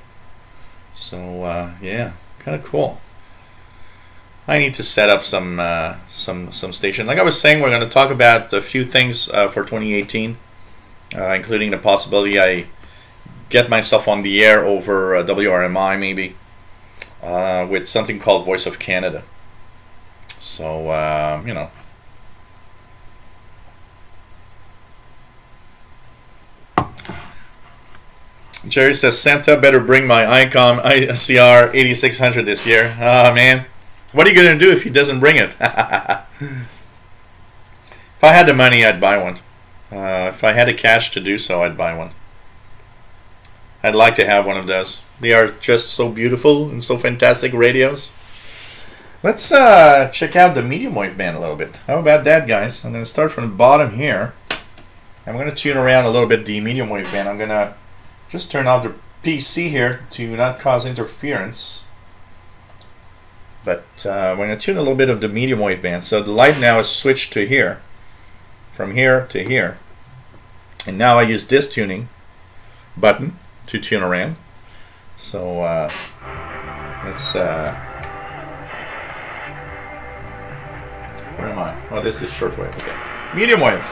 So yeah, kind of cool. I need to set up some station. Like I was saying, we're going to talk about a few things for 2018, including the possibility I get myself on the air over WRMI maybe with something called Voice of Canada. So you know. Jerry says Santa better bring my ICOM ICR 8600 this year. Ah man. What are you going to do if he doesn't bring it? If I had the money, I'd buy one. If I had the cash to do so, I'd buy one. I'd like to have one of those. They are just so beautiful and so fantastic radios. Let's check out the medium wave band a little bit. How about that, guys? I'm going to start from the bottom here. I'm going to tune around a little bit the medium wave band. I'm going to just turn off the PC here to not cause interference. But we're going to tune a little bit of the medium wave band. So the light now is switched to here, from here to here. And now I use this tuning button to tune around. So let's, where am I? Oh, this is shortwave, okay. Medium wave.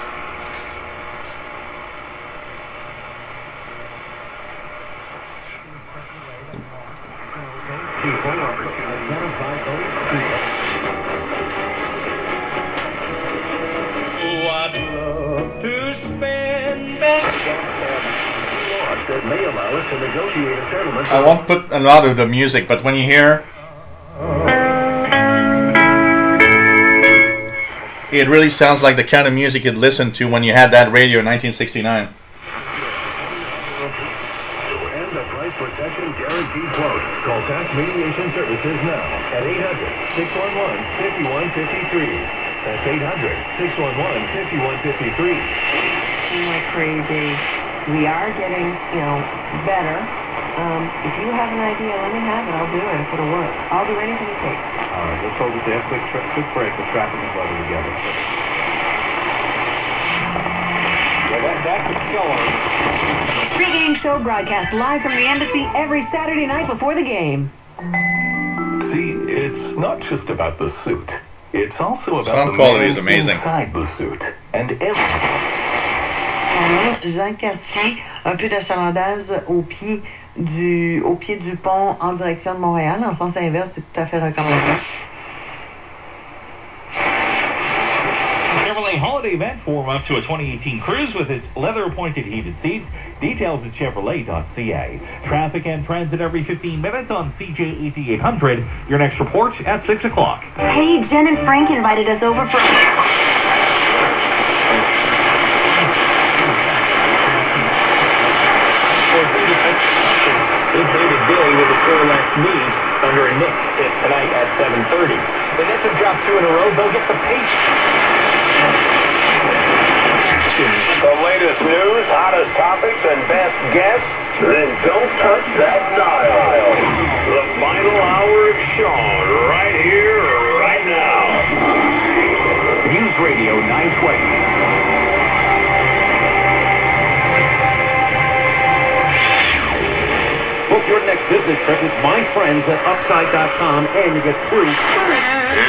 I won't put a lot of the music, but when you hear, it really sounds like the kind of music you'd listen to when you had that radio in 1969. And the price protection guaranteed quote. Call Tax Mediation Services now at 800-611-5153. That's 800-611-5153. Am I crazy? We are getting, better. If you have an idea, let me have it. I'll do it if it'll work. I'll do anything it takes. All right, let's hope that they have quick break with traffic and weather together. Well, that's the killer. Pre-game show broadcast live from the embassy every Saturday night before the game. See, it's not just about the suit. It's also about Sound the quality man is amazing. inside the suit. And Jean Cartier, un peu d'achalandage au pied du pont en direction de Montréal, en sens inverse, c'est tout à fait recommandé. Chevrolet holiday event warm up to a 2018 Cruze with its leather-appointed heated seats. Details at Chevrolet.ca. Traffic and transit every 15 minutes on CJ 8800. Your next report at 6 o'clock. Hey, Jen and Frank invited us over for... Big David Billy with a score last knee under a Knicks hit tonight at 7:30. The Nets have dropped 2 in a row. They'll get the pace. the latest news, hottest topics, and best guests, then don't touch that dial. The final hour of Sean, right here, right now. News Radio 920. Book your next business trip with my friends at Upside.com, and you get free.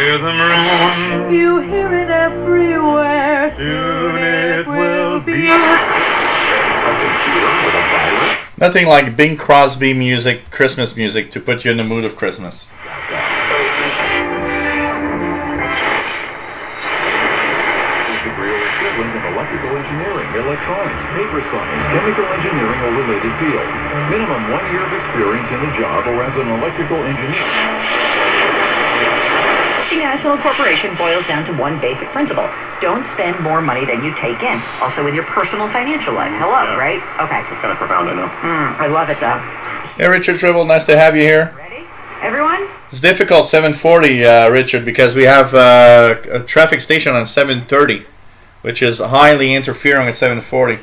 Hear them run. You hear it everywhere. Soon it will be. Nothing like Bing Crosby music, Christmas music, to put you in the mood of Christmas. Electrical engineering, electronics, paper science, chemical engineering, or related fields. Minimum 1 year of experience in the job or as an electrical engineer. The National Corporation boils down to one basic principle. Don't spend more money than you take in. Also with your personal financial life. Hello, right? Okay. It's kind of profound, I know. I love it, though. Hey, Richard Tribble, nice to have you here. Ready? Everyone? It's difficult, 7:40, Richard, because we have a traffic station on 7:30, which is highly interfering at 7:40.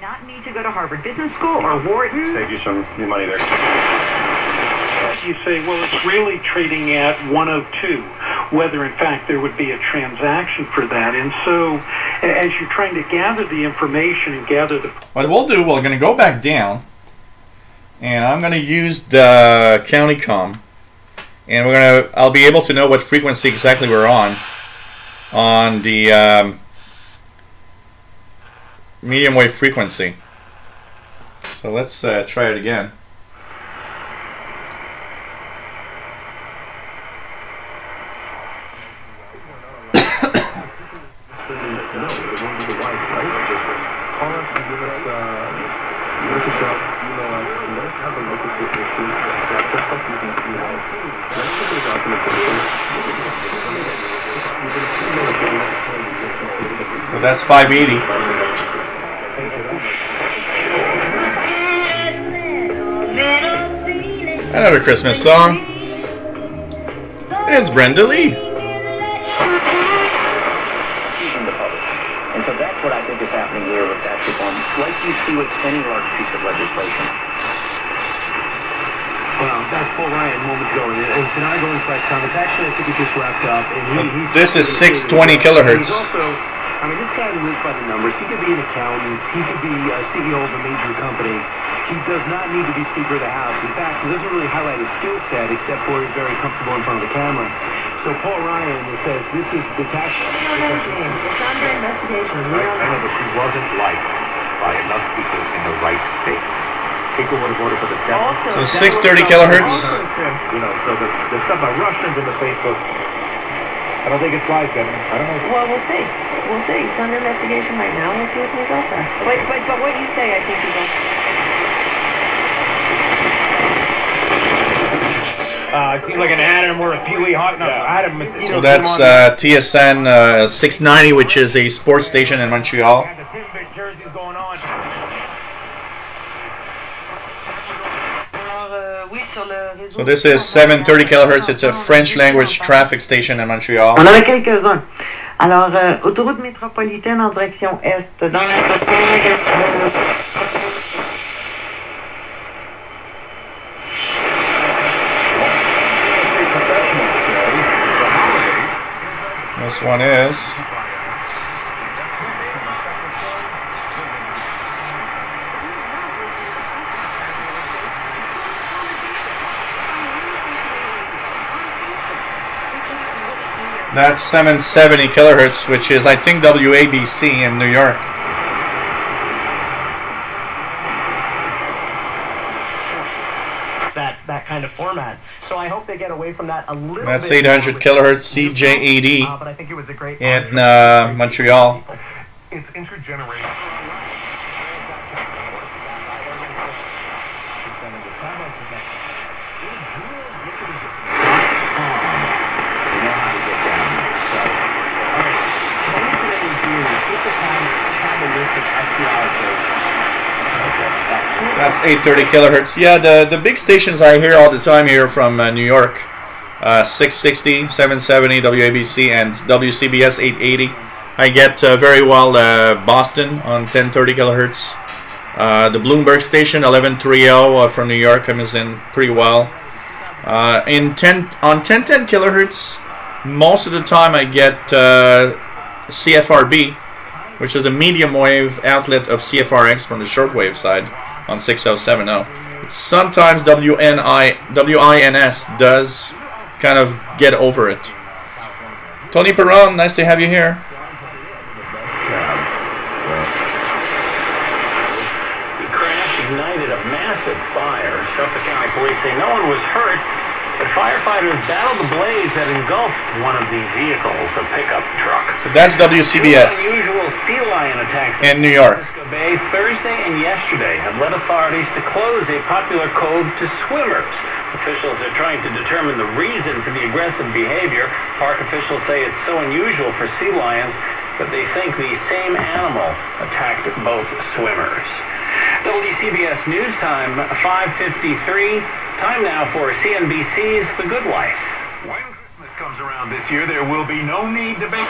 Not need to go to Harvard Business School or Wharton. Save you some money there. You say, well, it's really trading at 102, whether in fact there would be a transaction for that. And so as you're trying to gather the information and gather the... What we'll do, we're going to go back down, and I'm going to use the county com, and I'll be able to know what frequency exactly we're on the medium wave frequency. So let's try it again. So that's 580. Another Christmas song. It's Brenda Lee. And so that's what I think is happening here with tax reform, like you see with any large piece of legislation. Well, that's Paul Ryan moments ago, and tonight going inside Thomas. Actually, I think he just wrapped up. And this is 620 kilohertz. Also, I mean, this guy lives by the numbers. He could be an accountant. He could be a CEO of a major company. He does not need to be Speaker of the House. In fact, he doesn't really highlight his skill set, except for he's very comfortable in front of the camera. So Paul Ryan says this is the tax. It's under investigation. I know, but he wasn't liked by enough people in the right state. People would have voted for the Democrats. So 630 kilohertz. You know, so the stuff about Russians in the Facebook, I don't think it's live, Kevin. I don't know. Well, we'll see. We'll see. It's under investigation right now. We'll see what the results are. But what you say, I think is It seems like an Adam or a Pee-wee hot. No, Adam. So that's TSN 690, which is a sports station in Montreal. So this is 730 kilohertz. It's a French language traffic station in Montreal. On en a quelques-uns. Alors, autoroute métropolitaine en direction est dans la This one is. That's 770 kilohertz, which is, I think, WABC in New York. That kind of format. So I hope they get away from that a little That's bit. 800 kilohertz CJAD But I think it was a great in Montreal. It's intergenerational. That's 830 kilohertz. Yeah, the big stations I hear all the time here from New York, 660, 770, WABC, and WCBS 880. I get very well Boston on 1030 kilohertz. The Bloomberg station 1130 from New York comes in pretty well. On 1010 kilohertz, most of the time I get CFRB, which is the medium wave outlet of CFRX from the shortwave side on 6070. It's sometimes WINS does kind of get over it. Tony Perron, nice to have you here. The crash ignited a massive fire. Suffolk County Police say no one was hurt, but firefighters battled the blaze that engulfed one of the vehicles, a pickup truck. So that's WCBS. Two unusual sea lion attacks in New York. Bay Thursday and yesterday have led authorities to close a popular cove to swimmers. Officials are trying to determine the reason for the aggressive behavior. Park officials say it's so unusual for sea lions that they think the same animal attacked both swimmers. WCBS News Time, 5:53. Time now for CNBC's The Good Life. When Christmas comes around this year, there will be no need to bake.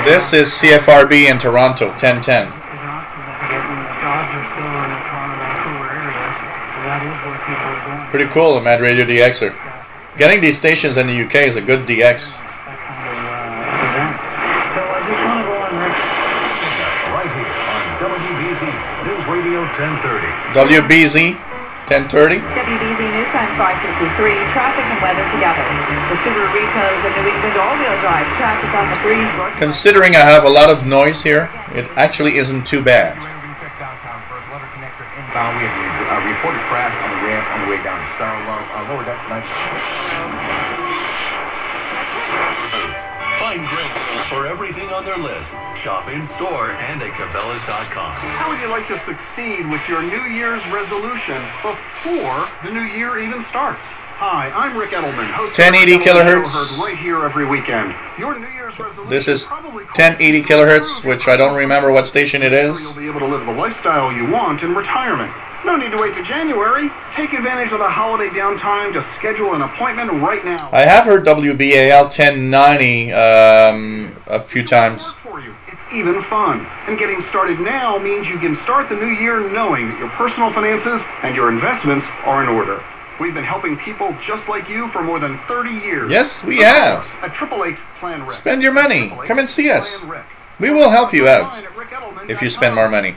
This is CFRB in Toronto, 1010. Pretty cool, the Mad Radio DXer. Getting these stations in the UK is a good DX. Right here on WBZ News Radio 1030. WBZ 1030. WBZ News Time 5:53. Traffic and weather together. The Subaru Recos and New England all-wheel drive traffic on the breeze. Considering I have a lot of noise here, it actually isn't too bad. We have a reported crash on the ramp on the way down to Starlow. Lower deck tonight. Find great deals for everything on their list. Shop in store and at Cabela's.com. How would you like to succeed with your New Year's resolution before the new year even starts? Hi, I'm Rick Edelman, host 1080 of kilohertz. Heard right here every weekend. Your New Year's resolution. This is 1080 kilohertz, which I don't remember what station it is. You'll be able to live the lifestyle you want in retirement. No need to wait to January. Take advantage of the holiday downtime to schedule an appointment right now. I have heard WBAL 1090 a few times. It's even fun. And getting started now means you can start the new year knowing that your personal finances and your investments are in order. We've been helping people just like you for more than 30 years. Yes, we have. At 888 Plan Rick. Spend your money. Come and see us. We will help you out if you spend more money.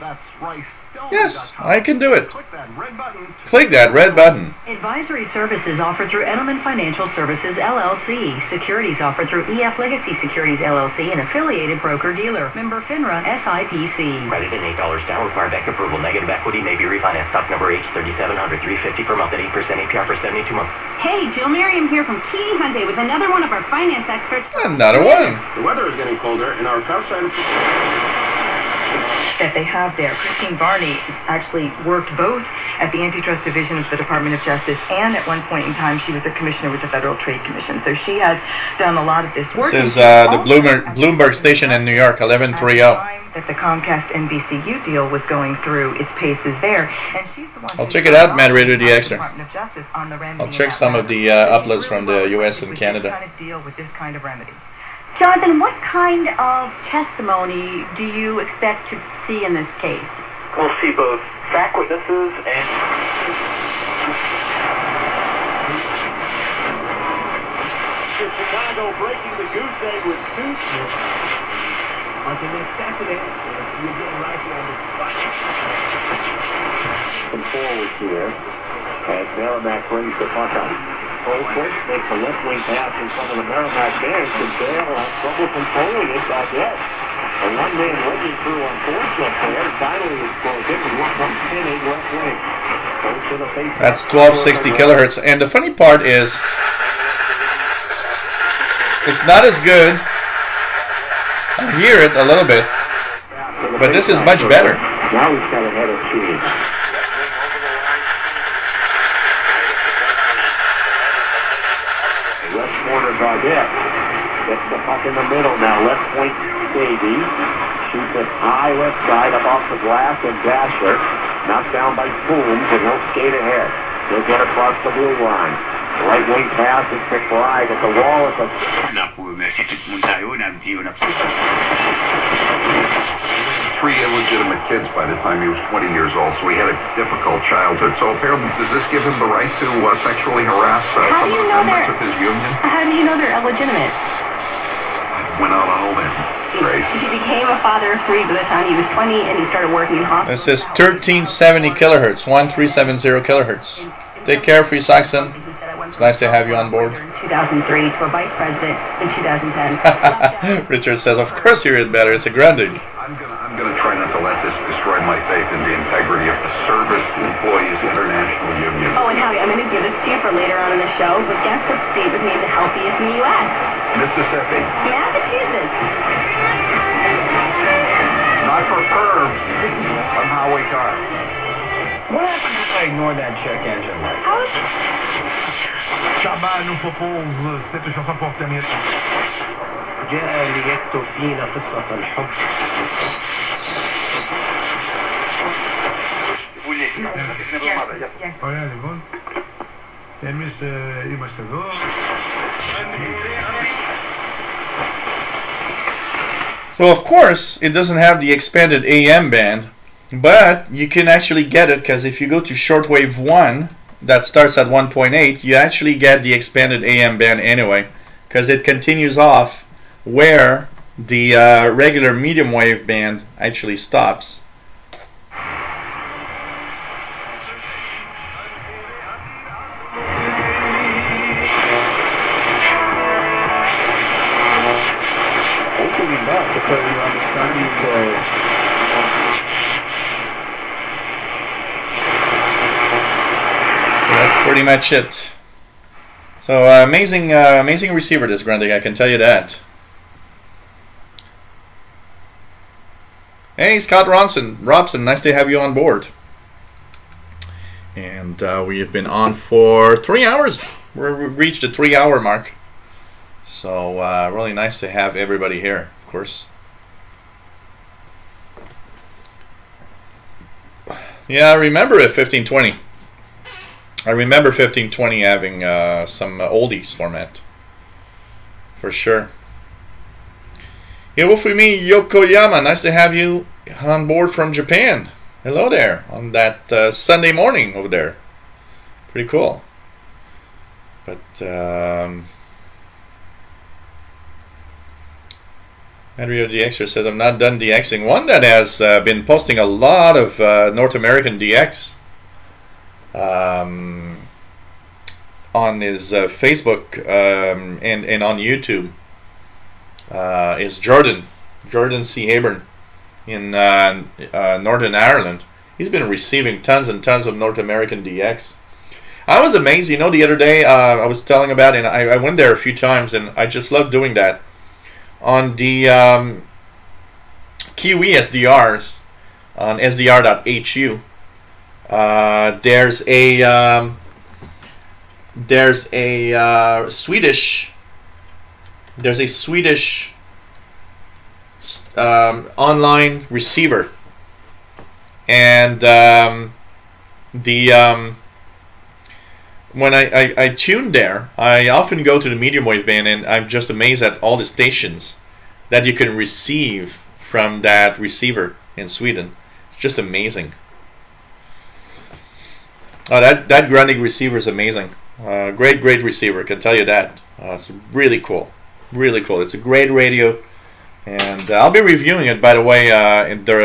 Yes, I can do it. Click that red button. Advisory services offered through Edelman Financial Services, LLC. Securities offered through EF Legacy Securities, LLC, an affiliated broker-dealer. Member FINRA, SIPC. Credit in $8 down. Required bank approval. Negative equity may be refinanced. Stock number H3700, $350 per month at 8% APR for 72 months. Hey, Jill Merriam here from Key Hyundai with another one of our finance experts. Another one. The weather is getting colder, and our car side that they have there. Christine Varney actually worked both at the Antitrust Division of the Department of Justice, and at one point in time she was a commissioner with the Federal Trade Commission. So she has done a lot of this work. This is the Bloomberg station in New York, 1130. That the Comcast NBCU deal was going through its paces there, and she's the one. I'll check it out, Mad Radio DXer. I'll check some of the uploads from the U.S. and Canada. Deal with this kind of remedy. Jonathan, what kind of testimony do you expect to see in this case? We'll see both fact witnesses and... Chicago breaking the goose egg with two. On the next Saturday, you get right on the spot. Come forward here as Merrimack brings the puck up. Holford makes a left wing pass in front of the Merrimack bench, and Dale has trouble controlling it back yet. A one-man wedging through on forefoot there. Finally is broken, and one comes spinning left wing. That's 1260 kilohertz, and the funny part is, it's not as good. I hear it a little bit, but this is much better. Now he's got ahead of Keane. Left corner Gaudette gets the puck in the middle now. Left point Davey shoots it high left side up off the glass, and Dasher knocked down by Coombs, and he'll skate ahead. He'll get across the blue line. Right wing pass is McBride at the wall at the... Three illegitimate kids by the time he was 20 years old, so he had a difficult childhood. So apparently, does this give him the right to sexually harass some of the members of his union? How do you know they're illegitimate? Went out on all that. Great. He became a father of three by the time he was 20, and he started working in hospitals. This is 1370 kilohertz, 1370 kilohertz. Take care, Free Saxon. It's nice to have you on board. 2003 to a vice president in 2010. Richard says, of course you read better. It's a Grundig. I'm gonna try not to let this destroy my faith in the integrity of the Service Employees International Union. Oh, and Howie, I'm going to give this to you for later on in the show, but guess what state was named the healthiest in the U.S.? Mississippi. Massachusetts. Not for curves. Somehow we got. What happens if I ignore that check engine light? How is شعبان وفوفوز ست شخص وقتنيت جاء ليكتب فينا قصة الحب. So of course it doesn't have the expanded AM band, but you can actually get it, because if you go to Shortwave 1 that starts at 1.8, you actually get the expanded AM band anyway, because it continues off where the regular medium wave band actually stops. Pretty much it. So amazing receiver, this Grundig, I can tell you that. Hey, Scott Robson, nice to have you on board. And we have been on for 3 hours. We've reached the 3-hour mark. So really nice to have everybody here, of course. Yeah, I remember it, 1520. I remember 1520 having some oldies format, for sure. Yofumi Yokoyama, nice to have you on board from Japan. Hello there, on that Sunday morning over there. Pretty cool. But, Mario DXer says, I'm not done DXing. One that has been posting a lot of North American DX. On his Facebook and on YouTube is Jordan C. Hayburn in Northern Ireland. He's been receiving tons and tons of North American DX. I was amazed, you know, the other day I was telling about, and I went there a few times, and I just love doing that. On the Kiwi SDRs, on SDR.hu. There's a Swedish online receiver, and when I tune there, I often go to the medium wave band, and I'm just amazed at all the stations that you can receive from that receiver in Sweden. It's just amazing. Oh, that Grundig receiver is amazing. Great receiver, I can tell you that. It's really cool. Really cool. It's a great radio, and I'll be reviewing it, by the way,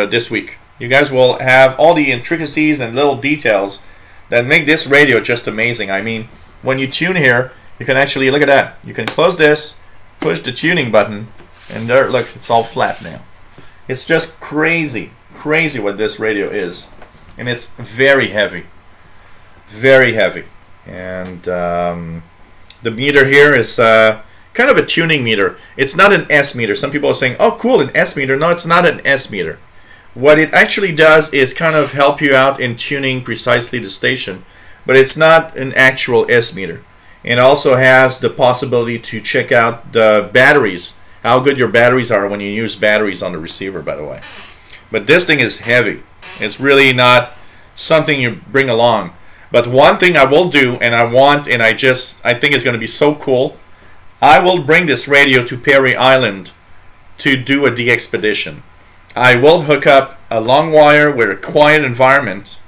this week. You guys will have all the intricacies and little details that make this radio just amazing. I mean, when you tune here, you can actually, look at that. You can close this, push the tuning button, and there, look, it's all flat now. It's just crazy what this radio is. And it's very heavy. Very heavy. And the meter here is kind of a tuning meter. It's not an S meter. Some people are saying, oh cool, an S meter. No, it's not an S meter. What it actually does is kind of help you out in tuning precisely the station, but it's not an actual S meter. It also has the possibility to check out the batteries, how good your batteries are when you use batteries on the receiver, by the way. But this thing is heavy. It's really not something you bring along. But one thing I will do, and I think it's going to be so cool, I will bring this radio to Perry Island to do a DXpedition. I will hook up a long wire with a quiet environment,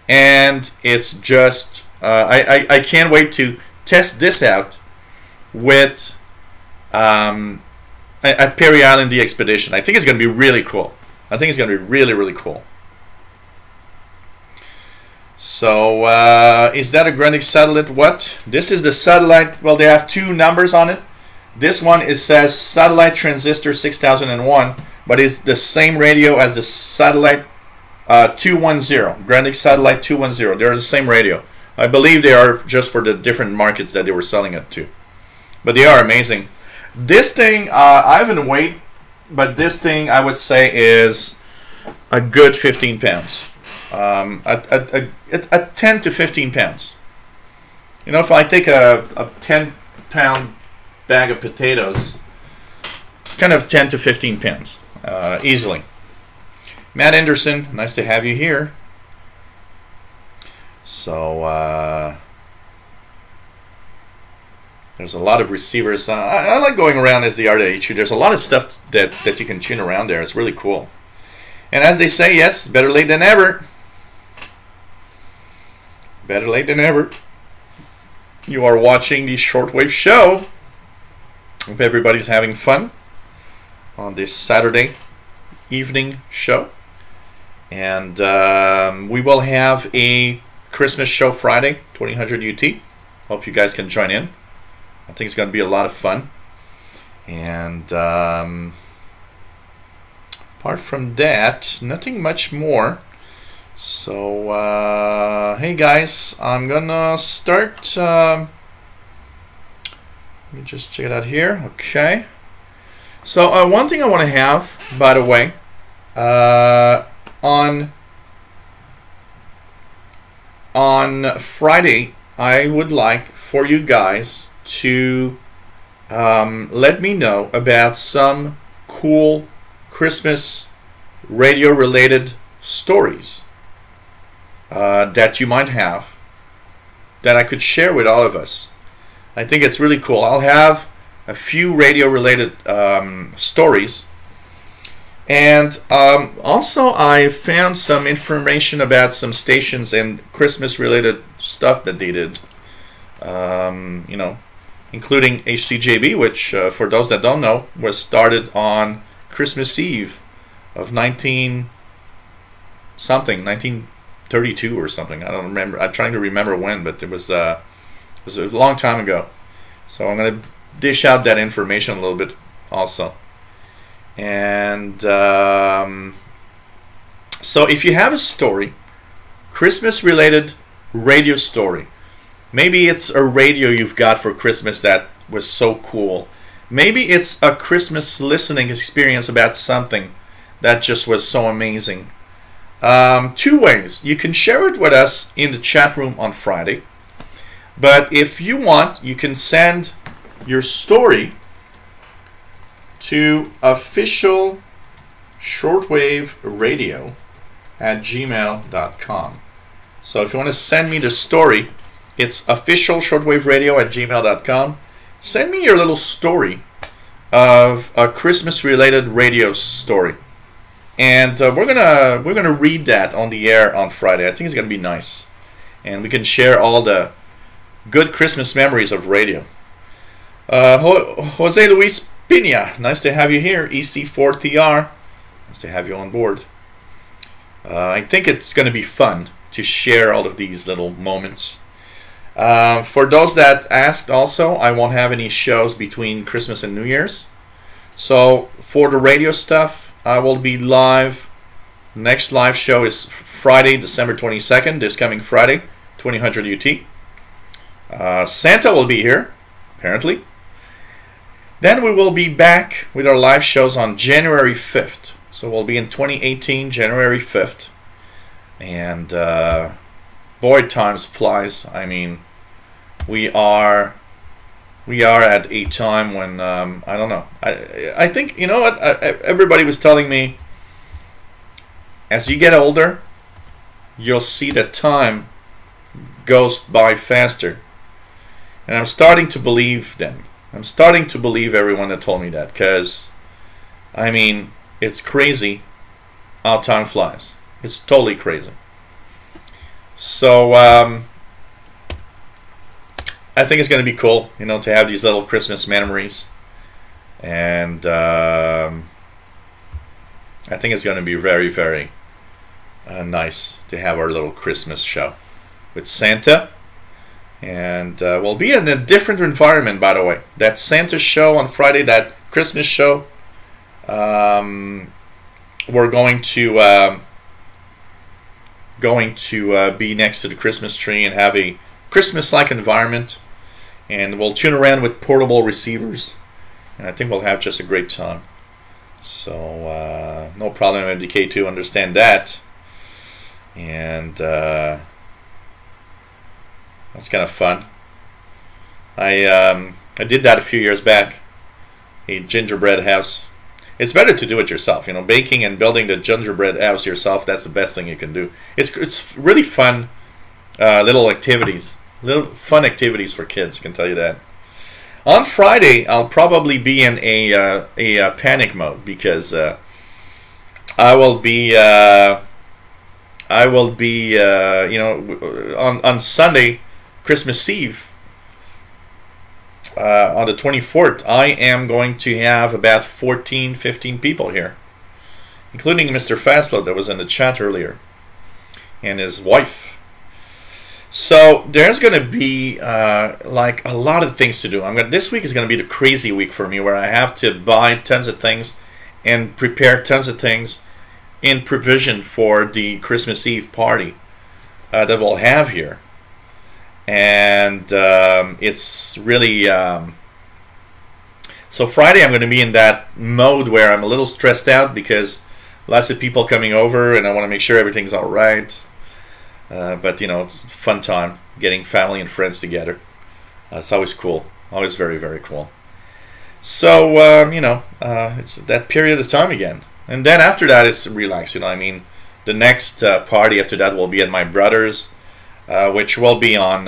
and it's just, I can't wait to test this out with at Perry Island DXpedition. I think it's going to be really cool. I think it's going to be really cool. So, is that a Grundig satellite? What? This is the satellite. Well, they have two numbers on it. This one, it says Satellite Transistor 6001, but it's the same radio as the Satellite 210. Grundig Satellite 210. They're the same radio. I believe they are just for the different markets that they were selling it to. But they are amazing. This thing, I haven't weighed, but this thing I would say is a good 15 pounds. At 10 to 15 pounds. You know, if I take a 10-pound bag of potatoes, kind of 10 to 15 pounds, easily. Matt Anderson, nice to have you here. So, there's a lot of receivers. I like going around SDR.hu. There's a lot of stuff that you can tune around there. It's really cool. And as they say, yes, better late than never. Better late than ever. You are watching the Shortwave show. Hope everybody's having fun on this Saturday evening show. And we will have a Christmas show Friday, 2000 UT. Hope you guys can join in. I think it's going to be a lot of fun. And apart from that, nothing much more. So, hey guys, I'm gonna start. Let me just check it out here. Okay. So, one thing I want to have, by the way, on Friday, I would like for you guys to let me know about some cool Christmas radio-related stories that you might have that I could share with all of us. I think it's really cool. I'll have a few radio-related stories, and also I found some information about some stations and Christmas-related stuff that they did. You know, including HCJB, which for those that don't know, was started on Christmas Eve of 1932 or something. I don't remember. I'm trying to remember when, but it was a long time ago. So I'm going to dish out that information a little bit also. And so if you have a story, Christmas-related radio story, maybe it's a radio you've got for Christmas that was so cool. Maybe it's a Christmas listening experience about something that just was so amazing. Two ways. You can share it with us in the chat room on Friday. But if you want, you can send your story to official shortwave radio at gmail.com. So if you want to send me the story, it's official shortwave radio at gmail.com. Send me your little story of a Christmas related radio story. And we're gonna read that on the air on Friday. I think it's gonna be nice. And we can share all the good Christmas memories of radio. Jose Luis Pina, nice to have you here. EC4TR, nice to have you on board. I think it's going to be fun to share all of these little moments. For those that asked also, I won't have any shows between Christmas and New Year's. So for the radio stuff, I will be live. Next live show is Friday, December 22nd, this coming Friday, 2000 UT. Santa will be here, apparently. Then we will be back with our live shows on January 5th. So we'll be in 2018, January 5th. And boy, times flies. I mean, we are at a time when, I don't know. I think, you know what, everybody was telling me, as you get older, you'll see that time goes by faster. And I'm starting to believe them. I'm starting to believe everyone that told me that, because, I mean, it's crazy how time flies. It's totally crazy. So, I think it's going to be cool, you know, to have these little Christmas memories. And I think it's going to be very, very nice to have our little Christmas show with Santa. And we'll be in a different environment, by the way. That Santa show on Friday, that Christmas show, we're going to be next to the Christmas tree and have a Christmas-like environment. And we'll tune around with portable receivers. And I think we'll have just a great time. So no problem, MDK, to understand that. And that's kind of fun. I did that a few years back. A gingerbread house. It's better to do it yourself. You know, baking and building the gingerbread house yourself, that's the best thing you can do. It's really fun little activities. Little fun activities for kids, I can tell you that. On Friday, I'll probably be in a panic mode, because I will be you know, on Sunday, Christmas Eve, on the 24th, I am going to have about 14-15 people here, including Mr. Fastlow that was in the chat earlier, and his wife. So there's going to be like a lot of things to do. This week is going to be the crazy week for me, where I have to buy tons of things and prepare tons of things in provision for the Christmas Eve party that we'll have here. And it's really so Friday I'm going to be in that mode where I'm a little stressed out, because lots of people coming over and I want to make sure everything's all right. But you know, it's a fun time getting family and friends together. It's always cool, always very, very cool. So you know, it's that period of time again, and then after that it's relaxed. You know, I mean, the next party after that will be at my brother's, which will be on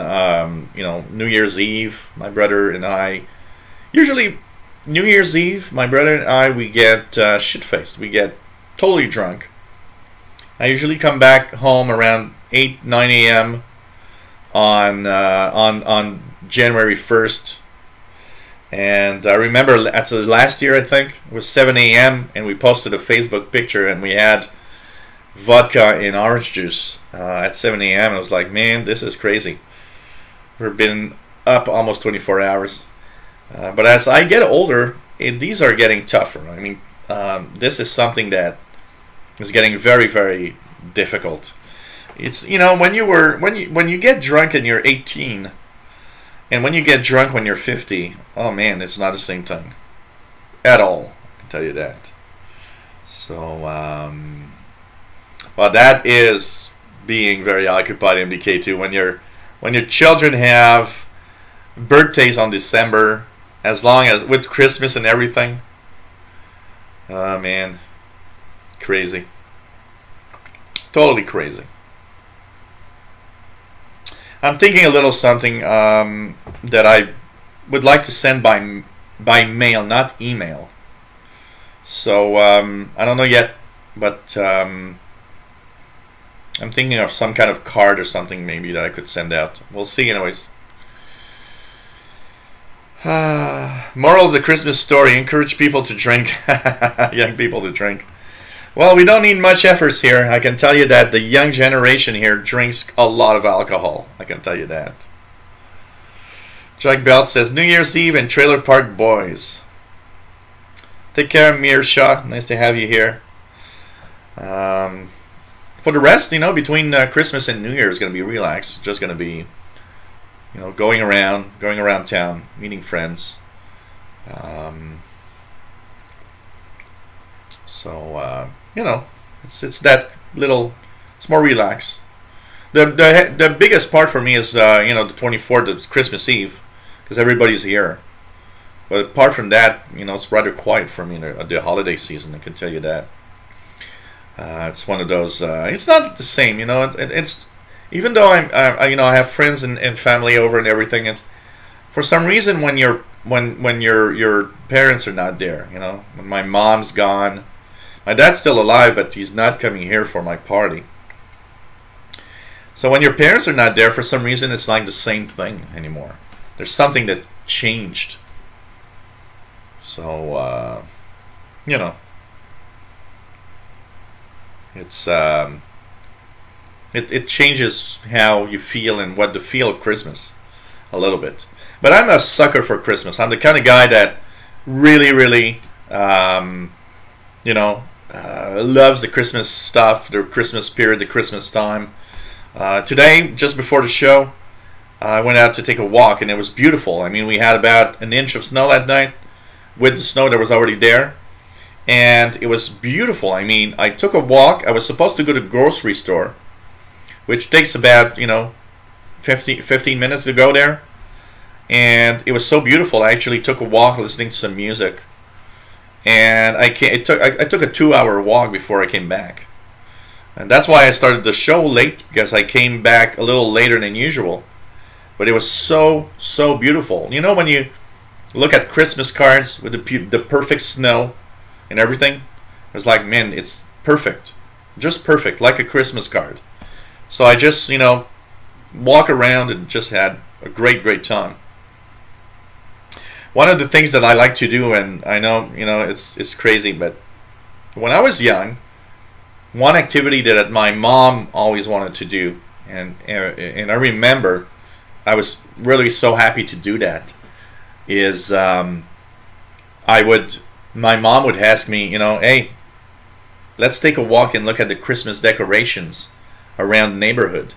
you know, New Year's Eve. My brother and I, usually New Year's Eve, my brother and I, we get shit-faced. We get totally drunk. I usually come back home around 8-9 a.m. on January 1st. And I remember that's last year, I think, it was 7 a.m. and we posted a Facebook picture and we had vodka and orange juice at 7 a.m. I was like, man, this is crazy. We've been up almost 24 hours. But as I get older, these are getting tougher. I mean, this is something that is getting very, very difficult. It's, you know, when you get drunk and you're 18, and when you get drunk when you're 50, oh man, it's not the same thing at all. I can tell you that. So, well, that is being very occupied in MDK2 when your children have birthdays on December, as long as with Christmas and everything. Oh man, crazy, totally crazy. I'm thinking a little something that I would like to send by mail, not email. So I don't know yet, but I'm thinking of some kind of card or something maybe that I could send out. We'll see, anyways. Moral of the Christmas story: encourage people to drink. Young people to drink. Well, we don't need much efforts here. I can tell you that the young generation here drinks a lot of alcohol. I can tell you that. Jack Belt says, New Year's Eve and Trailer Park Boys. Take care, Mir Shah. Nice to have you here. For the rest, you know, between Christmas and New Year is going to be relaxed. Just going to be, you know, going around town, meeting friends. You know, it's that little. It's more relaxed. The biggest part for me is you know, the 24th, it's Christmas Eve, because everybody's here. But apart from that, you know, it's rather quiet for me the holiday season. I can tell you that. It's one of those. It's not the same, you know. It's even though you know, I have friends and family over and everything. It's for some reason when your parents are not there. You know, when my mom's gone. My dad's still alive, but he's not coming here for my party. So when your parents are not there, for some reason, it's like the same thing anymore. There's something that changed. So, you know, it's it changes how you feel and what the feel of Christmas a little bit. But I'm a sucker for Christmas. I'm the kind of guy that really, you know, loves the Christmas stuff, the Christmas period, the Christmas time. Today, just before the show, I went out to take a walk, and it was beautiful. I mean, we had about an inch of snow that night with the snow that was already there, and it was beautiful. I mean, I took a walk. I was supposed to go to the grocery store, which takes about, you know, 15 minutes to go there, and it was so beautiful. I actually took a walk listening to some music. And I took a 2-hour walk before I came back, and that's why I started the show late, because I came back a little later than usual. But it was so beautiful. You know, when you look at Christmas cards with the perfect snow and everything, it's like, man, it's perfect, just perfect, like a Christmas card. So I just, you know, walk around and just had a great time. One of the things that I like to do, and I know, you know, it's crazy, but when I was young, one activity that my mom always wanted to do, and I remember I was really so happy to do that, is my mom would ask me, you know, hey, let's take a walk and look at the Christmas decorations around the neighborhood.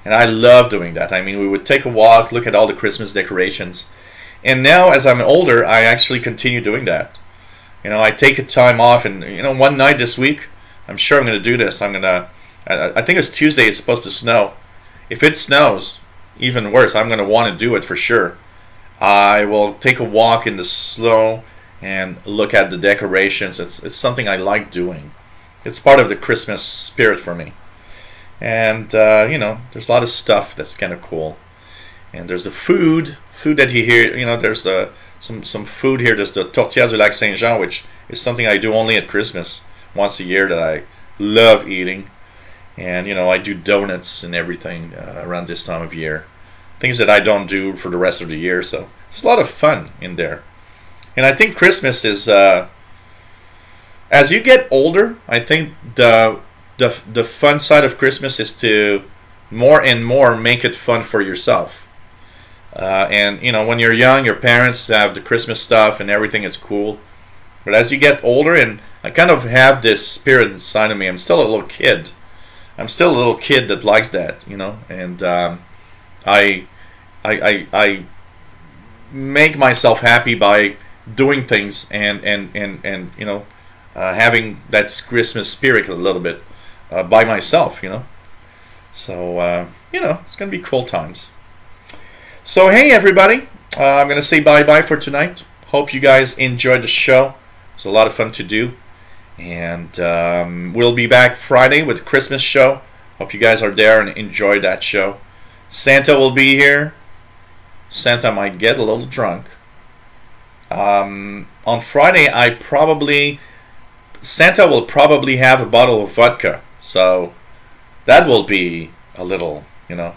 And I love doing that. I mean, we would take a walk, look at all the Christmas decorations. And now, as I'm older, I actually continue doing that. You know, I take a time off, and, you know, one night this week, I'm sure I'm going to do this. I think it's Tuesday, it's supposed to snow. If it snows, even worse, I'm going to want to do it for sure. I will take a walk in the snow and look at the decorations. It's something I like doing. It's part of the Christmas spirit for me. And, you know, there's a lot of stuff that's kind of cool. And there's the food that you hear, you know, there's some food here. There's the tortilla du lac Saint-Jean, which is something I do only at Christmas, once a year, that I love eating. And, you know, I do donuts and everything around this time of year. Things that I don't do for the rest of the year, so there's a lot of fun in there. And I think Christmas is, as you get older, I think the fun side of Christmas is to more and more make it fun for yourself. And, you know, when you're young, your parents have the Christmas stuff and everything is cool. But as you get older, and I kind of have this spirit inside of me, I'm still a little kid. I'm still a little kid that likes that, you know. And I make myself happy by doing things and you know, having that Christmas spirit a little bit by myself, you know. So, you know, it's going to be cool times. So, hey, everybody. I'm going to say bye-bye for tonight. Hope you guys enjoyed the show. It's a lot of fun to do. And we'll be back Friday with the Christmas show. Hope you guys are there and enjoy that show. Santa will be here. Santa might get a little drunk. On Friday, Santa will probably have a bottle of vodka. So that will be a little, you know,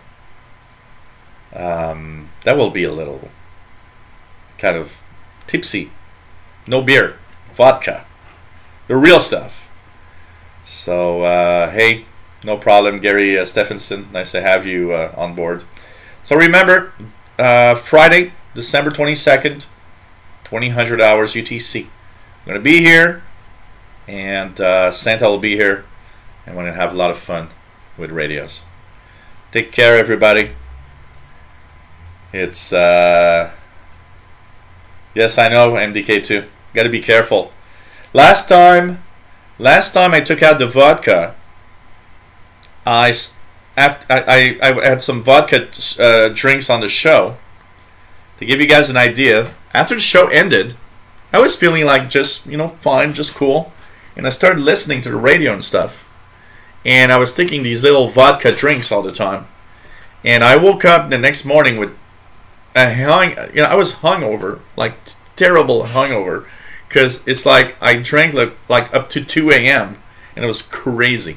that will be a little kind of tipsy. No beer, vodka, the real stuff. So hey, no problem, Gary Stephenson. Nice to have you on board. So remember, Friday, December 22nd, 2000 hours UTC. I'm going to be here, and Santa will be here, and we're going to have a lot of fun with radios. Take care, everybody. It's, yes, I know, MDK2. Got to be careful. Last time I took out the vodka, I had some vodka drinks on the show. To give you guys an idea, after the show ended, I was feeling like just, you know, fine, just cool. And I started listening to the radio and stuff. And I was taking these little vodka drinks all the time. And I woke up the next morning with I was hungover, like terrible hungover. Because it's like I drank like up to 2 a.m. and it was crazy.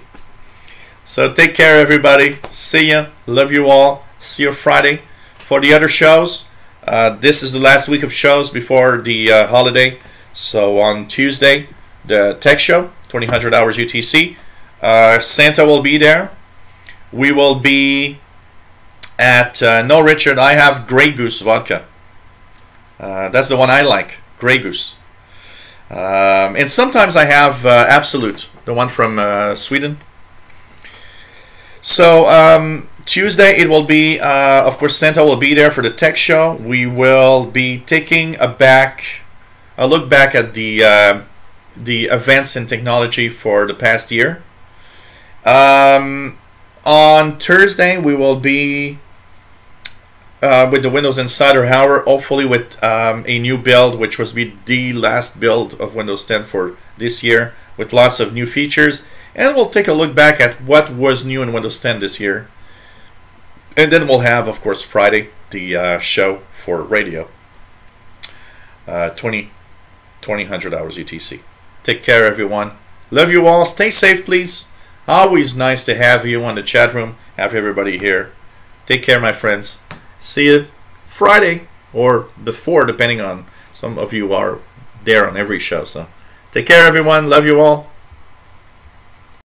So take care, everybody. See ya. Love you all. See you Friday. For the other shows, this is the last week of shows before the holiday. So on Tuesday, the tech show, 2000 hours UTC. Santa will be there. We will be at no, Richard, I have Grey Goose vodka. That's the one I like, Grey Goose. And sometimes I have Absolute, the one from Sweden. So Tuesday it will be, of course, Santa will be there for the tech show. We will be taking a look back at the events in technology for the past year. On Thursday we will be with the Windows Insider Hour, hopefully with a new build, which was the last build of Windows 10 for this year, with lots of new features. And we'll take a look back at what was new in Windows 10 this year. And then we'll have, of course, Friday, the show for radio. 2000 hours UTC. Take care, everyone. Love you all. Stay safe, please. Always nice to have you on the chat room. Have everybody here. Take care, my friends. See you Friday or before, depending on, some of you are there on every show. So take care, everyone. Love you all.